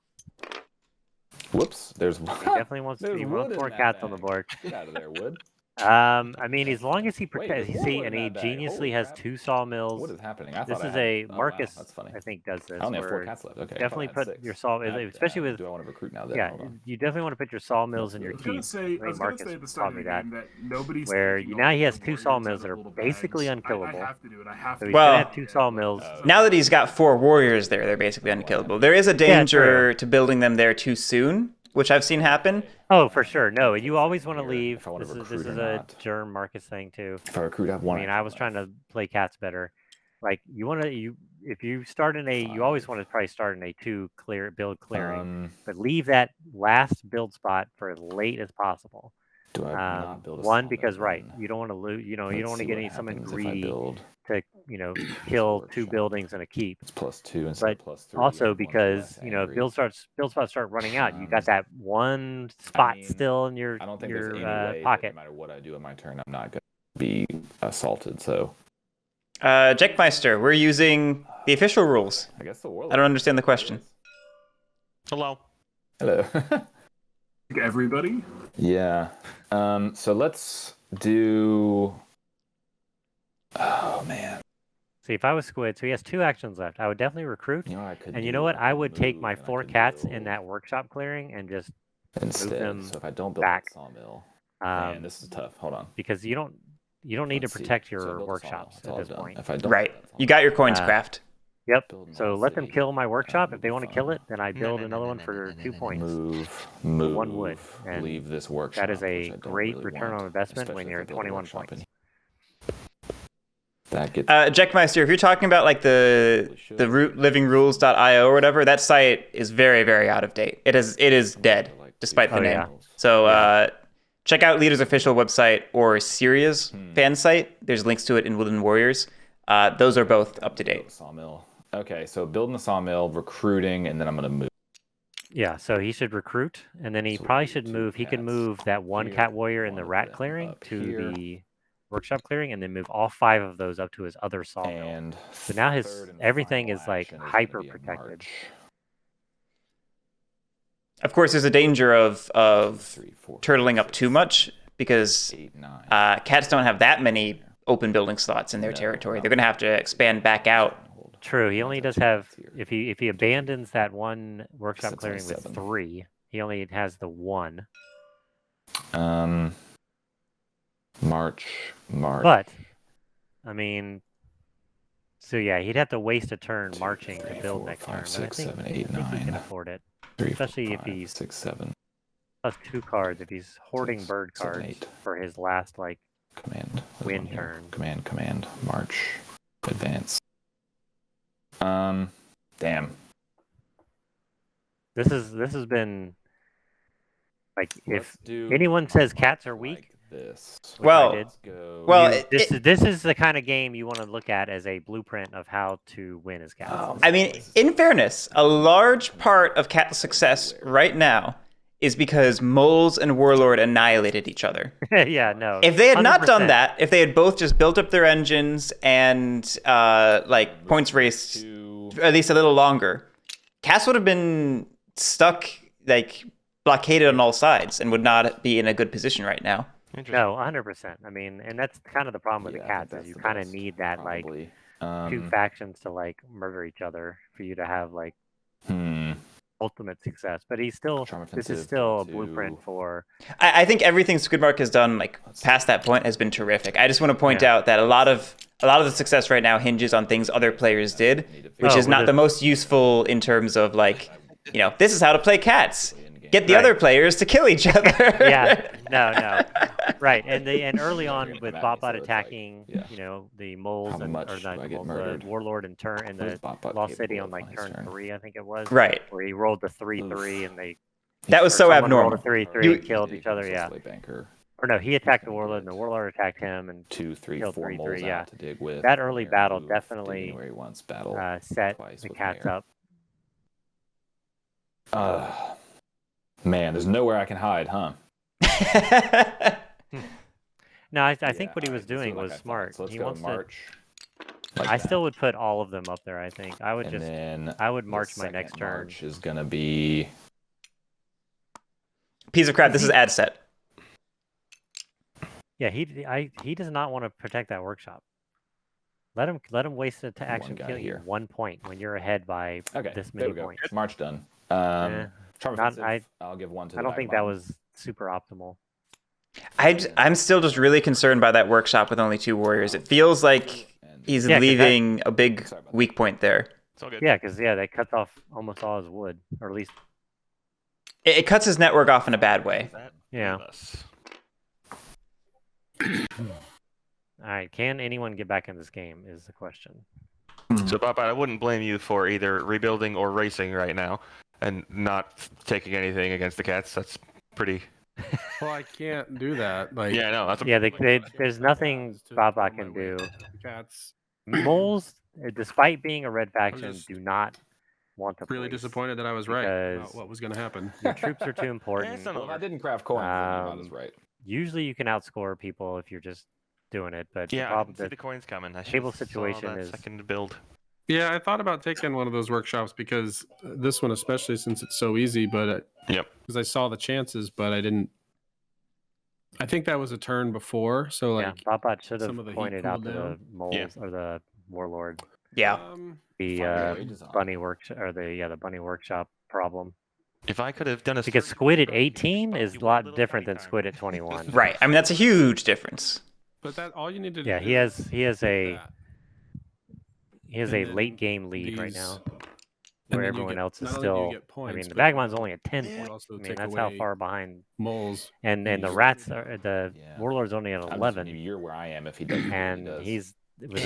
Whoops. There's He definitely wants There's he wood wants in more that cats on the bag. board. Get out of there, Wood. I mean, as long as he Wait, protects, there's see, wood and in he that bag. geniusly Holy has crap. 2 sawmills. What is happening? I This thought is I had... a oh, wow, Marcus. that's funny. I think does this. I only have 4 where cats left. Okay. definitely I thought I had put 6. your saw, especially with Do I want to recruit now? Then? yeah, Hold on. you definitely want to put your sawmills in your I was gonna keep. say, I I think was gonna Marcus say at the start taught of me the that. game that nobody's Where taking now all he has the 2 warriors sawmills out that of are little basically bags. I unkillable. have to do it. I have So to. he's Well- gonna have 2 sawmills. Now that he's got 4 warriors there, they're basically unkillable. There is a danger to building them there too soon, which I've seen happen. Oh, for sure. No, you always want to Here, leave. if I wanna This recruit is or a not. germ Marcus thing too. If I recruit, I have 1. I mean, I was trying to play cats better. Like you want to if you start in a you always want to probably start in a 2 build clearing, but leave that last build spot for as late as possible. Do I not build a 1 sawmill because right, then? you don't want to lose. You know, you Let's don't want to see get what any someone happens if I greedy build. to kill 2 workshop. buildings and a keep. It's +2 instead But of +3. also Everyone's because less if angry. build spots start running out, you got Um, that 1 spot mean, still in your I don't think your there's any way pocket. that no matter what I do in my turn, I'm not going to be assaulted. So Jackmeister, we're using the official rules. I guess the warlord. I don't understand the question. Hello. Hello. Everybody? Yeah. So let's do. Oh man. See, if I was Squid, so he has 2 actions left. I would definitely recruit. You know what I could And do? you know what? I would could take move, my and I 4 could cats in build that workshop clearing and just instead. them So if I don't build back. that sawmill, man, this is tough. Hold on. because you don't need Let's to see. protect So I your built a sawmill. workshops That's at all this I've done. point. If I don't Right. build that You got your sawmill, coins, Craft. Yep. build in the So whole let them city, kill my workshop. If they want to fun. kill it, then I No, build no, no, another no, one no, for no, no, 2 no, no. points. Move. one wood, and Leave this workshop. That is a which I don't great really return want, on investment especially when if you're I at build a 21 workshop points. That gets Jackmeister, if you're talking about like the livingrulesio or whatever, that site is very, very out of date. It is dead, despite the Oh, name. yeah. So check out Leader's official website or Syria's fan site. There's links to it in Woodland Warriors. Those are both up to date. Sawmill. Okay, so building the sawmill, recruiting, and then I'm gonna move. Yeah, so he should recruit, and then he So probably we'll do should 2 move. He can cats move that 1 here, cat warrior in one the of rat them clearing up to here, the workshop clearing, and then move all 5 of those up to his other sawmill. and So now his third and everything final is like action gonna hyper be a protected. march. Of course, there's a danger of 3, 4, turtling 5, up too 6, much because 8, 9. cats don't have that many open building slots in their territory. They're going to have to expand back out. True, he only does have if he abandons that 1 workshop That's clearing only with 7. 3, he only has the 1. March. But I mean, so yeah, he'd have to waste a turn marching to build 4, next 5, turn. But 6, I 7, think 8, he can 9. afford it, 3, 4, especially if 5, he's 6, 7. plus 2 cards. If he's hoarding 6, bird 7, cards 8. for his last like Command. There's win one here. turn. Command. March. Advance. Damn. This has been like Let's if do anyone says cats are weak, like this. which Well, I did, Let's go. Well, this is the kind of game you want to look at as a blueprint of how to win as cats. I mean, in fairness, a large part of cat success right now is because Moles and Warlord annihilated each other. Yeah, no. If they had not done 100%. that, if they had both just built up their engines and like points raced at least a little longer, cats would have been stuck, like blockaded on all sides, and would not be in a good position right now. No, 100%. I mean, and that's kind of the problem with Yeah, the I think cats is that's you the kind of best, need that probably. like 2 factions to like murder each other for you to have like ultimate success. But he's still Charm this is offensive, still a go blueprint to- for I think everything Skwidmark has done, like past that point, has been terrific. I just want to point out that a lot of the success right now hinges on things other players did, which is not the most useful in terms of like, this is how to play cats. Get the other players to kill each other. yeah, no, right. And early on with Bott Bott attacking, the moles How and much or do I not get moles, murdered? the warlord and turn and What is the Bott Bott Lost City capable on of like on his turn turn? 3, I think it was. Right. Where he rolled the 3/3 and they That was so someone rolled a abnormal. 3/3 and killed each other. Yeah. Banker. Or no, he attacked the warlord and the warlord attacked him and 2, 3, killed 4 3/3, moles yeah. out to dig with. That early Mayor battle move, definitely dig anywhere he wants. Battle set twice the with cats Mayor. up. Man, there's nowhere I can hide, huh? No, I think what he was alright, let's do doing it like was I thought. smart. So let's He go wants March. to. I still would put all of them up there. I think I would And just. then I would the march my second next turn. March is gonna be. Piece of crap. This is ad set. Yeah, he does not want to protect that workshop. Let him waste it to action guy killing you here. 1 point when you're ahead by Okay, this there many we go. points. March done. Eh, Charm not- offensive, I'll give 1 to the I don't think that vagabond. was super optimal. I'm still just really concerned by that workshop with only 2 warriors. It feels like he's Yeah, 'cause leaving a big weak point there. It's all good. Yeah, because that cuts off almost all his wood, or at least It cuts his network off in a bad way. yeah. Leave us. All right, can anyone get back in this game? Is the question. So, Bott Bott, I wouldn't blame you for either rebuilding or racing right now, and not taking anything against the cats. That's pretty. Well, I can't do that. Like, Yeah, I know. That's Yeah, there's nothing Bott Bott can do. Cats. Moles, despite being a red faction, just do not want to. Really place. disappointed that I was right about because- what was going to happen. Your troops are too Yeah, important. it's not Well, if I over. didn't craft coins, then I was right. Usually, you can outscore people if you're just doing it, but Yeah, the I problem didn't see the the coins coming. I table should've saw situation that is- second build. Yeah, I thought about taking one of those workshops because this one, especially since it's so easy, but Yep. because I saw the chances, but I didn't. I think that was a turn before, so Yeah, like Bott Bott should some have of the heat pointed out to cooled the down. moles or the warlord Yeah. the Fire wages on. bunny workshop or the bunny workshop problem. If I could have done a Because Squid at 18 is a lot different than Squid at 21. Right. I mean, that's a huge difference. But that all you need to do. Yeah, he has a that. he has And a then late game lead right these- now, and where then you everyone get- else is not only do you still. get points, I mean, the but Vagabond's only at 10 you points. also I mean, take that's how away far behind. moles. And the Usually. rats are the Yeah. warlord's only at I'm just 11, you're where I am if he does. and he's with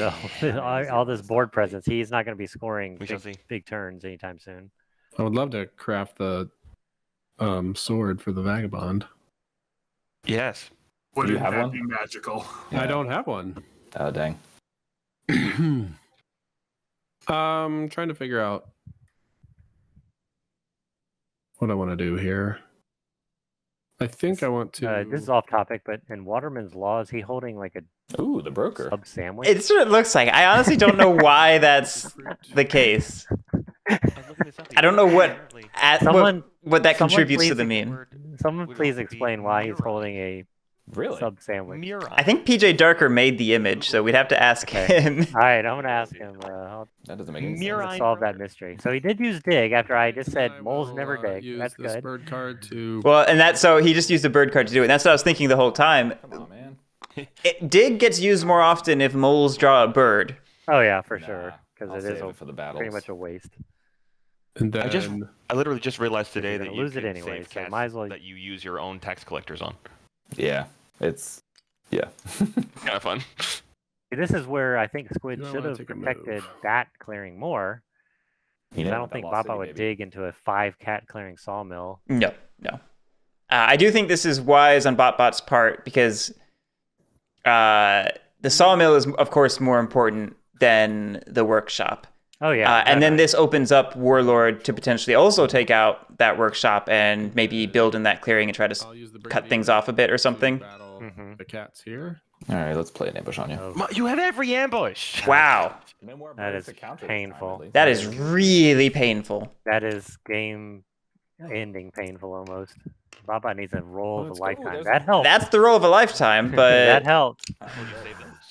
all this board presence. He's not going to be scoring We shall see. big turns anytime soon. I would love to craft the sword for the vagabond. Yes. Wouldn't you have that one? be magical? I don't have one. Oh dang. Trying to figure out what I want to do here. I think I want to. This is off topic, but in Waterman's Law, is he holding like a Ooh, the broker. sub sandwich? It's what it looks like. I honestly don't know why that's the case. I don't know what Someone- what that someone contributes to please the meme. Someone please explain why he's holding a Really? sub sandwich. I think PjDarkr made the image, so we'd have to ask him. All right, I'm gonna ask him. That doesn't make any Mirror- sense. Solve that mystery. So he did use dig after I just said I moles will, never dig. Use That's this good. bird card to. Well, and that's so he just used the bird card to do it. That's what I was thinking the whole time. Come on, man. Dig gets used more often if moles draw a bird. Oh yeah, for Nah, sure, I'll because it save is it for the battles. pretty much a waste. And then I literally just realized today you're that gonna you lose it can anyway, save so cats might as well- that you use your own tax collectors on. Yeah, it's yeah. Kind of fun. See, this is where I think Squid Do I should wanna have take a protected move? that clearing more. You 'Cause know, I don't think Lost Bott City, Bott would maybe. dig into a 5 cat clearing sawmill. No. I do think this is wise on Bott Bott's part because the sawmill is, of course, more important than the workshop. Oh yeah, And then definitely. this opens up Warlord to potentially also take out that workshop and maybe build in that clearing and try to I'll use the cut brigadier things off a bit or to something. battle Mhm. The cats here. All right, let's play an ambush on you. Oh, You have every ambush. Wow. No more That birds is to counter this time, painful. at least. That is really painful. that is game ending painful almost. Bott Bott needs a roll of Let's a go, lifetime. there's- That helped. That's the roll of a lifetime, that but helped.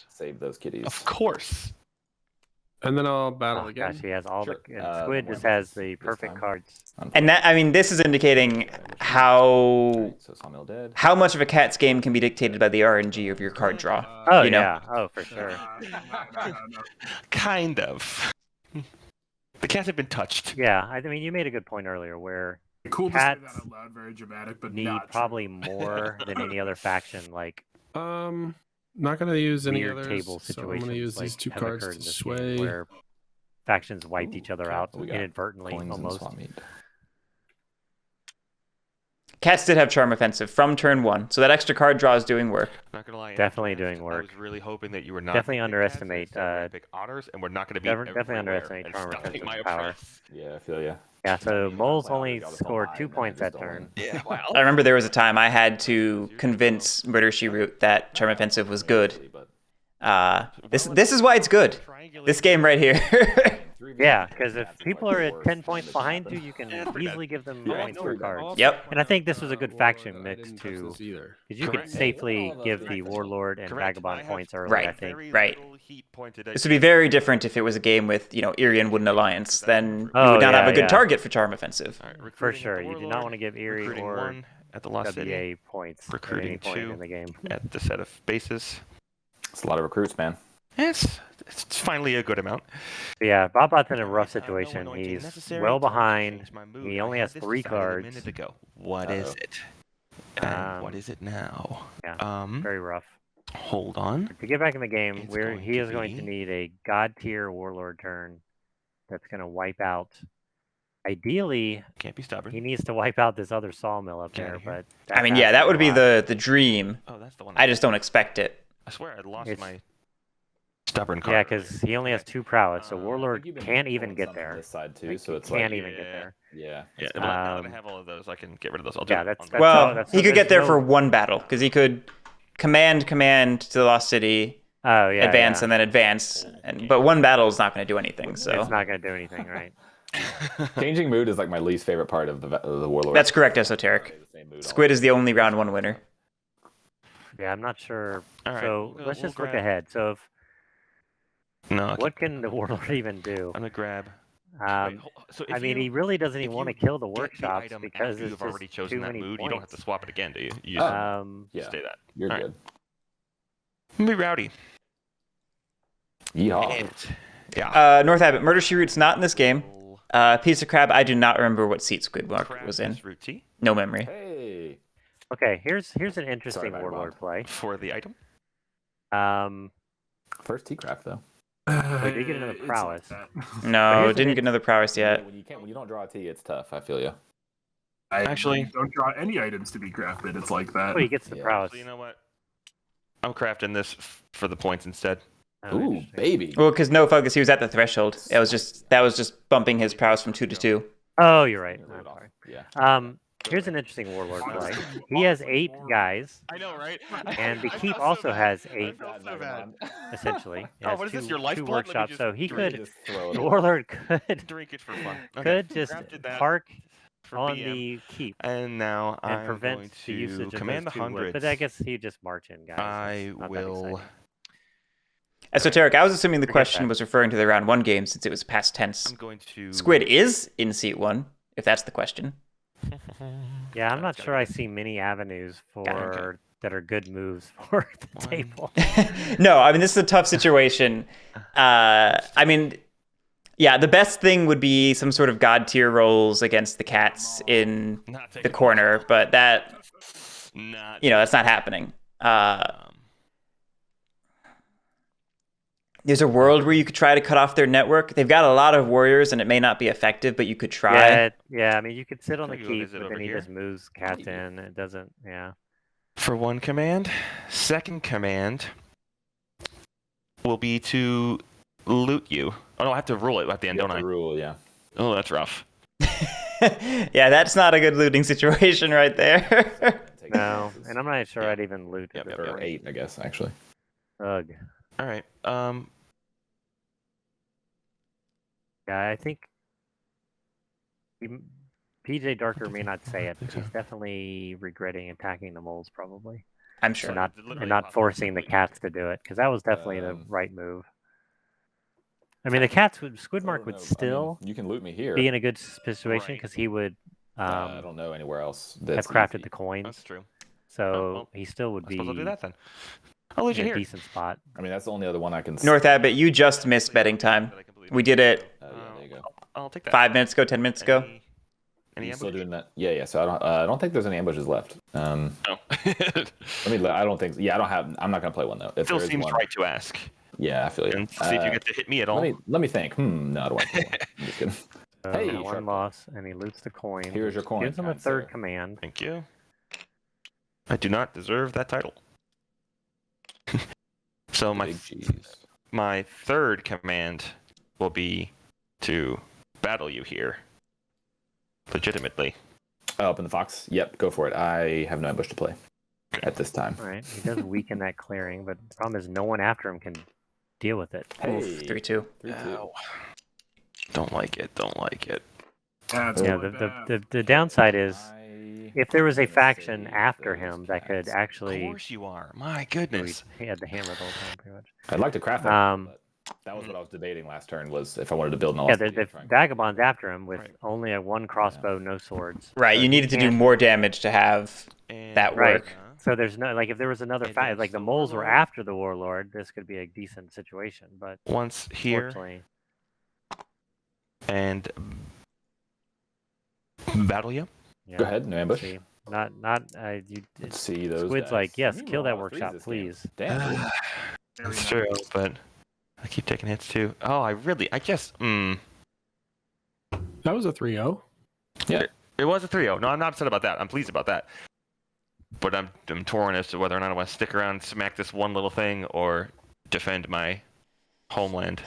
Save those kitties. Of course. And then I'll battle Oh, again. gosh, he has all Sure. the. And No Squid more just has buttons the this perfect time. cards. and that I mean this is indicating how Right, so Sawmill dead. how much of a cat's game can be dictated by the RNG of your card draw. Oh You know. yeah. Oh for sure. No. Kind of. The cats have been touched. Yeah. I mean, you made a good point earlier where Cool to say Cats that out loud, very dramatic, but need not true. probably more than any other faction. Like Not gonna use any weird others. table So I'm situations. gonna use like these two have cards occurred to in this sway. game where factions wiped each other okay. out We got inadvertently Coins and almost. swap meet. Cats did have Charm Offensive from turn 1, so that extra card draw is doing work. Not gonna lie. Definitely Anthony, doing work. I was really hoping that you were not. Definitely gonna pick underestimate, cats, instead we're gonna pick otters, and we're not going to be definitely everywhere underestimate and Charm stopping Offensive's my power. oppress. Yeah, I feel you. Yeah. So Moles Well, only we got this scored whole 2 line, points then that just turn. Yeah. Wow. I remember there was a time I had to convince Murder She Wrote that Charm Offensive was good. But This is why it's good. This game right here. Yeah, because if people are at 10 points behind you, you can easily give them Yeah, points no, for we got cards. Yep. And I think this was a good faction I mix didn't touch too. this either. Because you could Correct. safely Yeah, give that's the right. Warlord and Correct. I Vagabond have points early, Right. I think. very right. little heat pointed at This would be very different if it was a game with, Erie and Wooden Alliance. Then we Oh, would not have yeah, a good yeah. target for Charm Offensive. All right, For recruiting at sure. the You do not Warlord, want to give Erie recruiting or 1 at the Lost City, WA points at Recruiting any point 2. in the game. at the set of bases. it's a lot of recruits, man. It's finally a good amount. But yeah, Bott Bott's in a rough No situation. anointing He's necessary. well Time to behind. change my mood. He I only had has this 3 decided a cards. minute ago. What is Uh-oh. it? And what Um, is it now? yeah, Very rough. Hold on. To get back in the game, It's where going he to is going to be- need a God tier Warlord turn that's going to wipe out. Ideally, Can't be stubborn. he needs to wipe out this other sawmill up Get there, outta here. but I that's mean, yeah, asking that a would be lot. the dream. Oh, that's the one. I just don't expect it. I swear I lost It's- my stubborn card. Yeah, because he only has 2 prowess, so I Warlord You've been can't even pulling get some on there. This side too, Like, so it's can't like even get Yeah. there. yeah. Yeah, it's now that I Um, have all of those, I can get rid of those. I'll do yeah, it that's- on the- that's Well, all- that's- he could there's get there no- for one battle because he could command to the Lost City, Oh yeah. advance yeah. and then advance, but one battle is not going to do anything. So It's not gonna do anything, right? Changing mood is like my least favorite part of the Warlord. that's correct, Esoteric. Squid is the only round 1 winner. Yeah, I'm not sure. All right, So we'll let's just look grab- ahead. So if No. I'll what keep- can the Warlord even do? I'm gonna grab. So I if mean, you- he really doesn't if even want to you kill the get the workshops item because after it's you've just already chosen too that many mood, points. you don't have to swap it again, do you? You Oh. just Yeah, stay that. you're All right. good. Be rowdy. Yeehaw. And, yeah. North Abbot, Murder She Wrote's not in this game. Piece of Crab, I do not remember what seat Skwidmark was in. Root T No memory. Hey. Okay, here's an interesting Sorry, Warlord play. for the item. First T-Craft though. We did get another It's prowess. like that. No, here's didn't an get another prowess yet. When you don't draw a T, it's tough. I feel you. I Actually- don't draw any items to be crafted. It's like that. Oh, he gets the Yeah. prowess. So you know what? I'm crafting this for the points instead. Oh, Ooh, interesting. baby. Well, because no focus, he was at the threshold. That was just bumping his prowess from 2 to 2. Oh, you're right. Clear I'm it off. sorry. Yeah. Here's an interesting Warlord play. He has 8 guys, I know, right? and the keep also has 8, felt so bad. essentially. It Oh, has what is this, two- your two lifeblood? Let me workshops, just so he drink could. Just throw it The away. Warlord could Drink it for fun. Okay. could just Crafted that park for on BM. the keep And now and I'm prevent going the usage to of command the those 2 wood. hundreds. But I guess he just march in, guys. I That's not that will. exciting. Esoteric, I was assuming the Forget question that. was referring to the round 1 game since it was past tense. I'm going to. Squid is in seat 1, if that's the question. Yeah, I'm not Gotta sure get I it. see many avenues Got it. for that are good moves for the One. table. No, I mean, this is a tough situation. I mean, yeah, the best thing would be some sort of god tier rolls against the cats in Not the taking corner, but that, Not. that's not happening. There's a world where you could try to cut off their network. They've got a lot of warriors, and it may not be effective, but you could try. Yeah. I mean, you could sit on the Can we go keep, visit but over then he here? just moves cats in. It doesn't. Yeah. For 1 command. Second command will be to loot you. Oh, no, I have to rule it at the end, You have don't I? to rule, yeah. Oh, that's rough. Yeah, that's not a good looting situation right there. No, and I'm not sure Yeah. I'd even loot Yep, at yep, this Or point. 8, I guess, actually. Ugh. All right. Yeah, I think PjDarkr may not say it, but he's definitely regretting attacking the moles, probably, I'm sure. and not Literally and not impossible forcing the to cats to do it, because that was definitely the Um, right move. I mean, the cats would Skwidmark Oh, would no, I mean, still you can loot me here. be in a good situation Right. because he would I don't know anywhere else. have That's crafted easy. the coins, That's true. so well, he still would I be suppose I'll do that then. I'll leave you in a here. decent spot. I mean, that's the only other one I can. North Abbot, you just missed betting time. We did it Yeah, there you go. I'll take that. 5 minutes ago, 10 minutes ago. Any You still ambush? doing that? Yeah. So I don't think there's any ambushes left. No. I don't think. Yeah, I don't have. I'm not gonna play one though. If Still there is seems one, right to ask. Yeah, I feel you. And see if you get to hit me at all. Let me think. No, I don't want to. I'm just kidding. So Hey, one sharp. loss, and he loots the coin. Here's your coin, Gives him a kind third sir. command. Thank you. I do not deserve that title. So Big cheese. my third command will be to battle you here. Legitimately. Up in the fox. Yep, go for it. I have no ambush to play at this time. All right, he does weaken that clearing, but the problem is no one after him can deal with it. Hey, Oof, 3-2. 3-2. Don't like it. Don't like it. That's Yeah, really bad. the downside is I- if there was a I'm gonna faction say after those him that could cats. Of actually, course you are. My he goodness. he had the hammer the whole time, pretty much. I'd like to craft that. Um, But that was what I was debating last turn. Was if I wanted to build an Yeah, Austin the triangle. vagabonds after him with Right. only a 1 crossbow, no swords. Right, So you he needed to do can't- more damage to have And that Right. work. So there's no like if there was another And fact there's like the the moles were warlord. after the warlord, this could be a decent situation. But Once here fortunately, and battle you. yeah, Go ahead, no let's ambush. see. Not you. Let's see those. Squid's dice. like, yes, You kill roll that a lot of threes workshop, this game. please. Damn. dude. Very That's nice. true, but I keep taking hits too. Oh, I just That was a 3-0. It was a 3-0. No, I'm not upset about that. I'm pleased about that. But I'm torn as to whether or not I want to stick around and smack this one little thing or defend my homeland.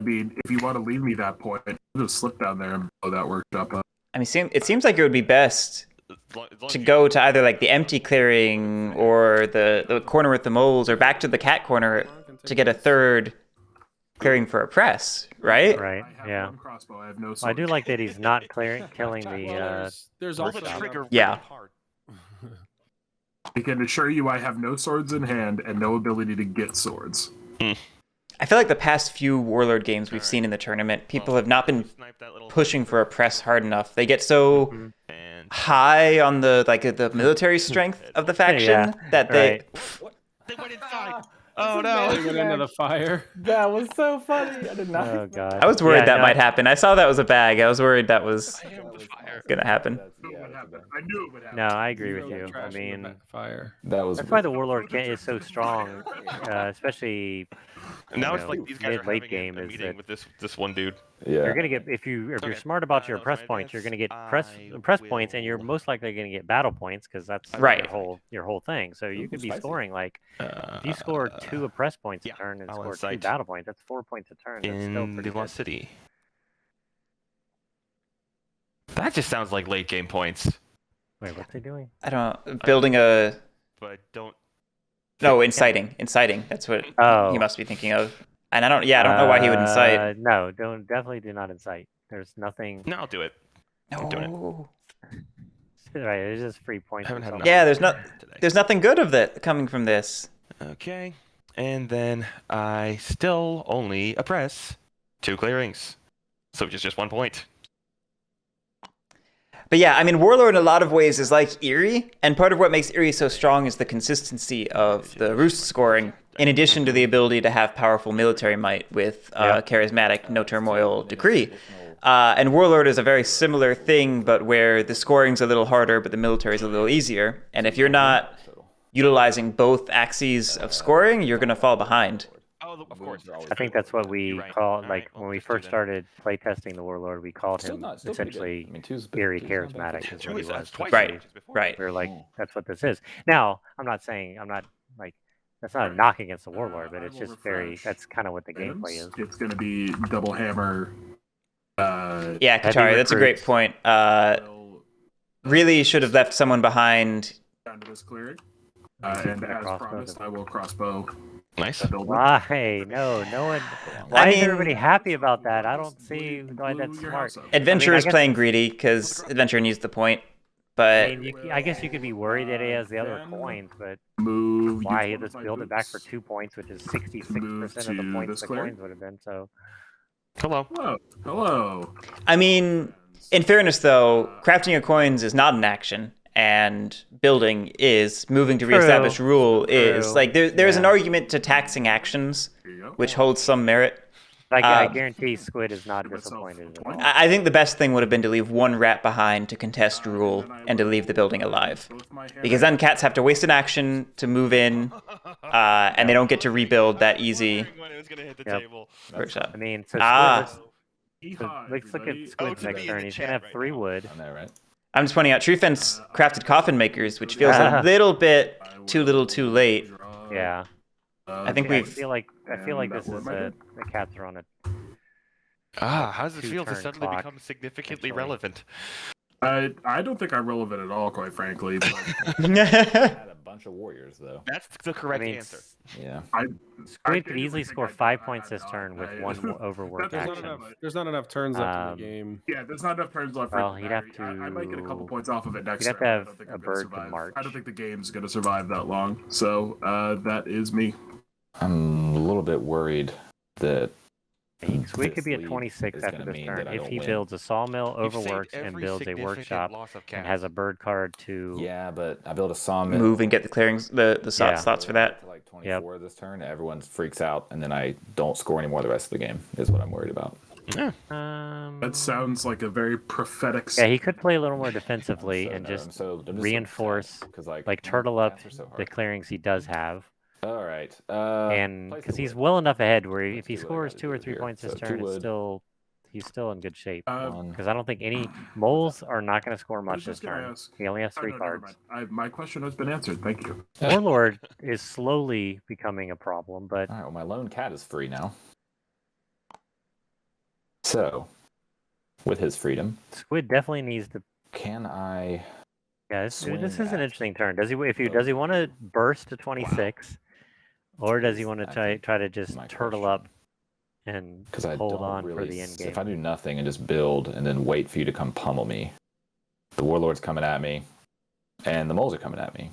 I mean, if you want to leave me that point, I'll just slip down there and blow that workshop up. I mean, it seems like it would be best to go to either like the empty clearing or the corner with the moles or back to the cat corner to get a third clearing for a press, right? Right. I have Yeah. one crossbow. I have no I do sword. like that he's not killing Well, the. there's Pull also the trigger Yeah. really hard. I can assure you, I have no swords in hand and no ability to get swords. I feel like the past few Warlord games we've seen in the tournament, people have not been pushing for a press hard enough. They get so And high on the military strength of the faction that they. right. they went inside. Oh no! They went into the fire. That was so funny. I did not. Oh god. I was worried Yeah, that no, might happen. I saw that was a bag. I was worried that was gonna happen. I knew it would happen. I knew it would happen. No, I agree with Really you. I trash in the mean, fire. That was. that's why the Warlord is so strong, especially And now you it's know, like these guys are mid-late having game a is meeting that with this one dude. Yeah. you're gonna get if you're Okay. smart about your That was press my points, you're gonna get advance. press I points, and you're will- most likely gonna get battle points because that's Right. your whole thing. So you could be spicy. scoring like if you score 2 press points a yeah, turn and I'll score 2 incite battle points, that's 4 points a turn. That's still in pretty the Lost good. City. That just sounds like late game points. Wait, what's he doing? I don't building a But don't. no inciting. That's what Oh, he must be thinking of. And I don't know why he would incite. No, definitely do not incite. There's nothing. No, I'll do it. I'm doing it. No. Right, it's just free points. Haven't or had something. enough Yeah, there's not. today. There's nothing good of that coming from this. Okay, and then I still only oppress 2 clearings, so just 1 point. But yeah, I mean, Warlord in a lot of ways is like Eerie, and part of what makes Eerie so strong is the consistency of the Roost scoring, in addition to the ability to have powerful military might with charismatic No Turmoil Decree. And Warlord is a very similar thing, but where the scoring's a little harder, but the military is a little easier. And if you're not utilizing both axes of scoring, you're going to fall behind. Oh, of course. I think that's what we You're right. called, All like, right, well, when we just do first that. started playtesting the Warlord, we called Still him not. Still pretty good. essentially I mean, two's very two's not bad. charismatic is what he Twice- was. twice Right. as much before. Right. We were like, that's what this is. Now, I'm not like, that's not a knock against the Warlord, but I it's will just refresh that's kind of what the gameplay is. It's going to be double hammer. Yeah, Heavy Katari, that's a great recruits. point. Will, Really should have left someone behind. down to this clearing. And as Crossbow promised, doesn't- I will crossbow Nice. that building. Why? No one. Why I is mean- everybody happy about that? I don't see why Blew that's your smart. house up. Adventure I is guess- playing greedy because Adventure needs the point. I But mean, I guess you could be worried that he has the other Then coins, but Move. why? use He one of just my build it back for boots. 2 points, which is 66% Move of the to points this the clearing. coins would have been. So Hello. Hello. Hello. I mean, in fairness, though, crafting your coins is not an action, and building is. Moving to True. reestablish rule is. True. Like there's an Yeah. argument to taxing actions, Here you go. which holds some merit. I Um, guarantee Squid is not Give myself disappointed. a point. I think the best thing would have been to leave one rat behind to contest rule and to leave the building alive. Both my hammer- Because then cats have to waste an action to move in, and they don't get to rebuild that easy. When it was gonna hit the Yep. table. workshop. I mean, so Ah. Squid, Yeehaw, let's look everybody. at Squid's to next be in turn. the He's chat gonna have right 3 now. wood. I know, right? I'm just pointing out, Treefense crafted coffin makers, which feels a little bit too little too late. Yeah, I think I we've- feel like And this that is would the cats are on a. How does it feel to 2-turn suddenly clock, become significantly actually. relevant? I don't think I'm relevant at all, quite frankly. But I had a bunch of warriors though. That's the correct I mean, answer. Yeah. Squid could easily score 5 points this turn with one overworked There's There's not action. enough. there's not enough turns left in Um, the game. Yeah, there's not enough turns left. Well, for he'd have I might get a couple to- points off of it next he'd have turn. to I have don't think a I'm gonna bird to survive. march. I don't think the game's gonna survive that long. So that is me. I'm a little bit worried that Squid could be at this lead 26 is after gonna this mean turn that I if don't he win. builds a sawmill, You've saved overworks, and every builds a significant workshop loss of and cats. has a bird card to. Yeah, but I built a sawmill. Move and get the clearings, the Yeah. slots for that. To like 24 this turn, everyone freaks out, and then I don't score anymore the rest of the game. Is what I'm worried about. That sounds like a very prophetic. Yeah, he could play a little more defensively and just reinforce, like turtle up the clearings he does have, All right. and because he's well enough ahead where if he scores 2 or 3 points this turn, he's still in good shape. Because I don't think any moles are not going to score I was much this just gonna turn. ask. He only has Oh, 3 no, never cards. mind. My question has been answered. Thank you. Warlord is slowly becoming a problem, but All right. Well, my lone cat is free now. So, with his freedom, Squid definitely needs to. can I Yeah, this Swing is an at interesting turn. Does he both. want to burst to 26, or does he want to Exactly try to just my turtle question. up and Because I hold don't on really. for the end game? If I do nothing and just build and then wait for you to come pummel me, the warlord's coming at me, and the moles are coming at me,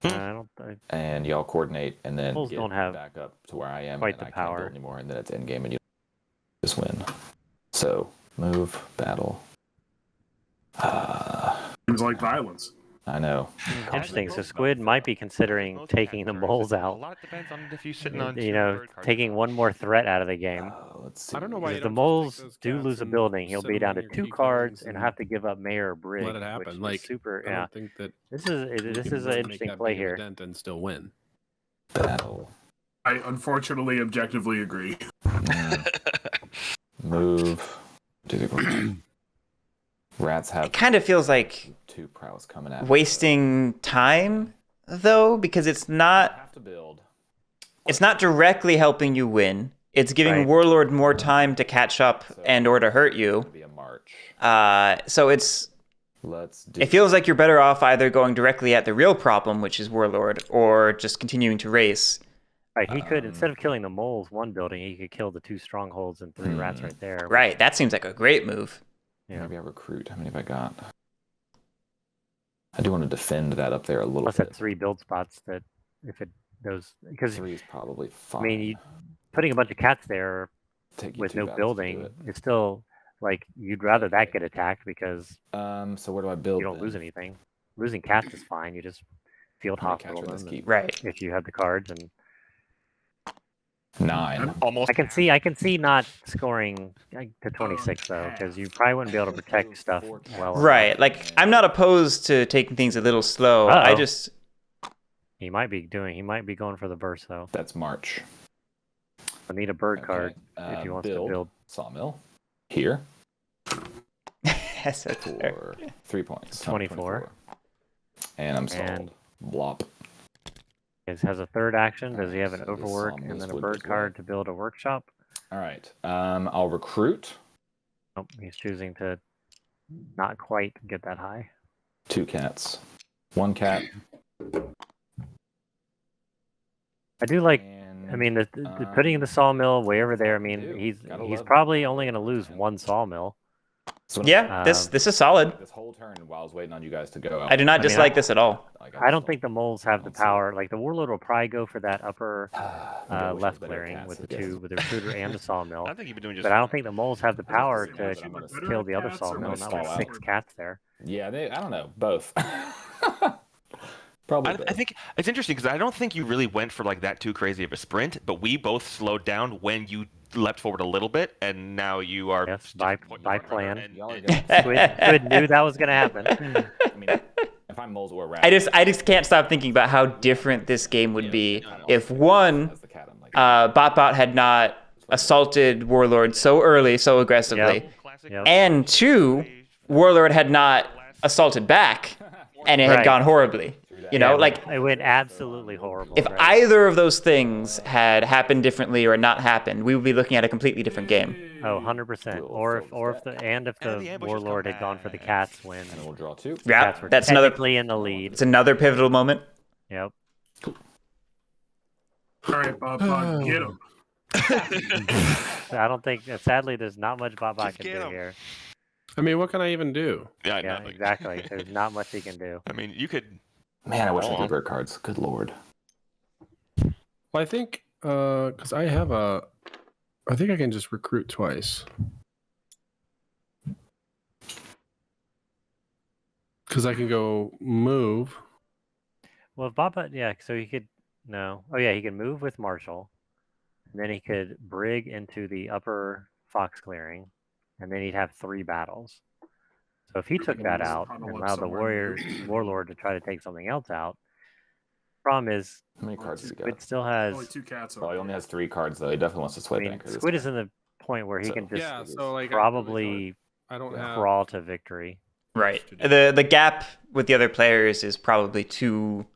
I don't. and y'all coordinate and then Moles get don't have back up to where I am, quite and the I can't power. build anymore, and then it's end game and you just win. So move, battle. Seems like violence. I know. Interesting. So Squid might be considering taking the moles A out. lot depends on if you're sitting on You know, taking one more threat out of the game. Let's see. I don't know why If you the don't just take moles those do cats lose a and building, he'll sit be them down on to your 2 key cards killings and have to give up mayor or brig. let it happen. Which Like, is super. I Yeah, don't think that this you is can an really make interesting that play big of a here. dent and still win. Battle. I unfortunately objectively agree. Move. Do the rats have It kind of feels like 2 prowess coming at me. wasting time, though, because it's I not have to build. directly helping you win. It's giving Right. Warlord more time to catch up and or to hurt you. It's gonna be a march. So it's Let's do. it feels like you're better off either going directly at the real problem, which is Warlord, or just continuing to race. Right, he could instead of killing the moles one building, he could kill the 2 strongholds and 3 rats right there. Right, that seems like a great move. Yeah. Maybe I recruit. How many have I got? I do want to defend that up there a little Plus bit. that 3 build spots that if it those because 3 is probably fine. I mean putting a bunch of cats there Take you with 2 no battles to do building it. is still like you'd rather that get attacked because So where do I build? you don't lose anything. Losing cats is fine. You just field How many cats hospital are in this them keep? Right. if you have the cards. And 9. Almost. I can see not scoring to 26 though, because you probably wouldn't be able to protect stuff well. Right. Like I'm not opposed to taking things a little slow. I Uh-oh. just He might be going for the burst though. That's March. I need a bird Okay. card if he wants to build. Sawmill here yes, that's fair. for 3 points. 24. And I'm sold. And- Blop. He has a 3rd action. Does he have an So this overwork sawmill and then a would bird as well. card to build a workshop? All right. I'll recruit Nope, he's choosing to not quite get that high. 2 cats. 1 cat. I do like. And, I mean, the putting the sawmill way over there. I mean, do. he's Gotta he's love probably only going to lose 1 sawmill. so Yeah, this is solid. this whole turn while I was waiting on you guys to go. I do not mean, dislike this at all. I don't think the moles have the power. Like the warlord will probably go for that upper left clearing with the 2 with the recruiter and the sawmill. I think you've been doing just. But I don't think the moles have the power to Better kill the other cats or sawmill. worse Not with cats? 6 cats there. Yeah, I don't know. Both. Probably. I think it's interesting because I don't think you really went for like that too crazy of a sprint, but we both slowed down when you leapt forward a little bit, and now you are Yes, just by pointing the front runner plan. and- Y'all are and- gonna- Squid knew that was going to happen. I mean, if I'm moles or rats, I just can't stop thinking about how different this game would be if one, as the cat, I'm like, Bott Bott had not assaulted Warlord so early, so aggressively, Classic. Yep. and 2, Warlord had not assaulted back, and it had Right. gone horribly. You know, Yeah, like it went absolutely horrible. if right? either of those things had happened differently or not happened, we would be looking at a completely different game. Oh, 100%. Or if the the ambush has warlord come had gone for the back. cats when and we'll draw 2. Yeah, cats were that's another. technically in the lead. It's another pivotal moment. Yep. All right, Bob, Bob, get him. I don't think. Sadly, there's not much Bott Bott Just can get do 'em. here. I mean, what can I even do? Yeah, Yeah, nothing. exactly. There's not much he can do. I mean, you could. Man, I wish I Go had on. bird cards. Good lord. Well, I think because I have I think I can just recruit twice. Because I can go move. Well, if Bott Bott, yeah. So he could no. Oh yeah, he can move with Marshall, and then he could brig into the upper fox clearing, and then he'd have 3 battles. So if he took that out and allowed the warlord to try to take something else out, problem is How many cards does he Squid got? still has. Only 2 cats. Well, he over only here. has 3 cards though. He definitely wants to I sweat mean, banker. this Squid guy. is in the point where he So- can just Yeah, so like probably I don't Yeah. have. crawl to victory Right. The gap with the other players is probably too.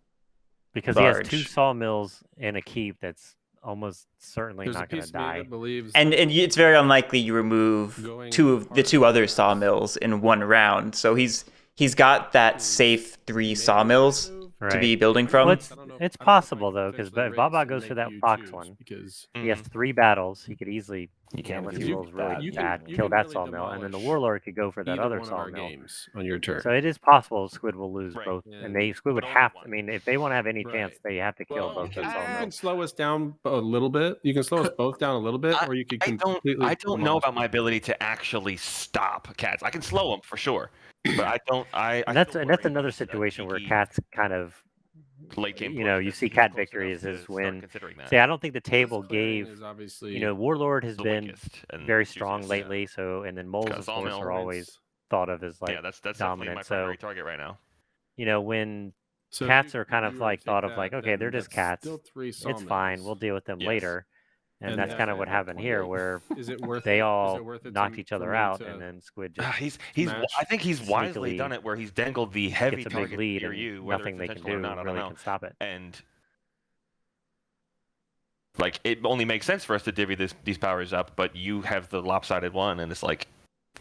because he has Large. 2 sawmills and a keep that's almost certainly There's a not going piece to of me die. that believes. And it's very unlikely you remove Going 2 of the hard. 2 other sawmills in one round. So he's he's got that safe 3 sawmills Right. to be building from. Well, it's possible though, because Bott Bott goes for that fox one. Because He has 3 battles. He could easily, You can't unless if he you rolls roll really bad. you bad, can kill that really sawmill, and then the demolish warlord could go for that either other one of our sawmill. games on your turn. So it is possible Squid will lose Right. both, Yeah. and Squid would But only have. one. I mean, if they want to have any Right. chance, they have to kill Well, both you those can sawmills. slow us down a little bit. You can slow us both down a little bit, or you could completely. I don't know demolish about my them. ability to actually stop cats. I can slow them for sure, but I don't. And that's another situation where cats kind of, late game. you know, you see cat victories is when. See, I don't think the table Clearing gave. is obviously You know, warlord has the been weakest and very juiciest. strong lately. So, and then moles, Got of course, sawmill. are always thought of as like yeah, that's definitely dominant. my So, primary target right now. you know, when So if cats you- are kind if of you were to like take thought of that, like, okay, then they're just that's cats. still 3 It's fine. sawmills. We'll deal with them Yes. later. And And that's that's kind of it, what like happened here, 28. where Is it worth they it? all Is it worth it knocked to- each for other me out, to and then Squid just He's. smash I think he's wisely sneakily done it where he's dangled the heavy gets a big target lead, near and you, whether nothing it's they can intentional do or not, I don't really know. can stop it. And like it only makes sense for us to divvy these powers up, but you have the lopsided one, and it's like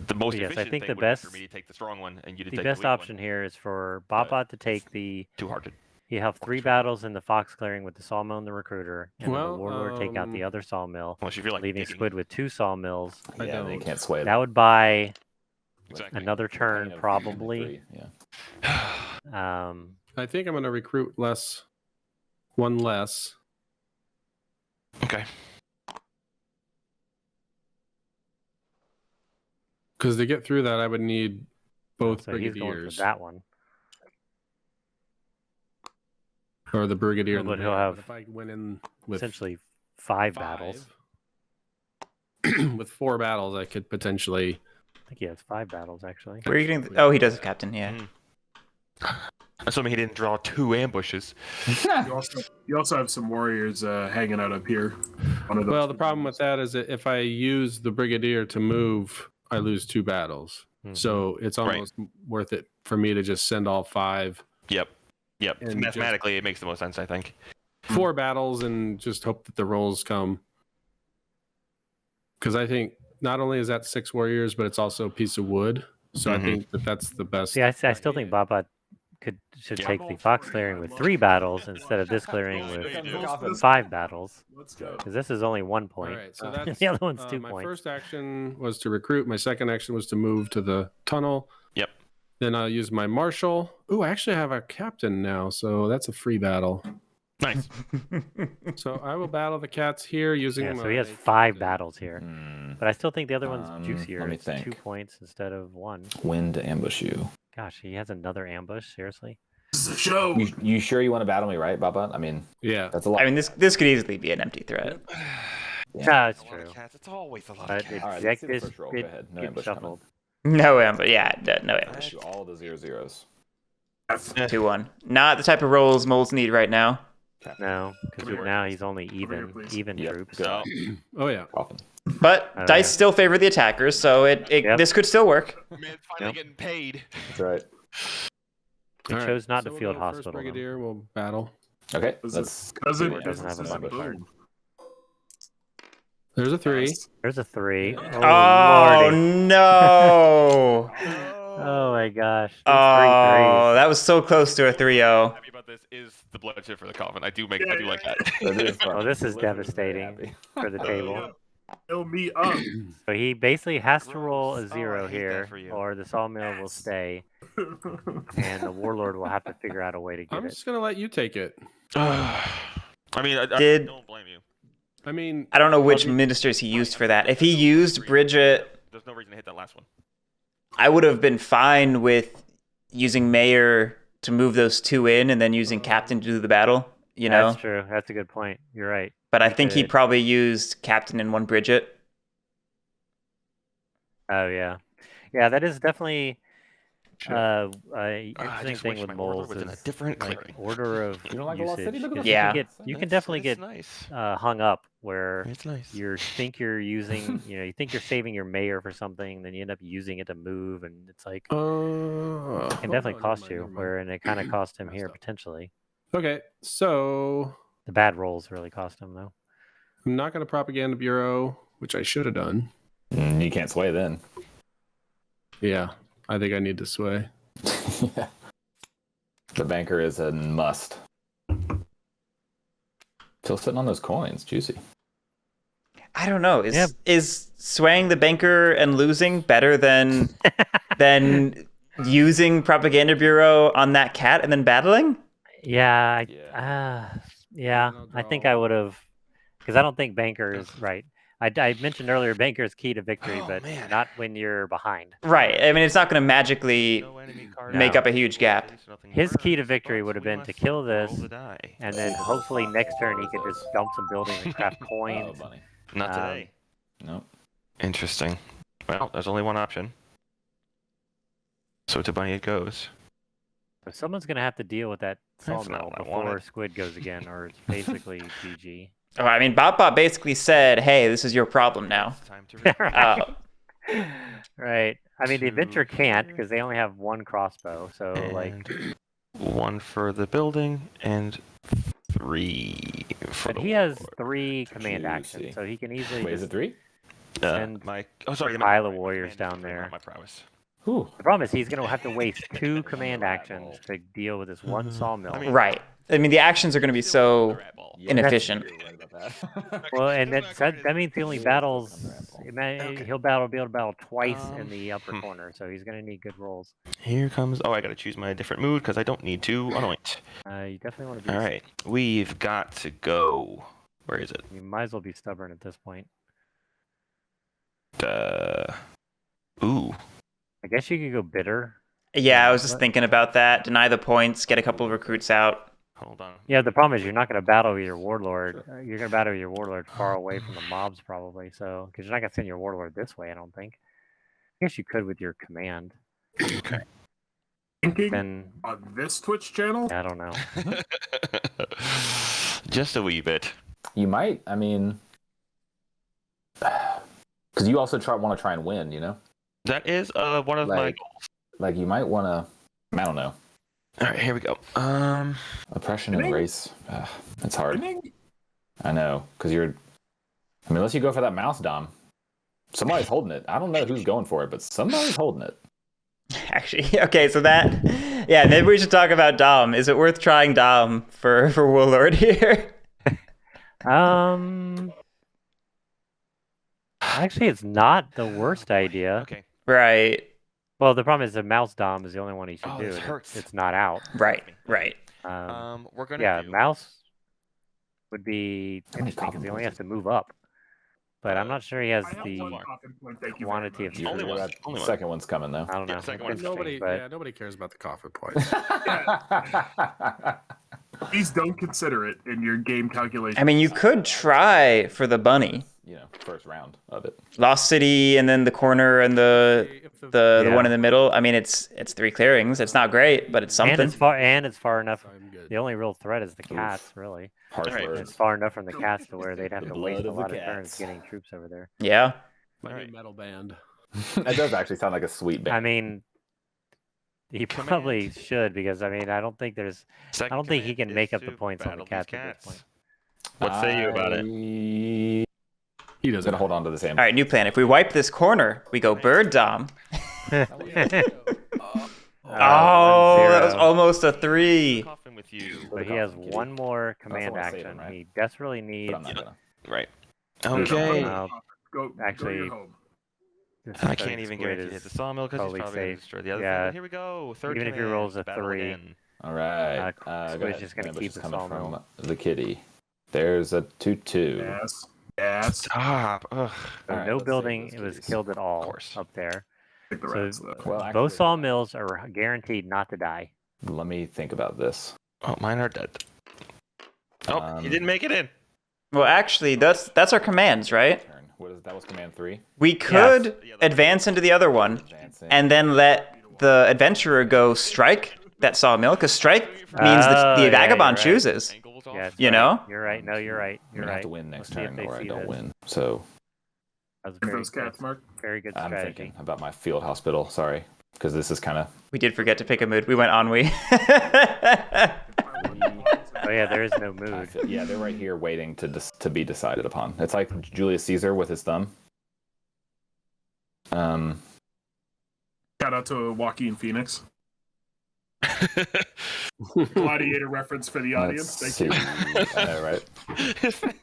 the most But yes, I efficient think thing the would be best- for me to take the strong one and you to The take best the weak option here is for Bott But Bott to take the. one. Too hard to. He have 3 battles in the fox clearing with the sawmill and the recruiter, and then Well, the warlord take out the other sawmill, Unless you feel like leaving digging. Squid with 2 sawmills. I Yeah, they don't. can't sway. That would buy Exactly. another turn, Kind of probably. 3, yeah. I think I'm going to recruit one less. Okay. Because to get through that, I would need both So he's going for brigadiers, that one. or the brigadier. But and the he'll mayor. have But if I went in with Essentially 5 battles. with 4 battles, I could potentially. I think he has 5 battles actually. Where are you getting? Oh, he does have captain. Yeah. Assuming he didn't draw 2 ambushes. You also have some warriors hanging out up here. One of those Well, the two problem with battles. that is that if I use the brigadier to move, I lose 2 battles. Mhm. So it's almost worth it for me to just send all 5, Yep. And Mathematically, it makes the most sense, I think. 4 battles, and just hope that the rolls come. Because I think not only is that 6 warriors, but it's also a piece of wood. So I Mhm. think that's the best. See, I still think Bott Bott should Yeah. take the fox clearing with 3 battles instead of this clearing with 5 battles. Let's go. Because this is only 1 All point. right, so that's The other one's 2 my points. first action was to recruit. My second action was to move to the tunnel. Yep. Then I'll use my marshal. Ooh, I actually have a captain now, so that's a free battle. Nice. So I will battle the cats here using. Yeah, so he has my 5 captain. battles here. Hmm. But I still think the other one's juicier. let me It's 2 think. points instead of 1. When to ambush you. Gosh, he has another ambush. Seriously? This is a show. You sure you want to battle me, right, Bott Bott? I mean, Yeah. that's a lot. I mean, this could easily be an empty threat. Yeah, it's A lot of true. cats. It's always a lot of But cats. it, All right, deck let's see the is first roll. Go ahead. No get ambush coming. shuffled. No ambush. Yeah, no ambush. Ambush you all the 0/0s. 2-1. Not the type of rolls moles need right now. No, because Come here. now he's only here, even please. even Yep, troops. good. So, Oh yeah. Often. But Oh, dice yeah. still favor the attackers, so Yep. this could still work. man, finally Yep. getting paid. That's right. He All right, chose not so to we'll field go first hospital. though. brigadier. We'll battle. Okay, Does let's. Cousin see what doesn't have a boom. bunch card. There's a 3. Yes. There's a 3. Oh, Lordy. no! Oh my gosh. These Oh, that was so close to a 3-0. Happy about this is the bloodshed for the coffin. I do like that. That is fun. Oh, this is Listeners are very devastating. happy. for the table. Fill me up. So he basically has to roll a Gross. Oh, I 0 hate that here, for you. or the sawmill will stay, and the warlord will have to figure out a way to get I'm it. just gonna let you take it. I mean, I Did- don't blame you. I mean, I don't know which ministers he used for that. If he used Bridget, There's no reason to hit that last one. I would have been fine with using Mayor to move those 2 in and then using Captain to do the battle, you know? That's true. That's a good point. You're right. But I think he did. probably used Captain and 1 Bridget. Oh yeah, yeah. That is definitely I interesting just thing wish with my order moles was in a is different like clearing. order of You don't like the Lost usage. City? Look at 'cause the Yeah. you can definitely get nice. hung up where It's nice. you think you're using, you think you're saving your mayor for something, then you end up using it to move, and it's like it can definitely cost you. Where and it kind of cost him here potentially. okay, so The bad rolls really cost him though. I'm not gonna propaganda bureau, which I should have done. You can't sway then. Yeah, I think I need to sway. Yeah. The banker is a must. Still sitting on those coins, juicy. I don't know. Yeah. Is swaying the banker and losing better than using Propaganda Bureau on that cat and then battling? Yeah, Yeah, I think I would have, because I don't think banker is right. I mentioned earlier banker is key to victory, Oh, but man. not when you're behind. Right. I mean, it's not going to magically No enemy card make No. up a huge gap. His key to burns, victory but would have we been to must kill roll this, the die. and then hopefully next turn he could just dump some buildings and craft Oh, coins. bunny. Not today. Nope. Interesting. Well, there's only one option. So to bunny it goes. So someone's gonna have to deal with that That's not sawmill what I before wanted. Squid goes again, or it's basically GG. Oh, I mean, Bott Bott basically said, "Hey, this is your problem now." It's time to retreat. Right. I mean, the adventure Two can't here. because they only have one crossbow. So like, And one for the building and 3 for but the he has warlord. 3 command Juicy. actions, so he can easily Wait, is just. it 3? send Sorry, pile of my warriors command down is really not there. My prowess. Whew. The problem is he's gonna have to waste 2 command actions to deal with this one Mhm. sawmill. I mean- Right. I mean, the actions are going to be so Yeah, inefficient. you're right about that. Well, and that means he only battles. Okay. He'll be able to battle twice in the upper corner, so he's gonna need good rolls. Here comes. Oh, I gotta choose my different mood because I don't need to anoint. You definitely want to be. All right, we've got to go. Where is it? You might as well be stubborn at this point. Ooh. I guess you could go bitter. Yeah, I was just thinking about that. Deny the points, get a couple of recruits out. Hold on. Yeah, the problem is you're not going to battle your warlord. You're going to battle your warlord far away from the mobs, probably. So, because you're not going to send your warlord this way, I don't think. I guess you could with your command. Okay. Thinking Then on this Twitch channel? I don't know. Just a wee bit. You might, I mean, because you also want to try and win, you know? That is one of my Like- goals. Like, you might want to, I don't know. All right, here we go. Oppression and Winning? race. It's hard. Winning? I know, because I mean, unless you go for that mouse dom, somebody's holding it. I don't know who's going for it, but somebody's holding it. Actually, okay, so yeah, maybe we should talk about Dom. Is it worth trying Dom for Warlord here? Actually, it's not the worst idea. Okay. Right, Well, the problem is the mouse dom is the only one he should Oh, do. this and hurts. It's not out. right. We're gonna. Yeah, do... mouse would be How many interesting because he coffin only points? has to move up. But I'm not sure he has I have the. one coffin point, thank you quantity very of much. You Only figure one. that Only one. second one's coming, though. I don't know. Yeah, second It's one's interesting, Nobody, but nobody cares about the coffin points. Please don't consider it in your game calculation. I mean, you could try for the bunny. You know, first round of it. Lost City and then the corner and the Yeah. one in the middle. I mean, it's 3 clearings. It's not great, but it's and something. it's far enough. I'm good. The only real threat is the cats, really. Harsh Alright. words. It's far enough from the cats to where they'd have The to waste blood a of the lot of cats. turns getting troops over there. Yeah. My new Alright. metal band. That does actually sound like a sweet band. I mean, he Command. probably should because I mean I don't think there's. Second I don't think he command can make is up the to points on the battle these cats at this point. What say you about it? it? He I'm doesn't gonna hold on to the same. All right, new plan. If we wipe this corner, we go bird Dom. Oh, that was almost a 3. Coffin with you. But he has one more command wanna save him, action. right? He desperately needs. But I'm not gonna. Right. There's Okay. one Uh, coffin. Go actually- to your home. this I third can't even squid guarantee to hit the is- sawmill because he's totally probably going to safe. destroy the other Yeah. thing. But here we go. Third Even if he command, rolls a battle 3. again. All right. Squid's go ahead. just gonna Ambush keep is the coming sawmill. from the kitty. There's a 2/2. Yes. Yes. Stop. Ugh. So Alright, no let's save building those was kitties. killed at all course. up there. Take the So rats, though. Well, actually, both sawmills are guaranteed not to die. let me think about this. Oh, mine are dead. Oh, he didn't make it in. Well, actually, that's our commands, right? Turn. What is that? Was command 3? We could advance into the other one Advancing. and then let the adventurer go strike that sawmill, because strike means Oh, the yeah, vagabond you're right. chooses. Angle was off. Yeah, that's You right. know? You're right. No, you're right. I'm You're gonna right. have to win next Let's see if turn, they or I see don't this. win. So That was Get very those cats, good. Mark. Very good I'm strategy. thinking about my field hospital. Sorry, because this is kind of. We did forget to pick a mood. We went ennui. Oh yeah, there is no mood. Yeah, they're right here waiting to be decided upon. It's like Julius Caesar with his thumb. Shout out to Joaquin Phoenix. Gladiator reference for the audience. Let's Thank see. you. I know, right?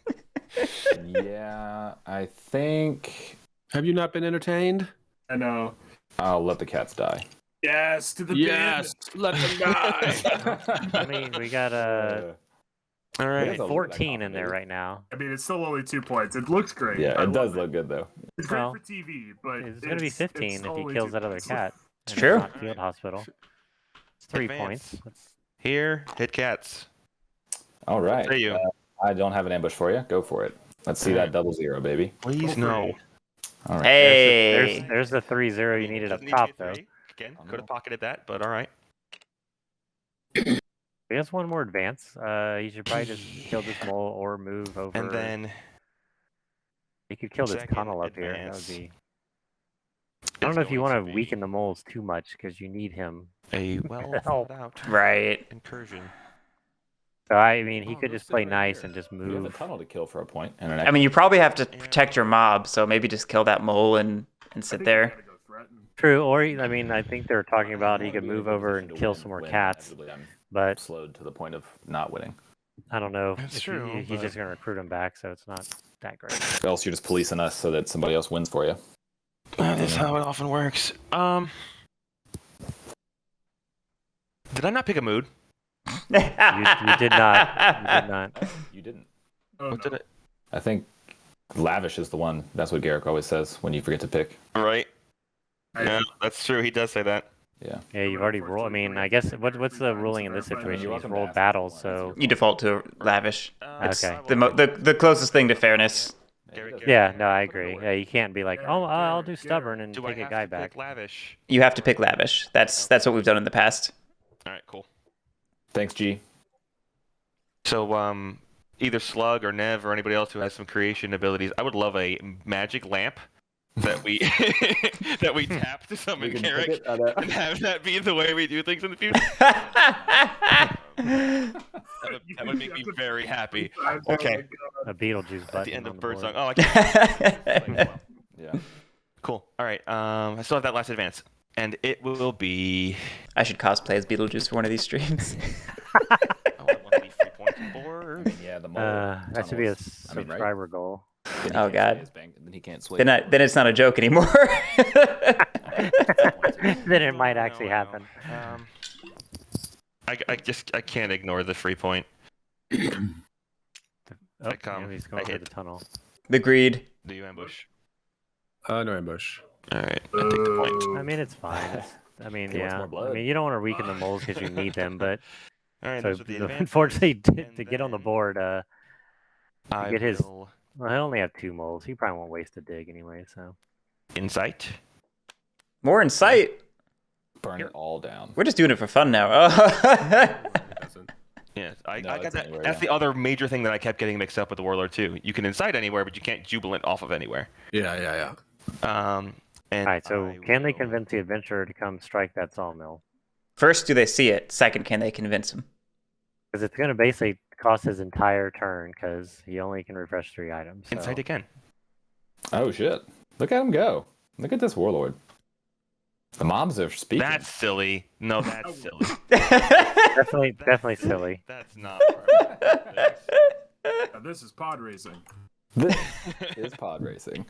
Yeah, I think Have you not been entertained? I know. I'll let the cats die. Yes, to the Yes, let them die. I mean, we got All It right. is a- 14 in there complicated. right now. I mean, it's still only 2 points. It looks great. Yeah, I it does love look good though. It's great Well, for TV, but It's going to be 15 if he only kills 2 that other points. cat. It's and true. Not field hospital. It's 3 Advance. points. That's, Here, hit cats. All right. Say you. I don't have an ambush for you. Go for it. Let's see that 0-0, baby. Please for no. it. All right. Hey. there's the 3-0 you needed up top, though. Again, could have pocketed that, but all right. He has one more advance. He should probably just kill this mole or move over. And then he could kill this second tunnel up here. That advance would be. I don't know if you going want to to be weaken the moles too much because you need him. a well Help. thought out Right. incursion. So I mean, he Oh, could let's just do play it right nice here. and just We have a move. tunnel to kill for a point and an I mean, you probably have to protect your mob, so maybe just kill that mole and I sit think we there. gotta go threaten. True, or I mean, I think they're talking about he could move over and kill some more cats, I'm but slowed to the point of not winning. I don't know. That's if true, he's but- just gonna recruit him back, so it's not that great. Or else you're just policing us so that somebody else wins for you. That is how it often works. Did I not pick a mood? You did not. You did not. You didn't. Oh, What no. did it? I think lavish is the one. That's what Guerric always says when you forget to pick. Right. I- Yeah, that's true. He does say that. Yeah. Yeah, you've already rolled. I mean, I guess what's the ruling in this situation? You're He's welcome rolled to ask battles, if you want. so That's You default to lavish. It's Okay. the closest thing to fairness. yeah. No, I agree. Yeah, you can't be like, oh, I'll do stubborn and Do I take a have guy to back. pick lavish? You have to pick lavish. That's what we've done in the past. All right, cool. Thanks, G. So, either Slug or Nev or anybody else who has some creation abilities, I would love a magic lamp that we that we tap to summon We can pick Guerric it at and have that be the way we do things in the future. That would make me very happy. Okay. A Beetlejuice button At the end on of the Birdsong. board. Oh, I can't. Yeah. Cool. All right. I still have that last advance, and it will be. I should cosplay as Beetlejuice for one of these streams. Oh, I want to be 3 points board. Yeah, the mole. That should be a tunnels. I mean, right? subscriber goal. Then he Oh, can't God. sway his bank, then he can't sway. Then it's not a joke anymore. Then it might actually No. happen. I can't ignore the free point. Oh, come. yeah, he's I going for hit. the tunnel. The greed. Do you ambush? No ambush. All right. I take the point. I mean, it's fine. I mean, He wants yeah. more blood. I mean, you don't want to weaken the moles because you need them, but All right. so Those are the advances. unfortunately, to And get on the then board, I get his- will well, I only have 2 moles. He probably won't waste a dig anyway. So insight. More in sight. Burn it all down. We're just doing it for fun now. Yeah, I No, got it's that. anywhere, That's yeah. the other major thing that I kept getting mixed up with the Warlord too. You can incite anywhere, but you can't jubilant off of anywhere. Yeah. And all right. So I can they will- convince the adventurer to come strike that sawmill? First, do they see it? Second, can they convince him? Because it's going to basically cost his entire turn because he only can refresh 3 items. So. Incite again? Oh shit! Look at him go. Look at this warlord. The mobs are speaking. That's silly. No, that's silly. Definitely silly. That's not. Now, this is pod racing. This is pod racing.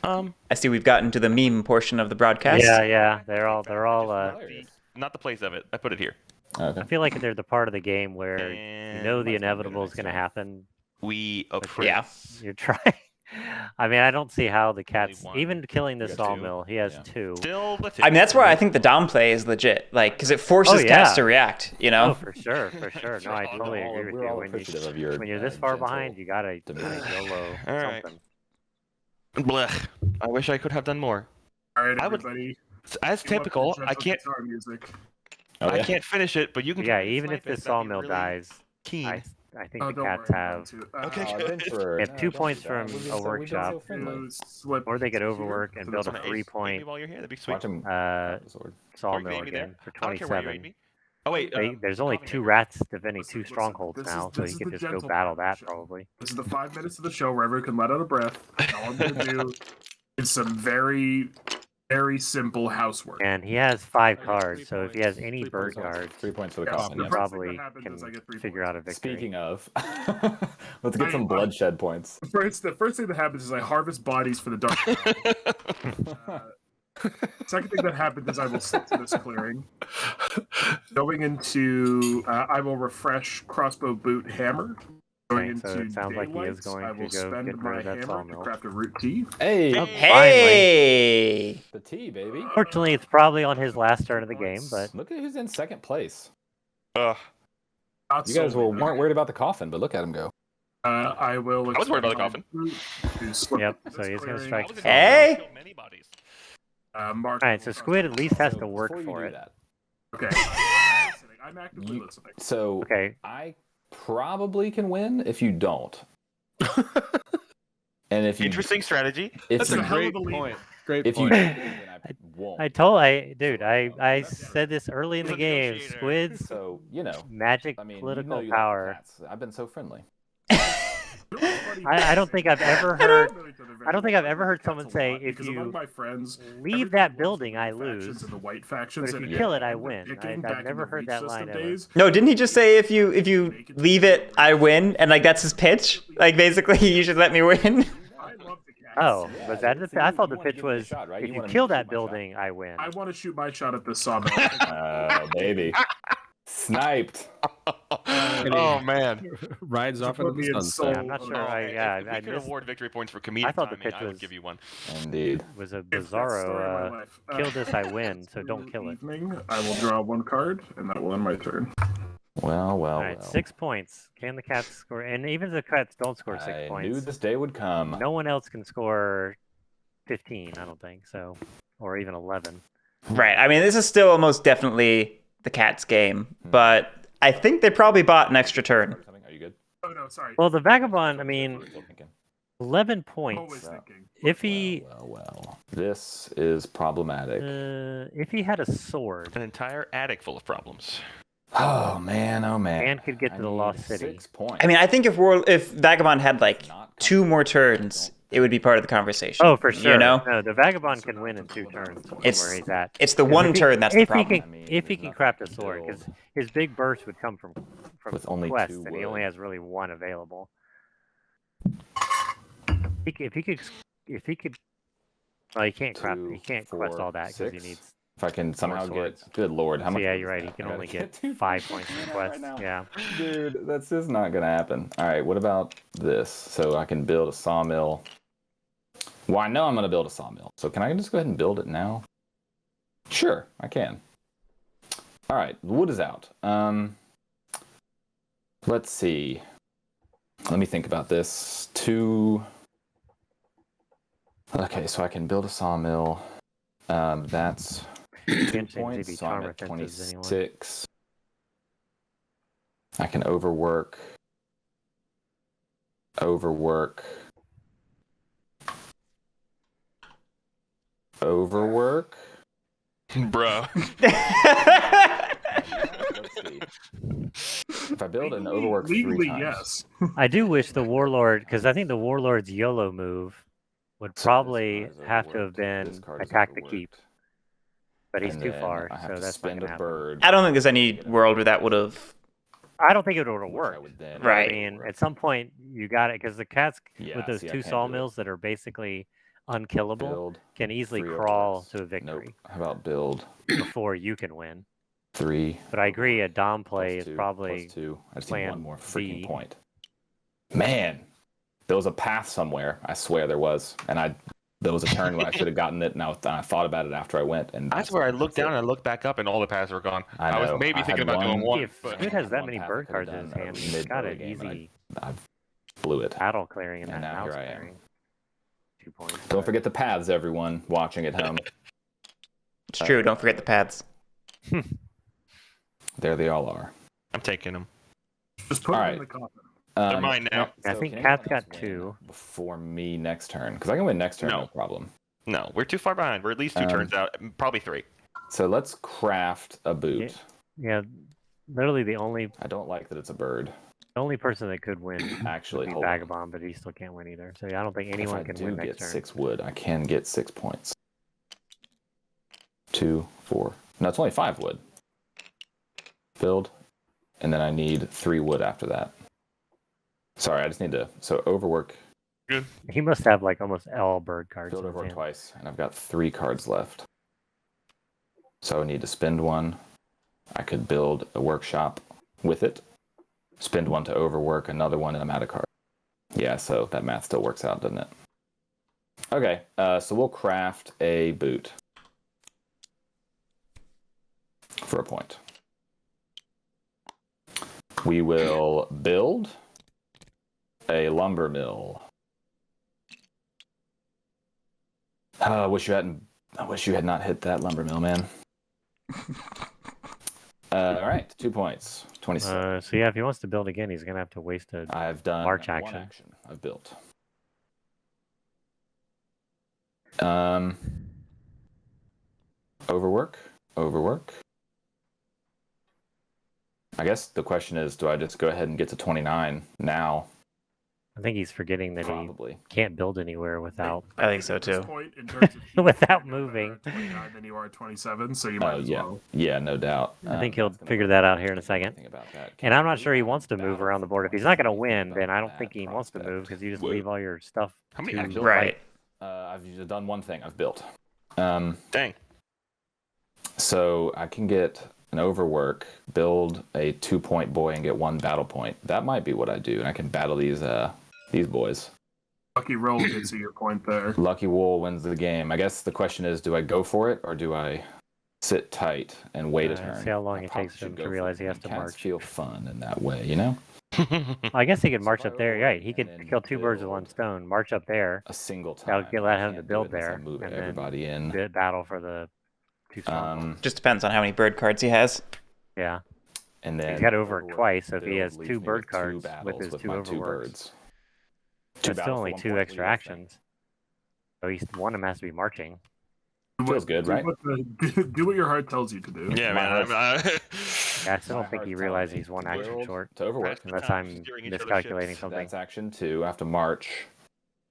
I see we've gotten to the meme portion of the broadcast. Yeah. They're all. Not the place of it. I put it here. Okay. I feel like they're the part of the game where you And know the Might as well inevitable is next going to time. happen. we Yeah. appraise. You're trying. I mean, I don't see how the cats, one. even killing this You got 2? sawmill, he has Yeah. 2. Still the I mean, that's where I think the Dom play is legit. Like, because it forces Oh, cats yeah. to react, you Oh, know? for sure. No, I totally agree with We're you. all When, appreciative of your. when you're this far behind, you gotta go low. All right. Something. Blech. I wish I could have done more. All right, I would- everybody. As give up typical, the I gentle can't. guitar music. Oh, I yeah. can't finish it, but you can. Yeah, try and even snipe if this it. That'd be sawmill really dies, keen. I think Oh, the don't cats worry, I'm have, going to. Okay, Oh, good. adventurer. They have No, 2 don't points do from that. We've been a so- we've been workshop, so friendly. To slip or they could here overwork and for build the a top. Ace, 3-point maybe while you're here, that'd be sweet. Watch him. uh, the sword. Or you can sawmill aim me there. again for I don't care where you aim 27. me. Oh wait, There's only Coffee 2 maker. rats defending 2 Listen, strongholds this is- now, so this he is could the just go gentle battle part of that the show. probably. This is the 5 minutes of the show where everyone can let out a breath. All I'm going to do is some very very simple housework. And he has 5 Okay, cards, 3 so if points. he has any 3 bird points. cards, 3 points for the Yes, coffin. the Yeah. first thing probably that happens can is I get 3 figure points. out a victory. Speaking of, let's get some bloodshed points. The first thing that happens is I harvest bodies for the dark. Second thing that happens is I will sit to this clearing. Going into, I will refresh crossbow boot hammer. Going Okay, so into it sounds like he is daylights, going I to will go spend get my rid of that hammer to sawmill. craft a root tea. Hey, Oh, Hey! the tea, baby. Fortunately, it's probably on his last turn of the game, but Look at who's in second place. Ugh. Not You guys solely, weren't worried about the coffin, but look at him go. I will. I was worried about the expend my boot to slip Yep, this so he's gonna clearing. strike I was the in sawmill. Hey! killed many bodies. Mark Alright, so Squid at least has to work before you for do it. that, Okay. I'm actively You- listening. so Okay, I probably can win if you don't. And if you Interesting strategy. if That's you, a hell of great a lead. point. Great if you point. don't, then I won't. dude, I said this early in the He's a game. negotiator. Squid's So you know, magic I mean, you political know you like the power. cats. I've been so friendly. I don't think I've ever heard. I don't think I've ever heard someone say, if because among you my friends, leave everybody that loves building, the I red factions lose. and the white factions, But if and you it- kill it, I and win. picking I've back never in the heard Reach that system line ever. days, No, didn't he just say if you leave it, I win? And like that's his pitch? Like basically, you should let me win. I love the cats. Oh, Yeah, was that the? see, I you thought the wanna pitch give me a was, shot, right? if You you wanna kill shoot my that shot. building, I win. I want to shoot my shot at this sawmill. Baby, sniped. Oh man. Rides off Put into the me in sunset. soul. I'm not sure. Oh, I If we could missed. award victory points for comedic I thought the timing, pitch I would was- give you one. Indeed. Was a If that's the story of my bizarro. life. Kill this, I win. So don't to kill it. Evening, I will draw 1 card, and that will end my turn. Well, well, All right, well. 6 points. Can the cats score? And even if the cats don't score 6 I knew points, this day would come. no one else can score 15. I don't think so, or even 11. Right. I mean, this is still almost definitely the Cats game, but I think they probably bought an extra turn. Are you good? Oh no, sorry. Well, the vagabond. I mean, Still thinking. 11 I'm points. always thinking. If he, Well. This is problematic. if he had a sword An entire attic full of problems. Oh man, oh man. and could get I to the need Lost City, 6 points. I mean, I think if Vagabond had like Not 2 more turns, it would be part of the conversation. oh for sure. You know, No, the vagabond can win in 2 turns from It's- where he's at. it's the If one he- turn that's the if he problem. can, I mean, if he there's can nothing craft I a can sword, because build his big burst would come from with only quest, 2 and he only wood. has really 1 available. If he could, well, he can't craft. 2, He can't 4, quest all that because he 6. needs. If I can somehow swords. get, good lord, how So much? yeah, wood you're is right. He that? can I only gotta get two 5 points in right quest. now. Yeah. Dude, that's just not gonna happen. All right, what about this? So I can build a sawmill. Well, I know I'm gonna build a sawmill. So can I just go ahead and build it now? Sure, I can. All right, the wood is out. Let's see. Let me think about this. 2. Okay, so I can build a sawmill. That's 2 Can't change points. maybe So I'm charmer at fences anymore. 26. I can overwork. Overwork. Bro. Let's see. If I build an overwork 3 Legally, times. yes. I do wish the warlord, because I think the warlord's YOLO move would So probably this card is have to have overworked, been this card is attack the overworked, keep, but he's and too then far, I have so to that's not spend gonna a happen. bird. I don't think there's any world where that would have. I don't think it would have which I worked. would then Right. I mean, overwork. at some point you got it because the cats Yeah, with those see, I 2 can't do it. sawmills that are basically unkillable Build can easily 3 crawl overworks. to a Nope. victory How about build before you can win. 3? But I agree, a Dom plus play is 2, probably plus 2. I just need plan one more freaking B. point. Man, there was a path somewhere. I swear there was, and there was a turn when I should have gotten it, and I thought about it after I went. And That's where I looked that's down it. and I looked back up and all the paths were gone. I I was know. maybe I thinking had about doing one- one, if but Squid has that one many path I bird could've cards in his done hand, mid he's got early an game, and easy I blew it. battle clearing and And that now mouse here I am. clearing. 2 points. Don't forget the paths, everyone watching at home. It's true. Don't forget the paths. There they all are. I'm taking them. Just put All it right. in the coffin. They're mine now. I so think can Cat's anyone got else win 2. before me next turn, because I can win next turn, no No. problem. No, we're too far behind. We're at least 2 turns out, probably 3. So let's craft a boot. Yeah, literally the only I don't like that it's a bird. person that could win Actually, would be hold on. Vagabond, but he still can't win either. So yeah, I don't think If anyone I can do win get next turn. 6 wood, I can get 6 points. 2, 4. No, it's only 5 wood. Build. And then I need 3 wood after that. Sorry, I just need to... So overwork. Good. He must have like almost all bird cards. Build in his overwork hand. twice, and I've got 3 cards left. So I need to spend 1. I could build a workshop with it. Spend 1 to overwork, another 1, and I'm out of card. Yeah, so that math still works out, doesn't it? Okay, so we'll craft a boot. For a point. We will build a lumber mill. I wish you had not hit that lumber mill, man. All right, 2 points. 27. So yeah, if he wants to build again, he's gonna have to waste a. I've done March 1 action. action. I've built. Overwork. I guess the question is, do I just go ahead and get to 29 now? I think he's forgetting that Probably. he can't build anywhere without. I think so At this too. point, in terms of heat, Without you're better moving. at 29 than you are at 27, so you Oh, might as yeah. well. Yeah, no doubt. I think he'll That's gonna figure work. that out here in a second. Think about that. And I'm not sure he wants to Battle move around the for board. If he's points. not going to Think win, about then I don't that think he wants to move because you just Whoa. leave all your stuff. How many to actions? Right. I've usually done one thing. I've built. Dang. So I can get an overwork, build a 2-point boy, and get 1 battle point. That might be what I do, and I can battle these boys. Lucky roll gets you your point there. Lucky Wool wins the game. I guess the question is, do I go for it or do I sit tight and wait a turn? See how long I it probably takes should him go to for realize it. he has to Cats march. feel fun in that way, you know? I guess he could march So up there. Right, he could and then kill 2 birds with 1 build stone. March up there, A single time. That'll get- let I him to can't do build it unless I there, move and then everybody in. battle for the 2 strong. Just depends on how many bird cards he has. Yeah, And then he's got to overwork overwork twice. So if he build has leaves 2 me bird with 2 cards with battles his with 2 my 2 overworks, birds. 2 that's still battles only for 1 2 point. extra What do you guys think? actions. So he's one of them has to be marching. Feels good, Do right? do what your heart tells you to do. Yeah, My man. I Yeah, I still My don't think he heart's realizes telling me he's 1 action build short. to overwork. Unless Time I'm steering each other's miscalculating ships. something. That's action 2. I have to march.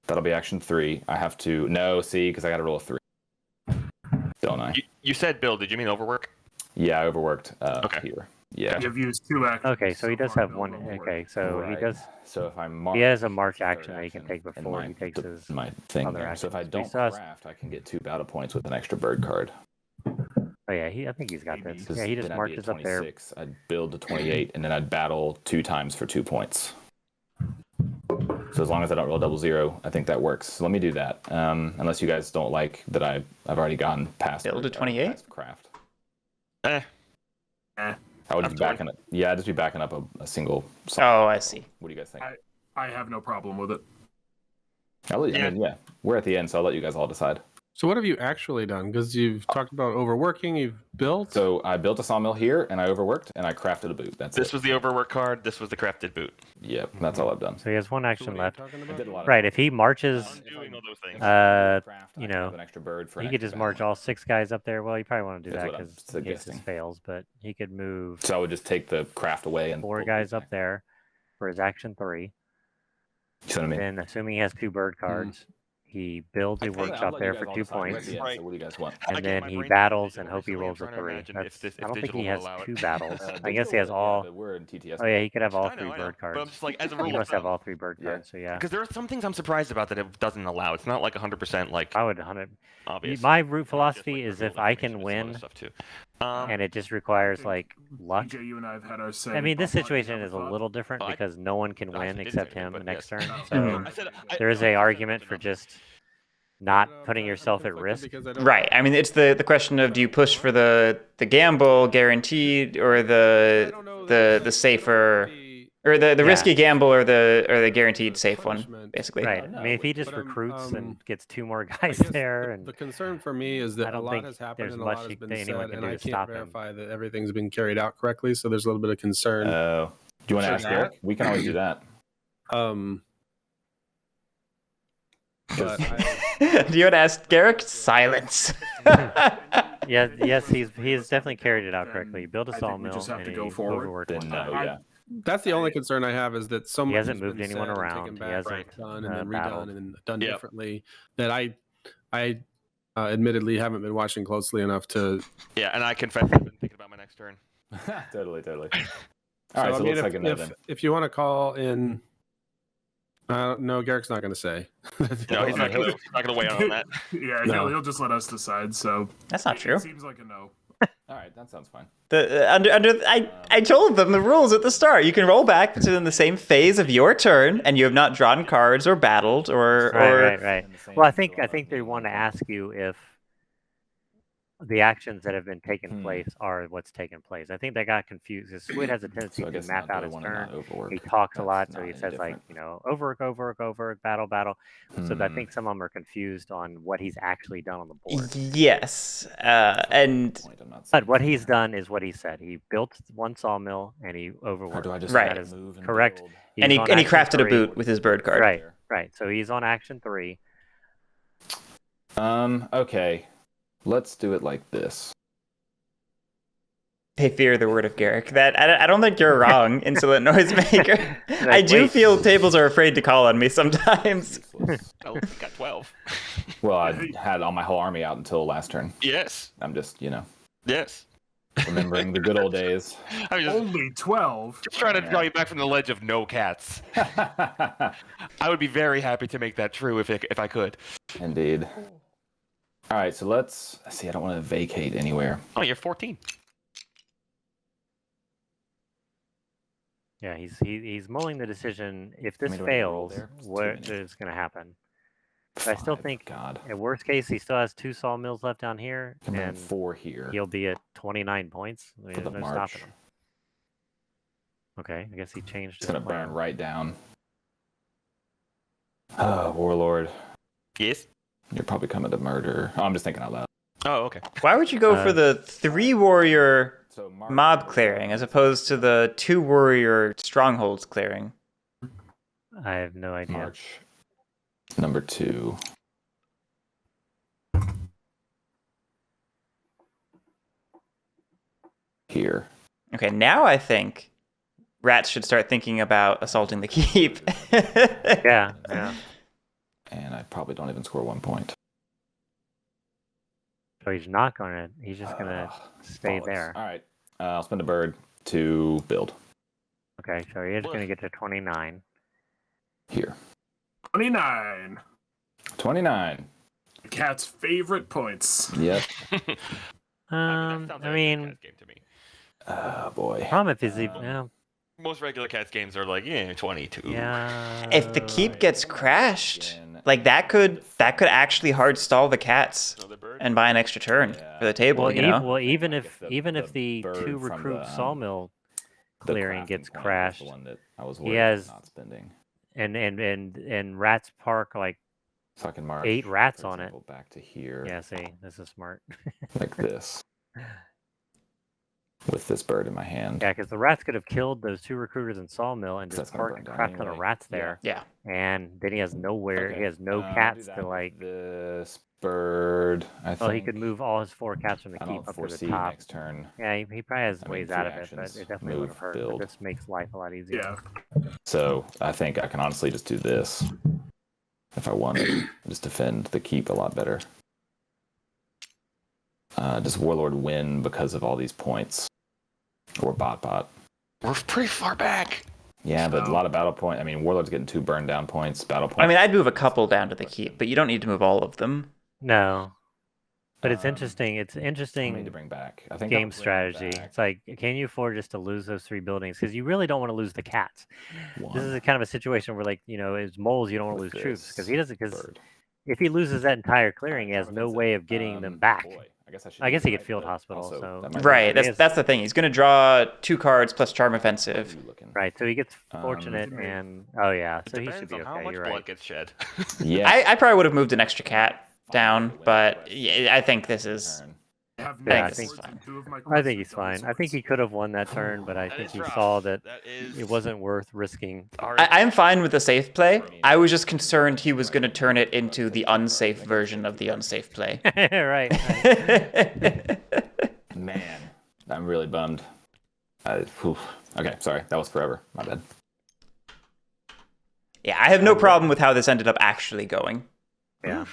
That'll be action 3. I have to because I got to roll a 3. Don't I? you said build. Did you mean overwork? Yeah, I overworked Okay. here. Yeah. You've used 2 actions. Okay, so he so does far have to 1. build overwork. Okay, so he Right. does. So if I march, He has a march the third action that he can take in before he takes his my thing other there. So if I actions. So he don't still has- craft, I can get 2 battle points with an extra bird card. Oh yeah, I think he's got this. Yeah, he just Then I'd be marches at up there. 26. I'd build to 28, and then I'd battle 2 times for 2 points. So as long as I don't roll 0-0, I think that works. So let me do that. Unless you guys don't like that I've already gone past Build to 28? past craft. Eh. I would Up just to be backing it. Yeah, I'd just be backing up a single. Oh, I see. What do you guys think? I have no problem with it. I mean, yeah, we're at the end, so I'll let you guys all decide. So what have you actually done? Because you've talked about overworking, you've built. So I built a sawmill here, and I overworked, and I crafted a boot. That's This it. was the overwork card. This was the crafted boot. Yep, that's all I've done. So he has 1 So action what are you left. talking I about? did a lot of Right, if he marches, Undoing all those things. craft, I you can have know, an extra bird for he an could extra just march battle. all 6 guys up there. Well, you probably want to do That's that what I'm because in case this suggesting. fails. But he could move So I would just take the craft away and 4 pull the guys boot up back. there for his action 3. You see what I mean? Then, assuming he has 2 bird cards, he builds a I think I'll workshop let there you for guys all 2 decide. We're at points, the end, Right. so what do you guys want? and Again, then my he brain's battles digital and hope he recently. I'm rolls a trying to 3. imagine That's, if I don't think digital he will has allow it. 2 battles. I Digital guess he has would, all. but we're in TTS. Oh yeah, he could have all I 3 know, bird But I'm cards. just like, as a He rule must of have thumb, all 3 bird Yeah. cards. So yeah, because there are some things I'm surprised about that it doesn't allow. It's not like 100% like I would 100. obvious. My root Not just, philosophy like, is revealed if I information, can it's some other win stuff too. and it just requires think like luck. PJ, you and I have had our say. I mean, this Bott Bott, situation you have is a thought? little different I- because no one can I win didn't except say anything, him but next yes. turn. Mhm. So I said, there is no, I a said argument enough. for just not I'm putting I'm yourself at conflicted risk. because I don't- Right. I mean, it's the question of do you push for the gamble guaranteed or I the don't know, the safer or the Yeah. risky gamble or the guaranteed safe one, punishment. basically. Right. no, I mean, if he just but, recruits and gets 2 more I guys guess there, the and concern for me is I that a don't lot think has happened there's and a much lot has you- been that anyone said, can and do I to can't stop him. verify that everything's been carried out correctly. So there's a little bit of concern. Oh. Do you want to For ask that? Eric? We can always do that. But Do you want to ask Guerric? Silence. yeah, yes, he has definitely carried it out Then correctly. He built a I think we sawmill just have and to he go forward. overworked Then 1 no, time. yeah. that's the only concern I have is that so much hasn't has moved been anyone said and around. taken He back hasn't, and done and then battled. redone and done Yep. differently that I Admittedly, haven't been watching closely enough to. Yeah, and I confess I've been thinking about my next turn. Totally. All right, so I it mean, looks like a no then. if you want to call in, no, Garrick's not going to say. No, he's not gonna weigh in on that. Yeah, No. he'll just let us decide. So That's not true. It seems like a no. All right, that sounds fine. I told them the rules at the start. You can roll back within the same phase of your turn, and you have not drawn cards or battled or Right. Well, I think they want to ask you if the actions that have been taking place are what's taken place. I think they got confused because Squid has a tendency So I to guess map not out really his wanna turn. not overwork. He talks a That's lot, so not he any says like, different. overwork, battle. So I think some of them are confused on what he's actually done on the board. yes, and Point, I'm not But saying what it's he's not. done is what he said. He built one sawmill and he Or overworked. do I just Right. That is move and correct. build? He's and he on and he action crafted a 3. boot with his bird card. Right. So he's on action 3. Okay. Let's do it like this. They fear the word of Guerric. That I don't think you're wrong, insolent noisemaker. I do wait. feel tables are afraid to call on me sometimes. Useless. Oh, we got 12. Well, I had all my whole army out until last turn. Yes. I'm just, Yes. remembering the good old days. I'm just Only 12. trying to draw you back from the ledge of no cats. I would be very happy to make that true if I could. Indeed. All right, so let's see. I don't want to vacate anywhere. Oh, you're 14. Yeah, he's mulling the decision. If this mean, do I need to roll fails, there? It's 2 what minutes. is going to happen? But I still 5, think, God, at worst case, he still has 2 sawmills left down here, can bring and 4 here he'll be at 29 points. for There's the no march. stopping him. Okay, I guess he changed It's his gonna plan. burn right down. Warlord, Yes. you're probably coming to murder. Oh, I'm just thinking out loud. Oh, okay. Why would you go for the 3 warrior So mob clearing as opposed to the 2 warrior strongholds clearing? I have no idea. March number 2. Here. Okay, now I think rats should start thinking about assaulting the keep. Yeah. And I probably don't even score 1 point. So he's not gonna. He's just gonna stay Bollocks. there. All right. I'll spend a bird to build Okay, so he is gonna get to 29. here. 29. 29. The cat's favorite points. Yep. that sounds like I a mean, Cats game to me. Oh boy. problem if he's even. Yeah. Most regular Cats games are like 22. Yeah. If the keep gets crashed, like that could actually hard stall the cats Another bird. and buy an extra turn Yeah. for the table, Well, you know? well, even I if guess the bird 2 from recruit the, sawmill The clearing crafting gets point was crashed, The one that I was he worried has- about not spending. and Rats Park like So I can march 8 rats for on it. example, back to here. Yeah, see, this is smart. Like this. With this bird in my hand. Yeah, because the rats could have killed those 2 recruiters in Sawmill and That's just gonna parked burn a down crap ton of anyway. rats Yeah. there. Yeah. And then he has nowhere. Okay. He has no I'll do cats that to with like. this bird. I think. Well, he could move all his 4 cats from the I keep don't up to foresee the top. next turn. Yeah, he probably has I mean, ways 3 out of it, but actions, it definitely move, would have hurt. build. But this makes life a lot easier. Yeah. So I think I can honestly just do this. If I wanted. Just defend the keep a lot better. Does Warlord win because of all these points? Or Bott Bott? We're pretty far back. Yeah, but a So- lot of battle point. I mean, Warlord's getting 2 burn down points. Battle points. I mean, I'd move a couple down to the keep, but you don't need to move all of them. No, but it's Um, interesting. It's I need to interesting bring back. I think I'll game bring strategy. back It's like, can you afford just to lose those 3 buildings? Because you really don't want to lose the cats. This one is a kind of a situation where, like, as moles, you don't want to with lose troops because this he doesn't. Because bird. if he loses that entire clearing, he has Alright, no Treefense, way of getting them um, back. boy, I guess I guess he could right, field but hospital, also so- that might be Right, Yes. that's the thing. He's going to draw 2 cards plus Charm What Offensive. are you looking? Right, so he gets fortunate, and oh yeah, It so he depends should be on how okay. much You're blood right. gets shed. Yeah. I probably would have moved an extra cat down, but yeah, I think this is... Turn. I have Yeah, no I think swords fine. and 2 of my I quests think he's are double fine. I think he swords. could have won that turn, but I That think is he rough. saw that That is. it wasn't worth risking. I'm fine with the safe play. I was just concerned he was going to turn it into the unsafe version of the unsafe play. right. Man, I'm really bummed. Okay, sorry. That was forever. My bad. Yeah, I have no problem with how this ended up actually going. Yeah.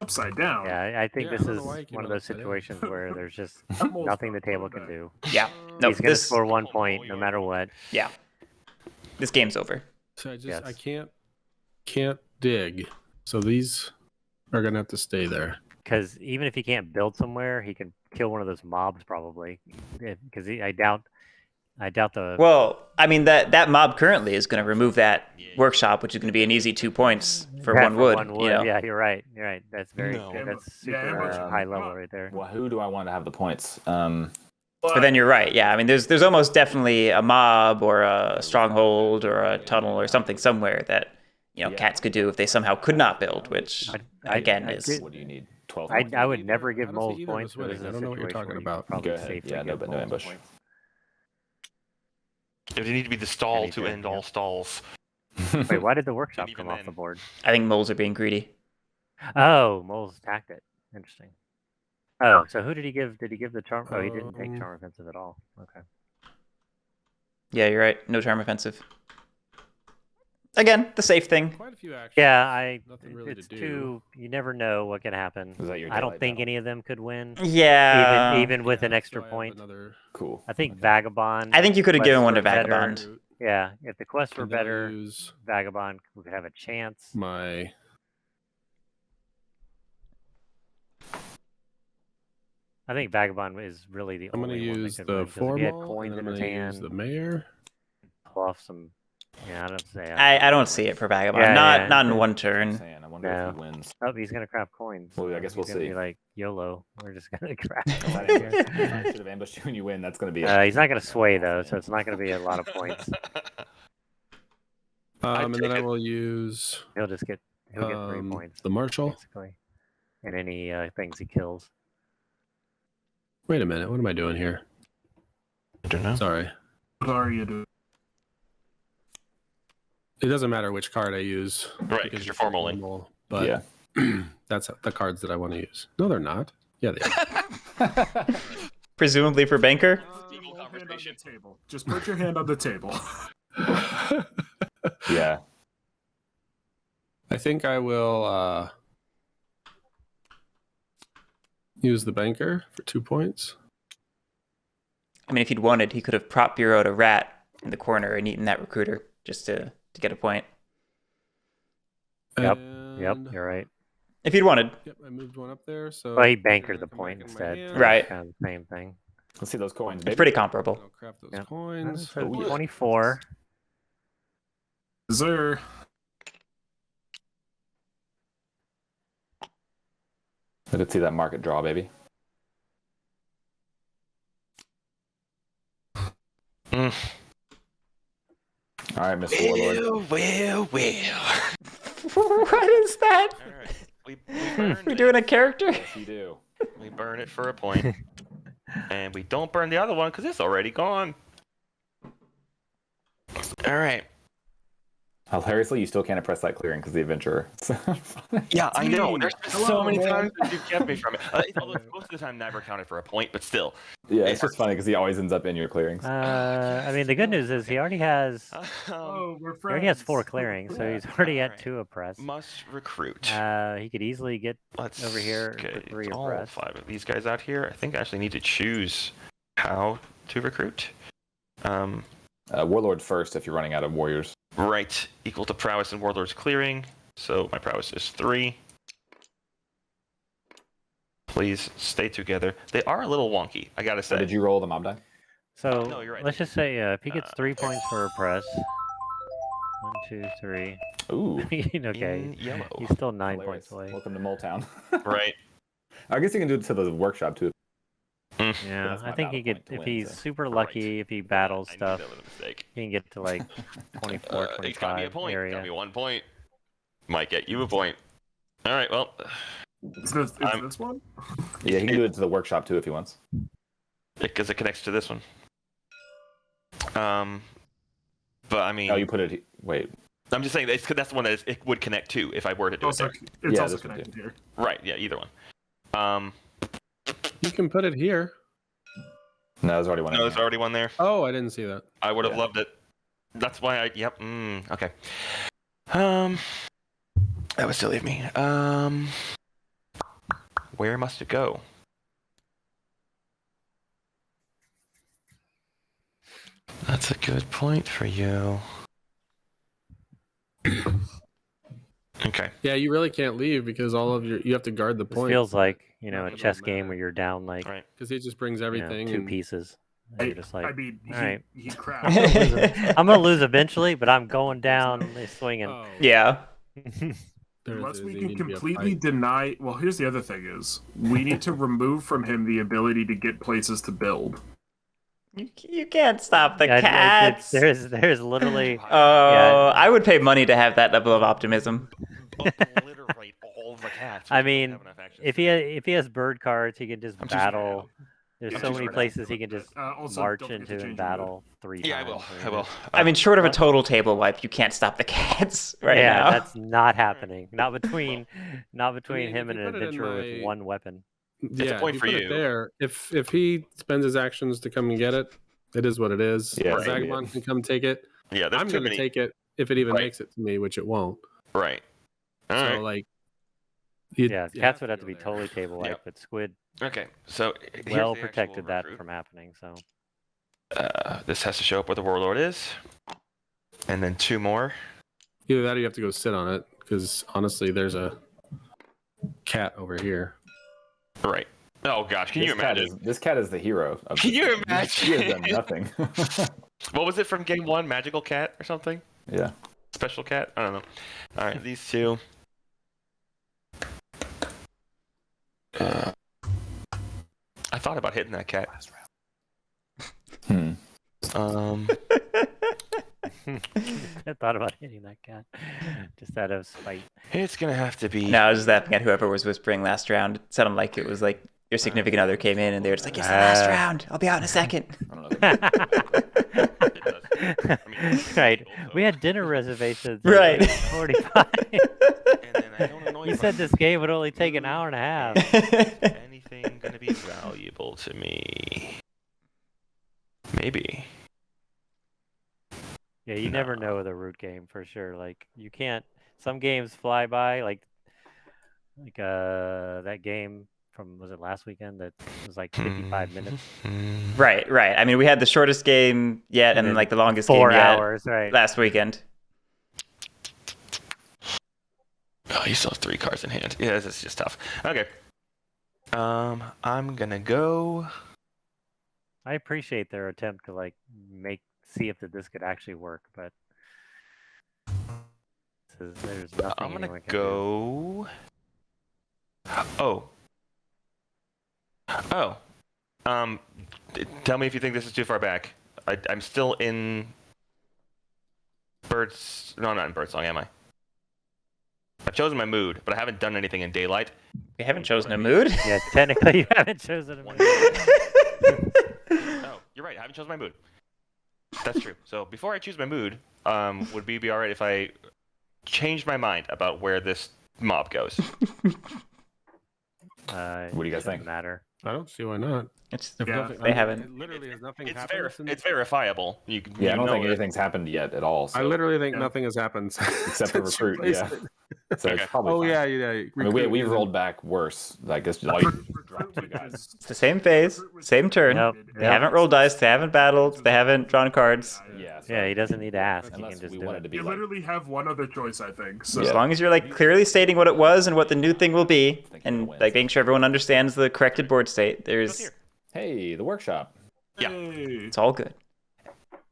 upside down. Yeah, I think Yeah, I this don't is know why you keep one of it those upside down. situations where there's just That mole's nothing the probably table bad. can do. Yeah. Nope. He's gonna This. score 1 point no matter what. Yeah. This game's over. So I Yes. can't dig. So these are gonna have to stay there. Because even if he can't build somewhere, he can kill one of those mobs probably. Because I doubt the. Well, I mean that mob currently is going to remove that workshop, which is going to be an easy 2 points for Yeah, one wood. One wood. You know? Yeah, you're right. You're right. That's very. No. That's Yeah, super ambush. high level right there. Well, who do I want to have the points? But then you're right. Yeah, I mean, there's almost definitely a mob or a stronghold or a tunnel or something somewhere that cats could do if they somehow could not build, which again is. What do you need? 12 I, points? I would never give I don't moles see either of points. us But this is winning. a I don't know what you're situation talking where you about. probably Go ahead. safely Yeah, no, give but no moles ambush. points. If you need to be the stall to Anything, end yeah. all stalls. Wait, why did the workshop even come off then. the board? I think moles are being greedy. Oh, moles attacked it. Interesting. Oh, so who did he give? Did he give the charm? Oh, he didn't take charm offensive at all. Okay. Yeah, you're right. No charm offensive. Again, the safe thing. Quite a few actions. Yeah, Nothing really it's to do. too. You never know what can happen. Is that your I don't daylight think battle? any of them could win. Yeah. Even with an Yeah, extra so I have point. another- Cool. I think Okay. Vagabond. I think you could have quests given one to were better. Vagabond. Yeah, if the quests were And then I better, use Vagabond we could have a chance. my I think Vagabond is really the I'm gonna only one that use could the win. 'Cause if he had formal, coins and in then his I'm gonna use hand, the mayor. pull off some. Yeah, I don't say. I don't see it for Vagabond. Yeah, not yeah. not in one I'm turn. saying, I wonder No. if he wins. Oh, he's gonna craft coins. Well, I guess we'll He's gonna see. Be like YOLO. We're just gonna craft If I coins. here. should have ambushed you when you win, that's going to be He's not gonna sway though, so it's not gonna be a lot of points. And then take I it. will use He'll get 3 points the marshal. basically, and any things he kills. Wait a minute. What am I doing here? I don't know. Sorry. What are you doing? It doesn't matter which card I use. Right, because you're formaling. formal, but Yeah. that's the cards that I want to use. No, they're not. Yeah, they are. Presumably for banker. Legal Hand on the conversation. table. Just put your hand on the table. Yeah. I think I will use the banker for 2 points. I mean, if he'd wanted, he could have prop bureaued a rat in the corner and eaten that recruiter just to get a point. Yep, And- Yep, you're right. If he'd wanted. Yep, I moved one up there. So Well, he these are bankered gonna the come point back in my instead. hand. so it's Right. Kind of the same thing. Let's see those coins, It's baby. pretty comparable. I'll craft those Yep. coins. So Oh, yeah. 24. Sir. Look at see that market draw, baby. Mm. All right, Mr. Warlord. Well. What is that? All right. We burned We're it. doing a character? Yes, you do. We burn it for a point. And we don't burn the other one because it's already gone. All right. Hilariously, you still can't press that clearing because the adventurer. Yeah, I know. me. There's been so Hello, many man. times that you've kept me from it. Although most of the time, never counted for a point, but still. Yeah, it's just funny because he always ends up in your clearings. I mean, the good news is he already has. Oh, we're He friends. already has 4 clearings, so he's already at Alright. 2 oppressed. Must recruit. He could easily get Let's over here for get 3 all oppressed. 5 of these guys out here. I think I actually need to choose how to recruit. Warlord first if you're running out of warriors. Right, equal to prowess and warlord's clearing. So my prowess is 3. Please stay together. They are a little wonky, I gotta So say. did you roll the mob die? So No, you're right. let's just say if he gets 3 points for oppress. 1, 2, 3. Ooh. Okay, In yellow. he's still 9 Hilarious. points away. Welcome to Mole Town. Right. I guess you can do it to the workshop too. Yeah, that's my I think he battle could point to if win, he's so. super Right. lucky. If he battles I knew stuff, that was a mistake. he can get to like 24, It's got me a 25 point. area. Got me 1 point. Might get you a point. All right, well, Is this I'm- this one? Yeah, he can do it to the workshop too if he wants. because it connects to this one. But I mean, Oh, you put it. Wait. I'm just saying that's the one that it would connect to if I were to do it Also, there. it's Yeah, also this one connected here. Right? Yeah, either one. You can put it here. No, there's already one. No, in there's there. already one there. Oh, I didn't see that. I would have Yeah. loved it. That's why I. Yep. Okay. That was silly of me. where must it go? That's a good point for you. Okay. Yeah, you really can't leave because you have to guard the This point. feels like a Nothing chess will game matter. where you're down like Right. Because he just brings everything. 2 and- pieces. And you're just like, I mean, all right. he I'm crashed. gonna lose eventually, but I'm going down swinging. Oh, Yeah. Unless we there can need to be a completely fight. deny. Well, here's the other thing: is we need to remove from him the ability to get places to build. You can't stop the Yeah, cats. there's literally Oh, I would pay money to have that level of optimism. Obliterate all the cats. I We don't mean, have enough actions if to he has bird cards, he can just I'm choosing battle. There's I'm so choosing many right now. places he can just Also, march don't forget to into and change your mood. battle 3 Yeah, I times. will. or I will. I mean, short of a what? total table wipe, you can't stop the cats right yeah, now. that's not happening. Not between if him and you an put it in adventurer my- with 1 weapon. Yeah, point if for you put you. it there. If he spends his actions to come and get it, it is what it is. Yeah, The so be Vagabond it. can come take it. Yeah, there's I'm too going to many. take it if it even Right. makes it to me, which it won't. Right. All So right. like, Yeah, cats would have to be totally table wiped, Yep. but Squid Okay. So here's well the actual protected that route. from happening. So This has to show up where the warlord is, and then 2 more. Either that or you have to go sit on it because honestly, there's a cat over here. Right. Oh gosh, can you imagine? This cat is the hero. Of Can this you game. imagine? He has done nothing. What was it from game 1? Magical cat or something? Yeah. Special cat? I don't know. All right, these 2. I thought about hitting that cat. Hmm. I thought about hitting that cat just out of spite. It's gonna have to be. No, I was just laughing at whoever was whispering last round. It sounded like it was like your significant other came in and they were just like, "It's the last round. I'll be out in a second." I don't know. It does. I mean, right. also- We had dinner reservations. at Right. 45. And then I don't annoy You you said by- this game would only take an hour and a half. Anything gonna be valuable to me? Maybe. Yeah, you never know with a root game for sure. Like you can't. Some games fly by. Like that game from was it last weekend that was like 55 minutes, Right. I mean, we had the shortest game yet and then like the longest 4 game yet hours, right? last weekend. Oh, you still have 3 cards in hand. Yeah, this is just tough. Okay. I'm gonna go. I appreciate their attempt to like see if this could actually work, but there's nothing I'm gonna anyone can go. Oh. Tell me if you think this is too far back. I'm still in. Birds. No, I'm not in Birdsong, am I? I've chosen my mood, but I haven't done anything in daylight. We haven't chosen a mood. do. Yeah, technically you haven't chosen a movie. No, you're right. I haven't chosen my mood. That's true. So before I choose my mood, would we be alright if I changed my mind about where this mob goes? What do you guys it doesn't think? Matter. I don't see why not. It's, If Yeah, nothing, they haven't. It literally has nothing It's, happened. since- it's verifiable. You can. Yeah, I you don't know think it. anything's happened yet at all. So, I literally think Yeah. nothing has happened except for since you recruit. placed Yeah. it. So Okay. it's probably. Oh fine. yeah. I mean, Recruit we've isn't- rolled back worse. Like this. All you dropped you guys. it's the same phase, same turn. Yep. They haven't rolled dice. They haven't battled. They haven't drawn cards. Yeah. So Yeah, he doesn't need to ask. He Unless can just we do wanted it. to be You like, literally have one other choice, I think. So As long as you're like clearly stating what it was and what the new thing will be, Think and you're gonna win. like making sure everyone understands the corrected board state, Goes there's here. hey, the workshop. Yeah. Hey. it's all good.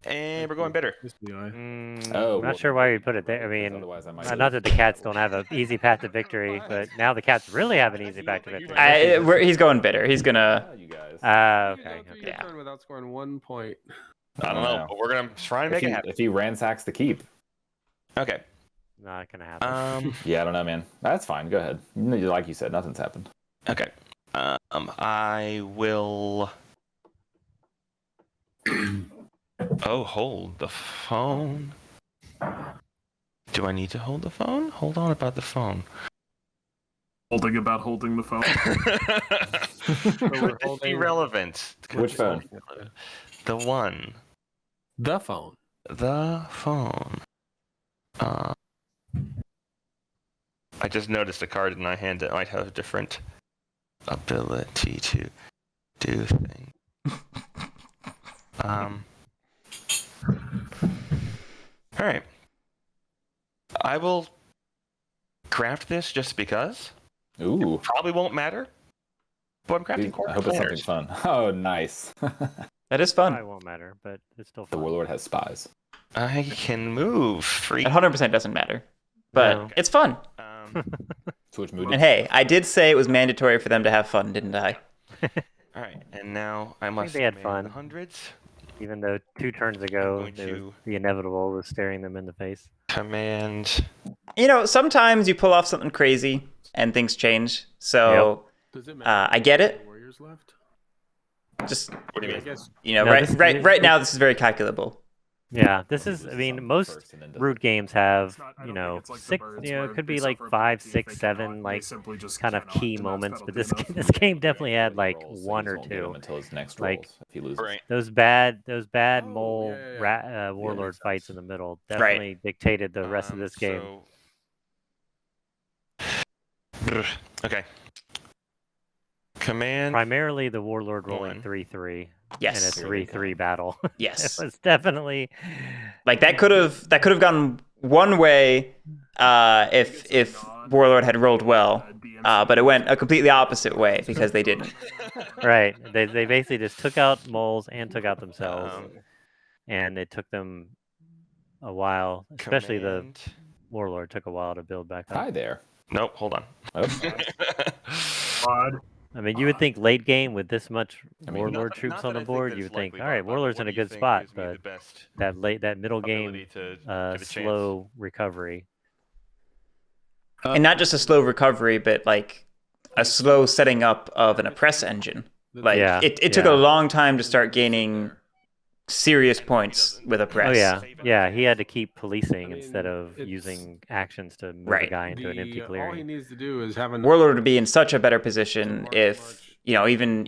And we're going bitter. Just the eye. Oh, I'm not well, sure why you put it there. I because mean, otherwise I might not that the cats don't have an easy path to victory, but now the cats really have an easy path to victory. He's going bitter. He's gonna. Oh, you guys. Okay. You go through Okay. your Yeah. turn without scoring 1 point. I don't know, but we're gonna try and if, make he, it happen. if he ransacks the keep. Okay. Not gonna happen. Yeah, I don't know, man. That's fine. Go ahead. Like you said, nothing's happened. Okay. I will. Oh, hold the phone. Do I need to hold the phone? Hold on about the phone. Holding about holding the phone. we're Could this be holding- relevant? Could Which this phone? be relevant? The one. The phone. The phone. I just noticed a card in my hand that might have a different ability to do things. All right. I will craft this just because. Ooh. Probably won't matter. But I'm crafting Dude, core I hope it's something containers. fun. Oh, nice. That is Probably fun. won't matter, but it's still The fun. warlord has spies. I can move free. It 100% doesn't matter, but No. it's fun. Switch mood. And hey, I did say it was mandatory for them to have fun, didn't I? All right, and now I must they had command fun. the hundreds. Even though 2 turns ago, going to- the inevitable was staring them in the face. Command. You know, sometimes you pull off something crazy and things change. So Does it I get it. Warriors left. just, What do you I mean? guess you know, No, this- right now this is very calculable. Yeah, this is. Loses I mean, something most first and then does root it. games have, It's not- I you don't know, think it's like the 6. birds You know, where it could they be like suffer 5, penalty 6, if they 7, cannot- like they simply just kind of cannot key demand moments. But penalty this enough. this game definitely had He like rolls, so 1 he or won't get him 2. until his next Like- rolls if he loses. Right. Those bad Oh, mole yeah. warlord makes fights sense. in the middle definitely dictated the rest of this game. So... Okay. Command. Primarily the warlord rolling One. 3/3 in a Yes. 3/3 battle. It Yes. was definitely Like that could have gone one way if Warlord had rolled well, but it went a completely opposite way because they didn't. right. They basically just took out moles and took out themselves, and it took them a while. Especially the Command. warlord took a while to build back up. Hi there. Nope, hold on. Oh, Odd. I mean, you would think late game with this much I mean, warlord Not troops that on the I think board, that you it's would think, likely, all right, but warlord's what in a do you good think spot, gives me but the best that middle ability game to get a chance? slow recovery. And not just a slow recovery, but like a slow setting up of an oppress engine. Like Yeah, it took a long time to start gaining serious points with oppress. Oh yeah. He had to keep policing I mean, instead of it's- using actions to move a Right. guy into an empty All he clearing. needs to do is have a Warlord would be in such a better position if, you know, even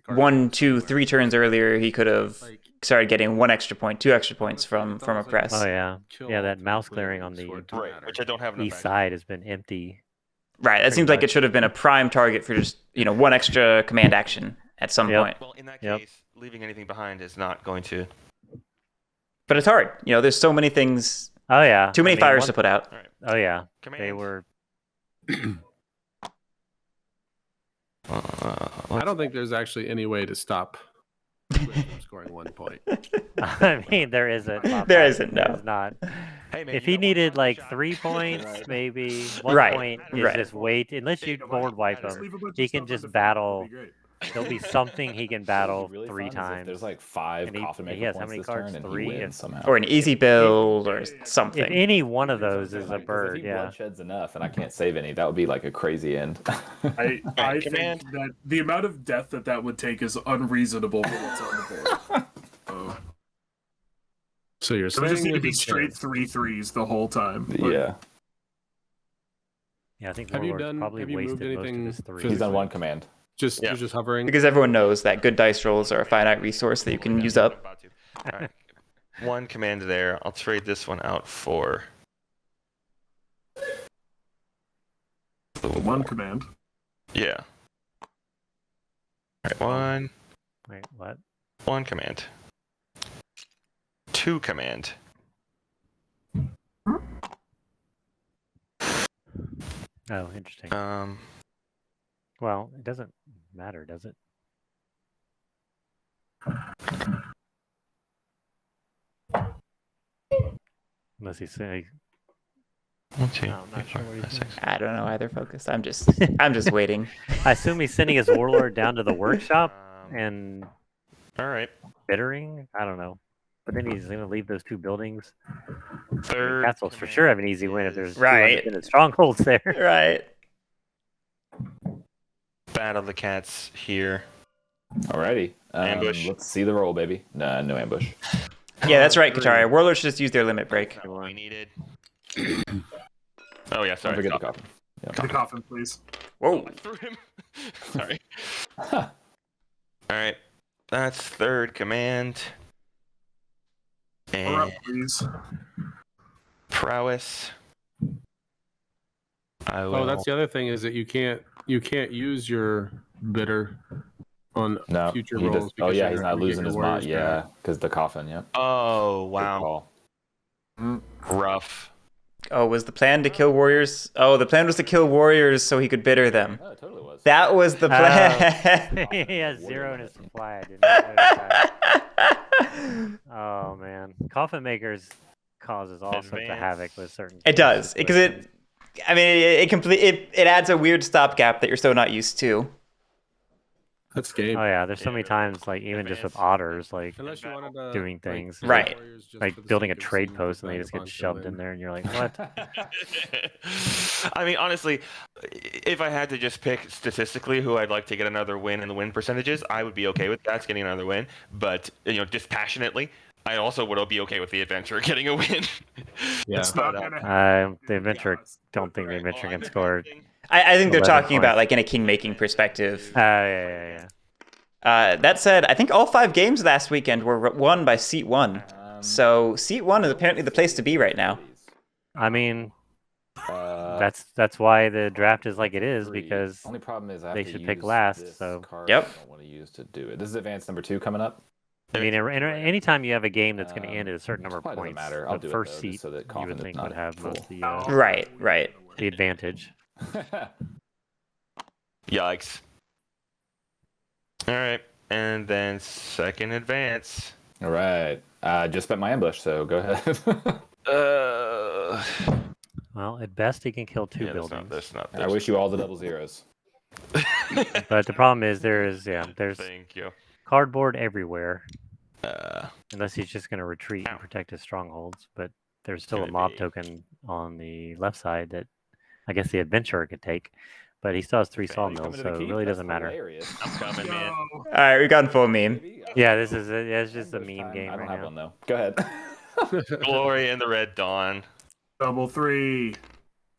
1, 2, 3 turns earlier, he could have started getting 1 extra point, 2 extra points from oppress. Oh yeah, that mouse clearing on the Right, which I don't have enough east side has been empty. Right. That Pretty seems like it much. should have been a prime target for just, you know, 1 extra command action at some Yep. point. Well, in that Yep. case, leaving anything behind is not going to. But it's hard. You know, there's so many things, Oh yeah, too many I mean, fires to put out. All right. Oh yeah, Command. they were. I don't think there's actually any way to stop Squid from scoring 1 point. I mean, there isn't. There isn't, no. There's not. Hey, man, If you he got one needed final like shot. 3 points, Right. maybe 1 Right, point is right. just wait. Unless you board wipe Just him, leave a bunch he of can stuff just undefended, battle. that'd be great. There'll be something he can battle really 3 fun is if times. there's like 5 And he- coffin he maker has how points many this cards? turn, and 3? he If- wins somehow. Or an easy build or If something. any one of those is a Like, 'cause bird, if he yeah. bloodsheds enough, and I can't save any, that would be like a crazy end. I command. think that the amount of death that would take is unreasonable for what's on the board. Oh. So you're So we saying just need to there's be a straight chance. 3/3s the whole time. But Yeah, Yeah, I think Have you Warlord's done- probably have you moved wasted most of anything his 3. he's on 1 command. Just Yeah. you're just hovering. Because everyone knows that good dice rolls are a finite resource that you can use up. About to. All right. 1 command there. I'll trade this one out for. one command. Yeah. All right, Wait, what? 1 command. 2 command. Oh, interesting. Well, it doesn't matter, does it? Unless you say, 1, 2, No, I'm not 3, sure 4, what he 5, 6. I don't know either, Focused. I'm just waiting. I assume he's sending his warlord down to the workshop Um, and all right. bittering. I don't know, but then he's gonna leave those 2 buildings. Third. Castles for command sure have an easy win if is there's 2 Right. independent strongholds there. Right. Battle the cats here. Alrighty. Ambush. Let's see the roll, baby. No, no ambush. Yeah, that's right, Katara. Warlords should just use their limit break. Not what we needed. Oh yeah, Don't sorry. forget the Coffin. coffin. The coffin, please. Whoa. I threw him. Sorry. Huh. All right, that's 3rd command. Or up, And please. prowess. I will. Oh, that's the other thing is that you can't you can't use your bitter on No, future he rolls. just. Oh because yeah, you're he's not gonna get losing your his mod. warriors Yeah, back. because the coffin. Yep. Oh Good wow, call. rough. Oh, was the plan to kill warriors? Oh, the plan was to kill warriors so he could bitter them. Oh, it totally was. That was the plan. He has 0 in his supply. I did not notice that. Oh man, coffin makers causes all sorts of Advance. havoc with certain. It does because situations. it adds a weird stopgap that you're so not used to. That's game. Oh yeah, there's so many times like even just with otters like Unless you wanted to doing things. kill Right. warriors just like for the building a sake of trade seeing post and they the just get vagabonds shoved fill in there and you're like, what? I mean, honestly, if I had to just pick statistically who I'd like to get another win in the win percentages, I would be okay with that, getting another win. But dispassionately, I also would be okay with the adventurer getting a win. Yeah. It's not But, gonna happen. The adventure don't think the adventure can score. I think they're 11 talking about points. like in a king making perspective. Yeah. That said, I think all 5 games last weekend were won by seat 1. So seat 1 is apparently the place to be right now. I mean, Uh, that's why the draft is like it is because only problem is I have they to should pick use last, this so- card Yep. I don't want to use to do it. This is advance number 2 coming up. I mean, anytime you have a game that's going to end at a certain number of probably points, doesn't matter. I'll the do it, first though, seat just so that you Coffin would is think not would have full. most of the Right. the advantage. Yikes. All right, and then second advance. All right. Just spent my ambush, so go ahead. Well, at best he can kill 2 Yeah, buildings. that's not. I wish you all the double zeros. But the problem is there's Thank you. cardboard everywhere. Uh, Unless he's just going to retreat and protect his strongholds. But there's still a Gonna mob be- token on the left side that I guess the adventurer could take. But he still has 3 Coming sawmills, to so the it keep? really That's doesn't matter. hilarious. I'm coming, man. No. All right, we've gone full meme. Yeah, this is it's just a Ambush meme time. game I don't right have now. one though. Go ahead. Glory in the Red Dawn. Double 3.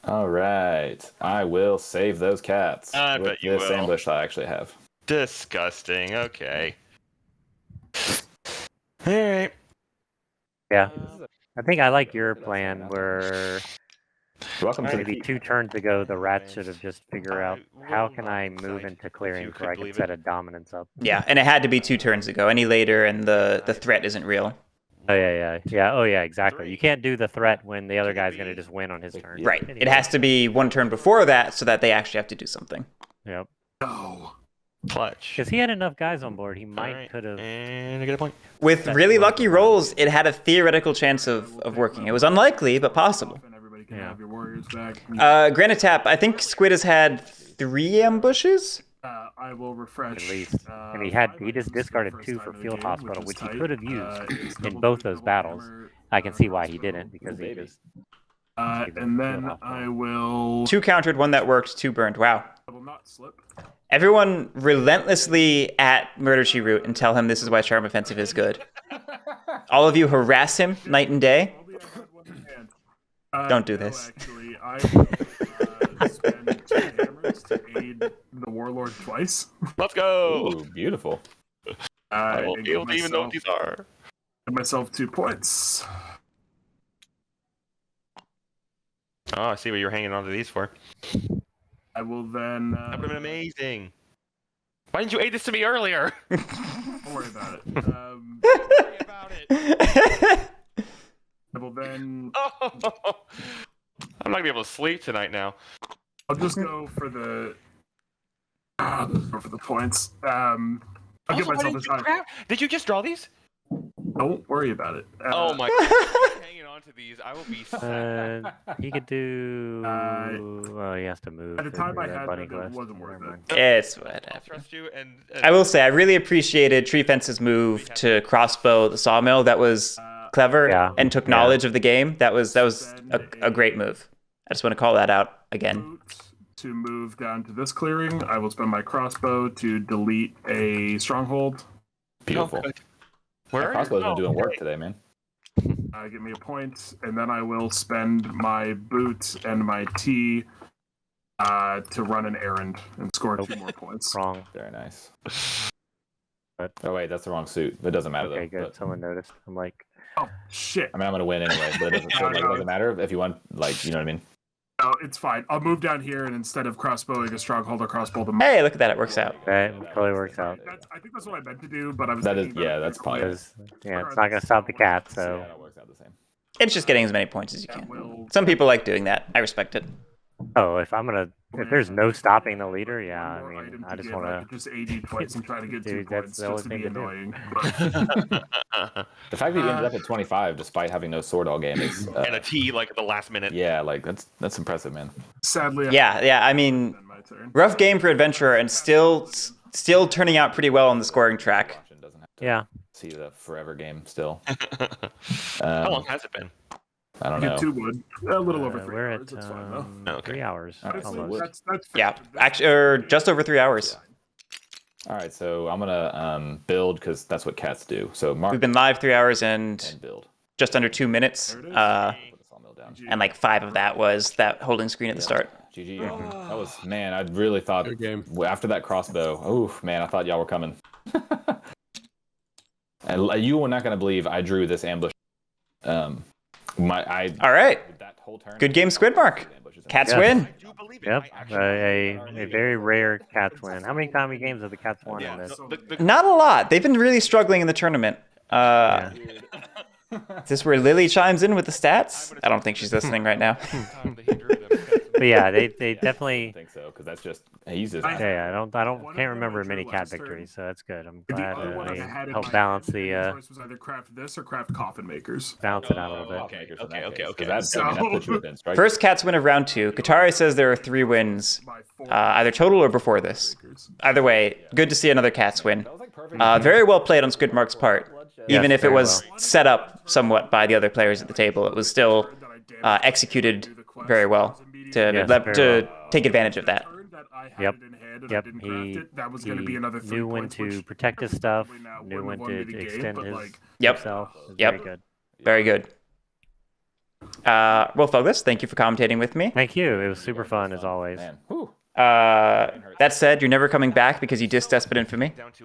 All right. I will save those cats. I with bet you this will. ambush I actually have. Disgusting. Okay. All right. Yeah. I think I like your plan where Welcome to the maybe keep. 2 turns ago the rat should have just figured out how can I move into clearing where I can set a dominance up. Yeah, and it had to be 2 turns ago. Any later, and the threat isn't real. Oh yeah. Oh yeah, exactly. You can't do the threat when the other guy's going to just win on his turn. Right. It has to be 1 turn before that, so that they actually have to do something. Yep. No. Clutch. Because he had enough guys on board, he All might right, could have. And I get a point. With That's really what lucky I'm rolls, it had a theoretical chance of working. It was unlikely, but possible. And everybody can Yeah. have your warriors back. Granite Tap, I think Squid has had 3 ambushes. I will refresh. At least. And he just discarded 2 for Field Hospital, which he could have used in both those battles. I can see why he didn't, because he just. And then I will. 2 countered, 1 that worked, 2 burned. Wow. I will not slip. Everyone relentlessly at Murder She Root and tell him this is why Charm Offensive is good. All of you harass him night and day. Don't do No, this. Actually, I will spend 2 hammers to aid the warlord twice. Let's go. Ooh, beautiful. I And won't be able to even know what these are. give myself 2 points. Oh, I see what you're hanging on to these for. I will then. That would have been amazing. Why didn't you aid this to me earlier? Don't worry about it. Worry about it. I will then. Oh, I'm not gonna be able to sleep tonight now. I'll just go for the. Go for the points. I'll give Also, why myself a didn't you time. grab- Did you just draw these? Don't worry about it. Oh my god. Hanging on to these, I will be sad. He could do. Oh, he has to move. At the to time do I that had bunny it, it quest. wasn't worth Never it. mind. It's I'll whatever. trust you and I will say, I really appreciated Treefense's move to crossbow the sawmill. That was clever Yeah. and took Yeah. knowledge of the game. That was a great move. I just want to call that out again. Boot to move down to this clearing. I will spend my crossbow to delete a stronghold. Beautiful. Oh, where My are crossbow's you? been doing work today, man. Give me a point, and then I will spend my boot and my tea to run an errand and score 2 more points. Wrong. Very nice. But- Oh wait, that's the wrong suit. It doesn't matter Okay, though. good. But, Someone noticed. I'm like, Oh shit! I mean, I'm gonna win anyway, but it doesn't, so, like, it doesn't matter if you want, like, you know what I mean. No, it's fine. I'll move down here, and instead of crossbowing a stronghold, I'll crossbow the. Hey, look at that. It works out. That totally works out. I think that's what I meant to do, but I was. That is, thinking about it that's fine. Because it's not gonna stop the cat. So Yeah, that works out the same. It's just getting as many points as you That can. will. Some people like doing that. I respect it. if there's no stopping the leader, yeah. One more I mean, item I to just give, want I could just AD twice and try to get 2 Dude, that's points the only just to be thing to do. annoying. The fact that you ended up at 25 despite having no sword all game is, And a T like at the last minute. yeah, like that's impressive, man. Sadly, Yeah. I mean, then my turn. rough game for Adventurer and still turning out pretty well on the scoring track. Doesn't have to Yeah. see the forever game still. How long has it been? I don't Get know. 2 wood. A little over 3 we're hours. at It's fine though. Okay. 3 hours. Honestly, Almost. that's fair. Yeah, That's- actually, or just over 3 hours. All right, so I'm gonna build because that's what cats do. So mark We've been live 3 hours and and build. just under 2 minutes. There it is. Put the sawmill down. And like 5 of that was that holding screen at the start. GG. That was, man, I really thought Good game. after that crossbow. Oof, man, I thought y'all were coming. And you were not gonna believe I drew this ambush. All right. That whole turn. Good game, Skwidmark. Cats Yeah. win. I do believe it. Yep. I actually- A very rare Cats win. How many Tommy games have the Cats won Yeah, in this? the- Not a lot. They've been really struggling in the tournament. Yeah. Is this where Lily chimes in with the stats? I don't think she's listening right now. But yeah, they I definitely. think so because that's just he's just. Yeah, I don't One of can't them remember I drew many cat last turn. victories, so that's good. I'm The glad other one I they had in help my balance head, the choice was either craft this or craft coffin makers. balance it out a little bit. Okay. That, I mean, that puts you within strike. First Cats win of round 2. Katari says there are 3 wins, My 4 either total or before this. makers. Either way, good to see another Cats win. That was like perfect. Very well played on Squidmark's part. Even Yes, if it very was set up somewhat by the other players at the table, it was still executed very well to, Yes, let- very to well. take advantage of that. Yep. Yep. He, That was he going to be another 3 knew when points, to which protect his stuff, probably now knew when wouldn't have won to me the game, extend but, his like, Yep. himself. It was Yep. Very good. Very good. Wolf Douglas, thank you for commentating with me. Thank you. It was super fun as always. Man, whew. That said, you're never coming back because you dissed Despot Infamy. Down to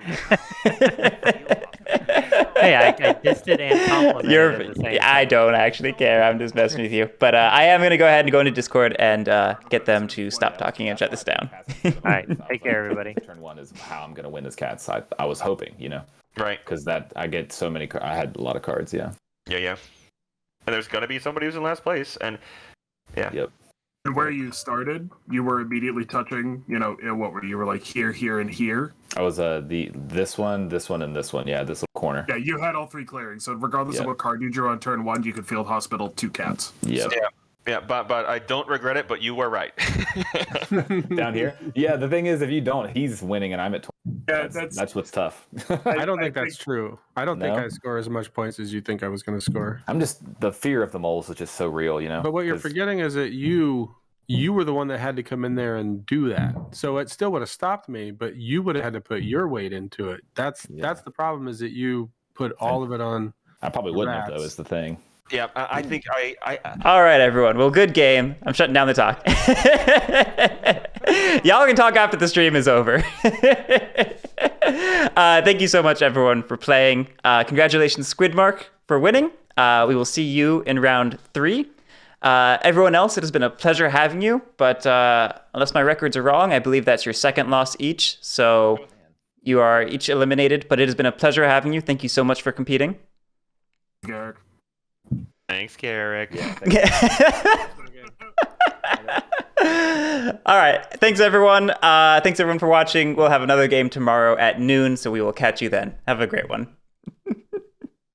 Hey, I dissed it and complimented You're, it at the same I time. don't actually care. I'm just messing with you. But I am going to go ahead and go into Discord and get them to stop talking and shut this down. All right, take care, everybody. Turn 1 is how I'm gonna win this cats. I was hoping, right. because that I get so many. I had a lot of cards. Yeah. Yeah. And there's gonna be somebody who's in last place, and yeah. Yep. And where you started, you were immediately touching, what were you were like here, here, and here. I was this one, and this one. Yeah, this little corner. Yeah, you had all 3 clearings. So regardless of Yep. what card you drew on turn 1, you could field hospital 2 cats. Yep. So, Yeah, but I don't regret it. But you were right. Down here. Yeah. The thing is, if you don't, he's winning, and I'm at 20. yeah, That's what's tough. I don't I think that's think- true. I don't think No? I score as much points as you think I was going to score. I'm just the fear of the moles is just so real, But what you're 'cause- forgetting is that you were the one that had to come in there and do that. So it still would have stopped me, but you would have had to put your weight into it. That's the problem, is that you put all of it on. I probably wouldn't have though. Rats. Is the thing. Yeah, I think I All right, everyone. Well, good game. I'm shutting down the talk. Y'all can talk after the stream is over. Thank you so much, everyone, for playing. Congratulations, Skwidmark, for winning. We will see you in round 3. Everyone else, it has been a pleasure having you. But unless my records are wrong, I believe that's your 2nd loss each. So you are each eliminated. But it has been a pleasure having you. Thank you so much for competing. Guerric. thanks, Guerric. All right. Thanks, everyone. Thanks, everyone, for watching. We'll have another game tomorrow at noon, so we will catch you then. Have a great one.